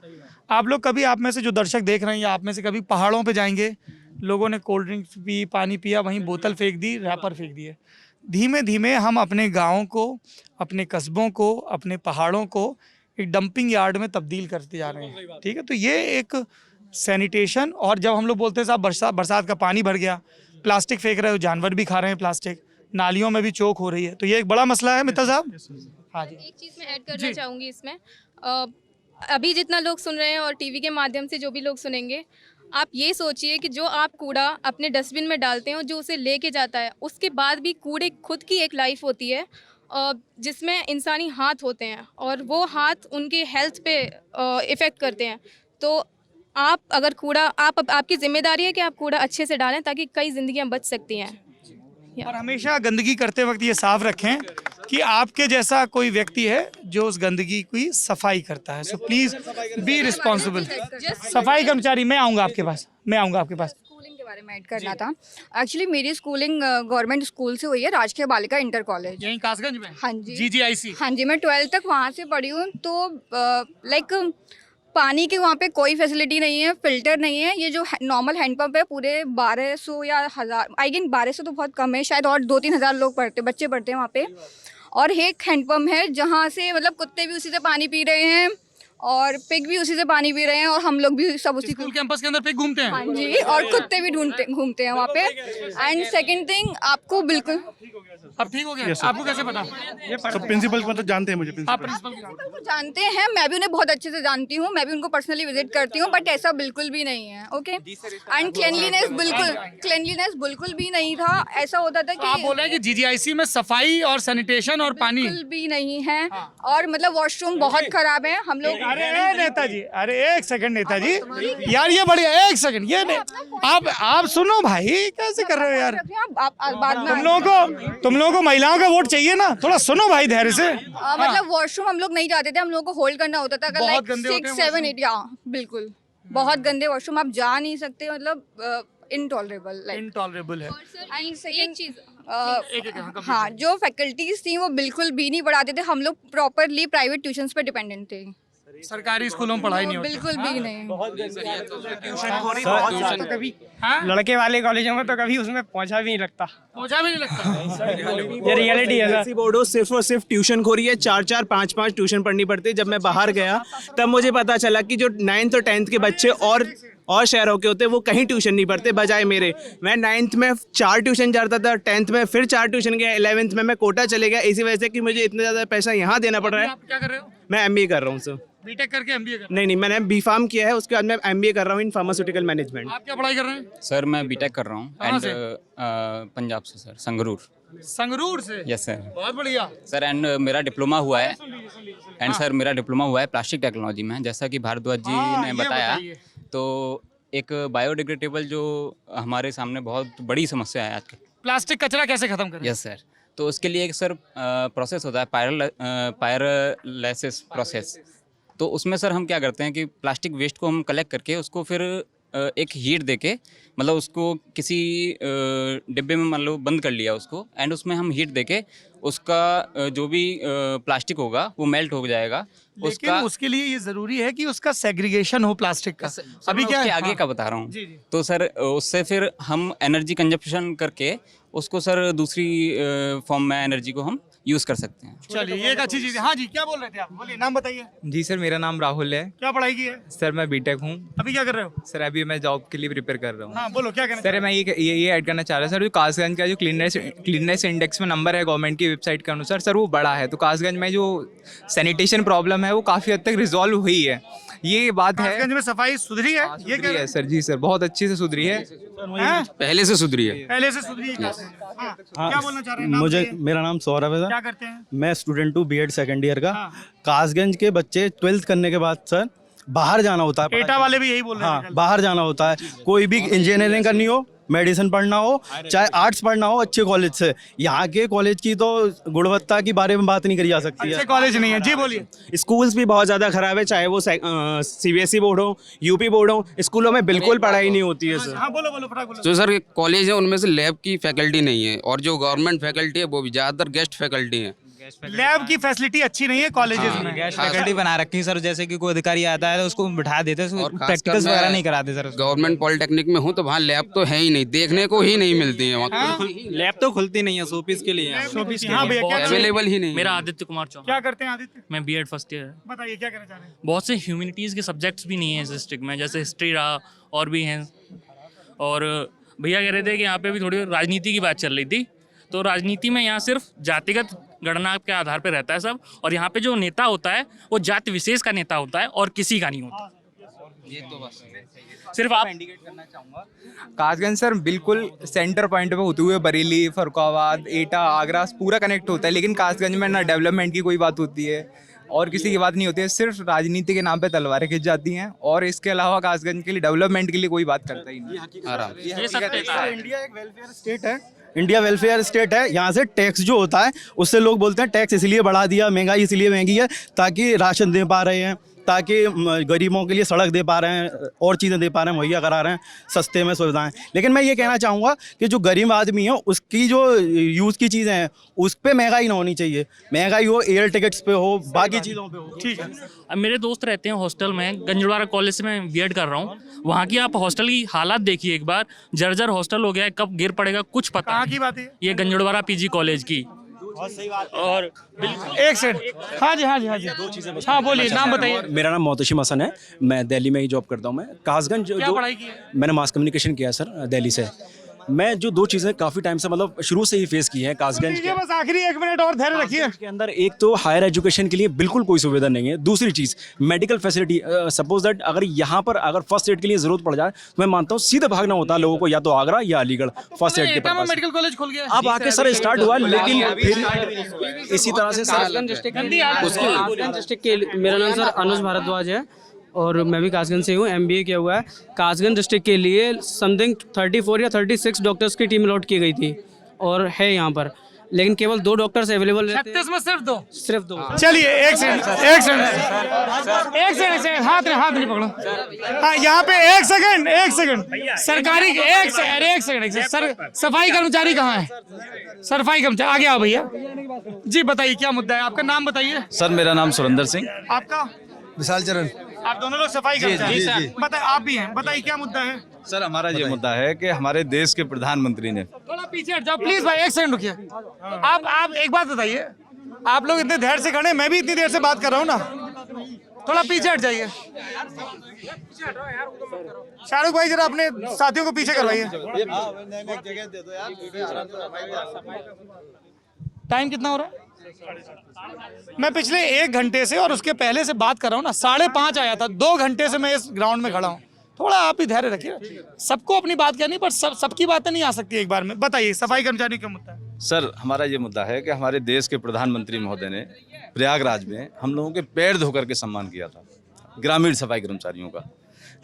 आप लोग कभी, आप में से जो दर्शक देख रहे हैं या आप में से कभी पहाड़ों पे जाएंगे, लोगों ने कोल्ड ड्रिंक्स पी, पानी पिया, वहीं बोतल फेंक दी, रैपर फेंक दिए। धीमे धीमे हम अपने गाँव को, अपने कस्बों को, अपने पहाड़ों को एक डंपिंग यार्ड में तब्दील करते जा रहे हैं। ठीक है, तो ये एक सैनिटेशन। और जब हम लोग बोलते हैं साहब बरसात का पानी भर गया, प्लास्टिक फेंक रहे हो, जानवर भी खा रहे हैं प्लास्टिक, नालियों में भी चोक हो रही है, तो ये एक बड़ा मसला है। मित्तल साहब, हाँ जी। एक चीज़ मैं ऐड करना चाहूँगी इसमें, अभी जितना लोग सुन रहे हैं और टीवी के माध्यम से जो भी लोग सुनेंगे, आप ये सोचिए कि जो आप कूड़ा अपने डस्टबिन में डालते हैं और जो उसे लेके जाता है, उसके बाद भी कूड़े खुद की एक लाइफ होती है जिसमें इंसानी हाथ होते हैं और वो हाथ उनके हेल्थ पे इफ़ेक्ट करते हैं। तो आप अगर कूड़ा, आपकी जिम्मेदारी है कि आप कूड़ा अच्छे से डालें ताकि कई ज़िंदगियाँ बच सकती हैं। और हमेशा गंदगी करते वक्त ये साफ रखें कि आपके जैसा कोई व्यक्ति है जो उस गंदगी की सफाई करता है। So please be responsible. सफाई कर्मचारी, मैं आऊँगा आपके पास। स्कूलिंग के बारे में ऐड करना था। एक्चुअली मेरी स्कूलिंग गवर्नमेंट स्कूल से हुई है, राजकीय बालिका इंटर कॉलेज, यहीं कासगंज में। हाँ जी, GGIC। हाँ जी, मैं 12th तक वहाँ से पढ़ी हूँ। तो लाइक पानी की वहाँ पे कोई फैसिलिटी नहीं है, फिल्टर नहीं है। ये जो नॉर्मल हैंडपम्प है पूरे 1200 या 1000, आई गेन 1200 तो बहुत कम है शायद, और 2-3 हज़ार लोग बच्चे पढ़ते हैं वहाँ पे। और एक हैंडपम्प है जहाँ से मतलब कुत्ते भी उसी से पानी पी रहे हैं और पिग भी उसी से पानी पी रहे हैं और हम लोग भी सब उसी स्कूल कैंपस के अंदर पिग घूमते हैं। हाँ जी, और कुत्ते भी घूमते हैं वहाँ पे। एंड सेकंड थिंग, आपको बिल्कुल अब ठीक हो गया। आपको कैसे पता? सब प्रिंसिपल मतलब जानते हैं मुझे। आप प्रिंसिपल को जानते हैं, मैं भी उन्हें बहुत अच्छे से जानती हूँ, मैं भी उनको पर्सनली विजिट करती हूँ, बट ऐसा बिल्कुल भी नहीं है। ओके, एंड क्लेनलीनेस बिल्कुल भी नहीं था। ऐसा होता था कि आप बोल रहे हैं कि GGIC में सफाई और सैनिटेशन और पानी बिल्कुल भी नहीं है। और मतलब वॉशरूम बहुत खराब है। हम लोग, अरे नेताजी, अरे एक सेकंड नेताजी, यार ये बढ़िया, एक सेकंड, ये आप सुनो भाई, कैसे कर रहे हो यार? बाद में तुम लोगों को महिलाओं का वोट चाहिए ना, थोड़ा सुनो भाई धैर्य से। मतलब वॉशरूम हम लोग नहीं जाते थे, हम लोगों को होल्ड करना होता था। अगर लाइक 6, 7, 8, या बिल्कुल बहुत गंदे वॉशरूम, आप जा नहीं सकते, मतलब इनटॉलरेबल है। एक चीज़, हाँ, जो फैकल्टीज थी वो बिल्कुल भी नहीं पढ़ाते थे। हम लोग प्रॉपरली प्राइवेट ट्यूशंस पे डिपेंडेंट थे। सरकारी स्कूलों में पढ़ाई नहीं होती, बिल्कुल भी नहीं। लड़के वाले कॉलेजों में तो कभी उसमें पहुंचा भी नहीं लगता। ये रियलिटी है सर। बोर्डो सिर्फ और सिर्फ ट्यूशन खोरी है, 4-4, 5-5 ट्यूशन पढ़नी पड़ती है। जब मैं बाहर गया तब मुझे पता चला कि जो 9th और 10th के बच्चे और शहरों के होते वो कहीं ट्यूशन नहीं पढ़ते बजाय मेरे। मैं 9th में 4 ट्यूशन जाता था, 10th में फिर 4 ट्यूशन गया, 11th में मैं कोटा चले गया, इसी वजह से कि मुझे इतना ज़्यादा पैसा यहाँ देना पड़ रहा है। आप क्या कर रहे हो? मैं MBA कर रहा हूँ सर। बीटेक करके MBA कर? नहीं, मैंने B.Pharm किया है, उसके बाद मैं MBA कर रहा हूँ इन फार्मास्यूटिकल मैनेजमेंट। आप क्या पढ़ाई कर रहे हैं? सर मैं बीटेक कर रहा हूँ एंड पंजाब से सर, संगरूर से। Yes sir. बहुत बढ़िया सर। एंड मेरा डिप्लोमा हुआ है प्लास्टिक टेक्नोलॉजी में, जैसा कि भारद्वाज जी ने बताया। तो एक बायोडिग्रेडेबल जो हमारे सामने बहुत बड़ी समस्या है आजकल। प्लास्टिक कचरा कैसे खत्म करें? यस सर, तो उसके लिए एक सर प्रोसेस होता है पायरोलाइसिस प्रोसेस। तो उसमें सर हम क्या करते हैं कि प्लास्टिक वेस्ट को हम कलेक्ट करके उसको फिर एक हीट देके, मतलब उसको किसी डिब्बे में मान लो बंद कर लिया उसको, एंड उसमें हम हीट देके उसका जो भी प्लास्टिक होगा वो मेल्ट हो जाएगा। लेकिन उसके लिए ये जरूरी है कि उसका सेग्रीगेशन हो प्लास्टिक का। अभी क्या है आगे का बता रहा हूँ। तो सर उससे फिर हम एनर्जी कंजप्शन करके उसको सर दूसरी फॉर्म में एनर्जी को हम यूज कर सकते हैं। चलिए ये एक अच्छी चीज है। हाँ जी, क्या बोल रहे थे आप? बोलिए, नाम बताइए। जी सर, मेरा नाम राहुल है। क्या पढ़ाई की है? सर मैं बीटेक हूँ। अभी क्या कर रहे हो? सर अभी मैं जॉब के लिए प्रिपेयर कर रहा हूँ। हाँ बोलो, क्या करना सर मैं ये ऐड करना चाह रहा हूँ सर, जो कासगंज का जो क्लीननेस इंडेक्स में नंबर है गवर्नमेंट की वेबसाइट के अनुसार सर, वो बड़ा है। तो कासगंज में जो सैनिटेशन प्रॉब्लम है वो काफ़ी हद तक रिजॉल्व हुई है, ये बात है। कासगंज में सफाई सुधरी है? ये सुधरी है सर। जी सर, बहुत अच्छी से सुधरी है, पहले से सुधरी है। पहले से सुधरी है। क्या बोलना चाह रहे हैं? मुझे, मेरा नाम सौरभ है सर। क्या करते हैं? मैं स्टूडेंट हूँ बीएड सेकंड ईयर का। कासगंज के बच्चे 12th करने के बाद सर बाहर जाना होता है। एटा वाले भी यही बोल रहे हैं। हाँ, बाहर जाना होता है। कोई भी इंजीनियरिंग करनी हो, मेडिसिन पढ़ना हो, चाहे आर्ट्स पढ़ना हो, अच्छे कॉलेज से। यहाँ के कॉलेज की तो गुणवत्ता के बारे में बात नहीं करी जा सकती है। अच्छे कॉलेज नहीं है। जी बोलिए। स्कूल्स भी बहुत ज़्यादा ख़राब है, चाहे वो सीबीएसई बोर्ड हो, यूपी बोर्ड हो, स्कूलों में बिल्कुल पढ़ाई नहीं होती है सर। हाँ बोलो बोलो, फटाक बोलो। जो सर कॉलेज है उनमें से लैब की फैकल्टी नहीं है, और जो गवर्नमेंट फैकल्टी है वो भी ज़्यादातर गेस्ट फैकल्टी है। लैब की फैसिलिटी अच्छी नहीं है कॉलेजेस में। गेस्ट फैकल्टी बना रखी है सर, जैसे कि कोई अधिकारी आता है तो उसको बिठा देते हैं, उसको प्रैक्टिकल्स वगैरह नहीं कराते सर। गवर्नमेंट पॉलिटेक्निक में हूँ तो वहाँ लैब तो है ही नहीं, देखने को ही नहीं मिलती है वहाँ। लैब तो खुलती नहीं है, शोपीस के लिए अवेलेबल ही नहीं। मेरा आदित्य कुमार चौहान। क्या करते हैं आदित्य? मैं बीएड फर्स्ट ईयर। बताइए क्या करना चाह रहे हैं? बहुत से ह्यूमैनिटीज़ के सब्जेक्ट्स भी नहीं हैं इस डिस्ट्रिक्ट में, जैसे हिस्ट्री रहा और भी हैं। और भैया कह रहे थे कि यहाँ पे भी थोड़ी राजनीति की बात चल रही थी, तो राजनीति में यहाँ सिर्फ जातिगत गणना के आधार पर रहता है सब, और यहाँ पे जो नेता होता है वो जाति विशेष का नेता होता है और किसी का नहीं होता। ये तो बस सिर्फ आप इंडिकेट करना चाहूँगा, कासगंज सर बिल्कुल सेंटर पॉइंट पे होते हुए बरेली, फरुखाबाद, एटा, आगरा पूरा कनेक्ट होता है, लेकिन कासगंज में ना डेवलपमेंट की कोई बात होती है और किसी की बात नहीं होती है, सिर्फ राजनीति के नाम पे तलवारें खिंच जाती हैं, और इसके अलावा कासगंज के लिए डेवलपमेंट के लिए कोई बात करता ही नहीं। इंडिया एक वेलफेयर स्टेट है। इंडिया वेलफेयर स्टेट है। यहाँ से टैक्स जो होता है उससे लोग बोलते हैं टैक्स इसलिए बढ़ा दिया, महंगाई इसलिए महंगी है ताकि राशन दे पा रहे हैं, ताकि गरीबों के लिए सड़क दे पा रहे हैं, और चीज़ें दे पा रहे हैं, मुहैया करा रहे हैं सस्ते में सुविधाएं। लेकिन मैं ये कहना चाहूँगा कि जो गरीब आदमी है उसकी जो यूज़ की चीज़ें हैं उस पर महंगाई ना होनी चाहिए। महंगाई हो एयर टिकट्स पे हो, बाकी चीज़ों पे हो। ठीक है। अब मेरे दोस्त रहते हैं हॉस्टल में, गंजवाड़ा कॉलेज से मैं बीएड कर रहा हूँ। वहाँ की आप हॉस्टल की हालात देखिए एक बार, जर्जर हॉस्टल हो गया है, कब गिर पड़ेगा कुछ पता। कहाँ की बात है ये? गंजवाड़ा पीजी कॉलेज की। और एक सेकंड। हाँ जी हाँ जी हाँ जी, दो चीज़ें हाँ बोलिए, नाम बताइए। मेरा नाम मोहतशिम हसन है, मैं दिल्ली में ही जॉब करता हूँ। मैं कासगंज क्या पढ़ाई की है? मैंने मास कम्युनिकेशन किया सर दिल्ली से। मैं जो दो चीज़ें काफ़ी टाइम से मतलब शुरू से ही फेस की हैं कासगंज के, बस आखिरी 1 मिनट और धैर्य रखिए। के अंदर एक तो हायर एजुकेशन के लिए बिल्कुल कोई सुविधा नहीं है। दूसरी चीज़ मेडिकल फैसिलिटी, सपोज दैट अगर यहाँ पर अगर फर्स्ट एड के लिए ज़रूरत पड़ जाए तो मैं मानता हूँ सीधे भागना होता है लोगों को, या तो आगरा या अलीगढ़ फर्स्ट एड के पर्पस। मेडिकल कॉलेज खुल गया अब आके सर स्टार्ट हुआ, लेकिन फिर इसी तरह से कासगंज डिस्ट्रिक्ट के, मेरा नाम सर अनुज भारद्वाज है और मैं भी कासगंज से हूँ, एमबीए किया हुआ है। कासगंज डिस्ट्रिक्ट के लिए समथिंग 34 या 36 डॉक्टर्स की टीम अलॉट की गई थी और है यहाँ पर, लेकिन केवल 2 डॉक्टर्स अवेलेबल रहते हैं। 36 में सिर्फ 2? सिर्फ 2। चलिए एक सेकंड हाथ नहीं पकड़ो। हाँ यहाँ पे एक सेकंड सरकारी एक सेकंड सर, सफाई कर्मचारी कहाँ है? सफाई कर्मचारी आगे आओ भैया जी, बताइए क्या मुद्दा है? आपका नाम बताइए। सर मेरा नाम सुरेंद्र सिंह। आपका? विशाल चरण। आप दोनों लोग सफाई कर्मचारी? बताइए, आप भी हैं, बताइए क्या मुद्दा है? सर हमारा ये मुद्दा है कि हमारे देश के प्रधानमंत्री ने, थोड़ा पीछे हट जाओ प्लीज भाई, एक सेकंड रुकिए। आप एक बात बताइए, आप लोग इतने धैर्य से खड़े, मैं भी इतनी देर से बात कर रहा हूँ ना, थोड़ा पीछे हट जाइए। शाहरुख भाई जरा अपने साथियों को पीछे करवाइए। टाइम कितना हो रहा है? मैं पिछले 1 घंटे से और उसके पहले से बात कर रहा हूँ ना, 5:30 आया था, 2 घंटे से मैं इस ग्राउंड में खड़ा हूँ। थोड़ा आप ही धैर्य रखिए, सबको अपनी बात कहनी, पर सबकी बातें नहीं आ सकती एक बार में। बताइए सफाई कर्मचारी का मुद्दा है। सर हमारा ये मुद्दा है कि हमारे देश के प्रधानमंत्री महोदय ने प्रयागराज में हम लोगों के पैर धोकर के सम्मान किया था ग्रामीण सफाई कर्मचारियों का,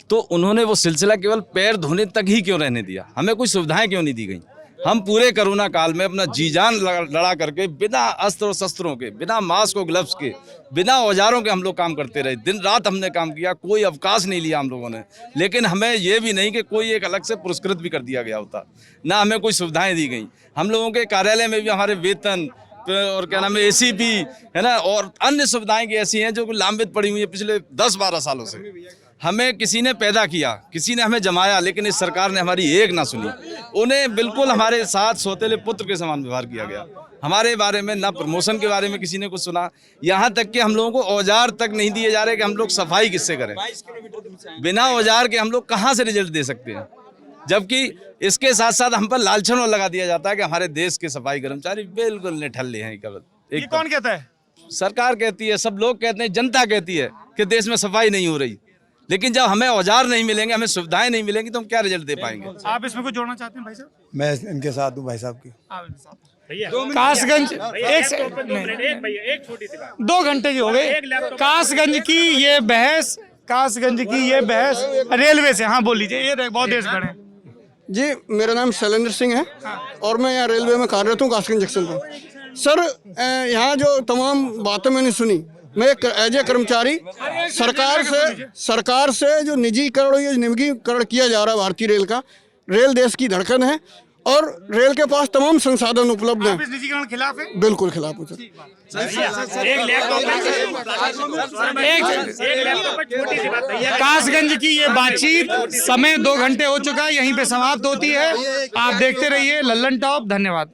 तो उन्होंने वो सिलसिला केवल पैर धोने तक ही क्यों रहने दिया? हमें कोई सुविधाएं क्यों नहीं दी गई? हम पूरे कोरोना काल में अपना जी जान लड़ा करके बिना अस्त्र और शस्त्रों के, बिना मास्क और ग्लव्स के, बिना औजारों के हम लोग काम करते रहे। दिन रात हमने काम किया, कोई अवकाश नहीं लिया हम लोगों ने। लेकिन हमें ये भी नहीं कि कोई एक अलग से पुरस्कृत भी कर दिया गया होता, ना हमें कोई सुविधाएं दी गई। हम लोगों के कार्यालय में भी हमारे वेतन और क्या नाम है ACP है ना, और अन्य सुविधाएं की ऐसी हैं जो लांबित पड़ी हुई है पिछले 10-12 सालों से। हमें किसी ने पैदा किया, किसी ने हमें जमाया, लेकिन इस सरकार ने हमारी एक ना सुनी। उन्हें बिल्कुल हमारे साथ सौतेले पुत्र के समान व्यवहार किया गया। हमारे बारे में ना प्रमोशन के बारे में किसी ने कुछ सुना, यहाँ तक कि हम लोगों को औजार तक नहीं दिए जा रहे कि हम लोग सफाई किससे करें। बिना औजार के हम लोग कहाँ से रिजल्ट दे सकते हैं? जबकि इसके साथ साथ हम पर लालछन लगा दिया जाता है कि हमारे देश के सफाई कर्मचारी बिल्कुल निठल्ले हैं। ये कौन कहता है? सरकार कहती है, सब लोग कहते हैं, जनता कहती है कि देश में सफाई नहीं हो रही। लेकिन जब हमें औजार नहीं मिलेंगे, हमें सुविधाएं नहीं मिलेंगी, तो हम क्या रिजल्ट दे पाएंगे? आप इसमें कुछ जोड़ना चाहते हैं भाई साहब? मैं इनके साथ हूँ भाई साहब की। कासगंज एक छोटी सी बात, 2 घंटे की हो गई। कासगंज की ये बहस, रेलवे से। हाँ बोल लीजिए, ये बहुत देर से खड़े हैं। जी, मेरा नाम शैलेंद्र सिंह है और मैं यहाँ रेलवे में कार्यरत हूँ कासगंज जंक्शन पर। सर, यहाँ जो तमाम बातें मैंने सुनी, मैं एक एज ए कर्मचारी सरकार से जो निजीकरण किया जा रहा है भारतीय रेल का, रेल देश की धड़कन है और रेल के पास तमाम संसाधन उपलब्ध हैं। आप इस निजीकरण खिलाफ है? बिल्कुल खिलाफ हूँ सर। कासगंज की ये बातचीत, समय 2 घंटे हो चुका है, यहीं पे समाप्त होती है। आप देखते रहिए लल्लन टॉप। धन्यवाद।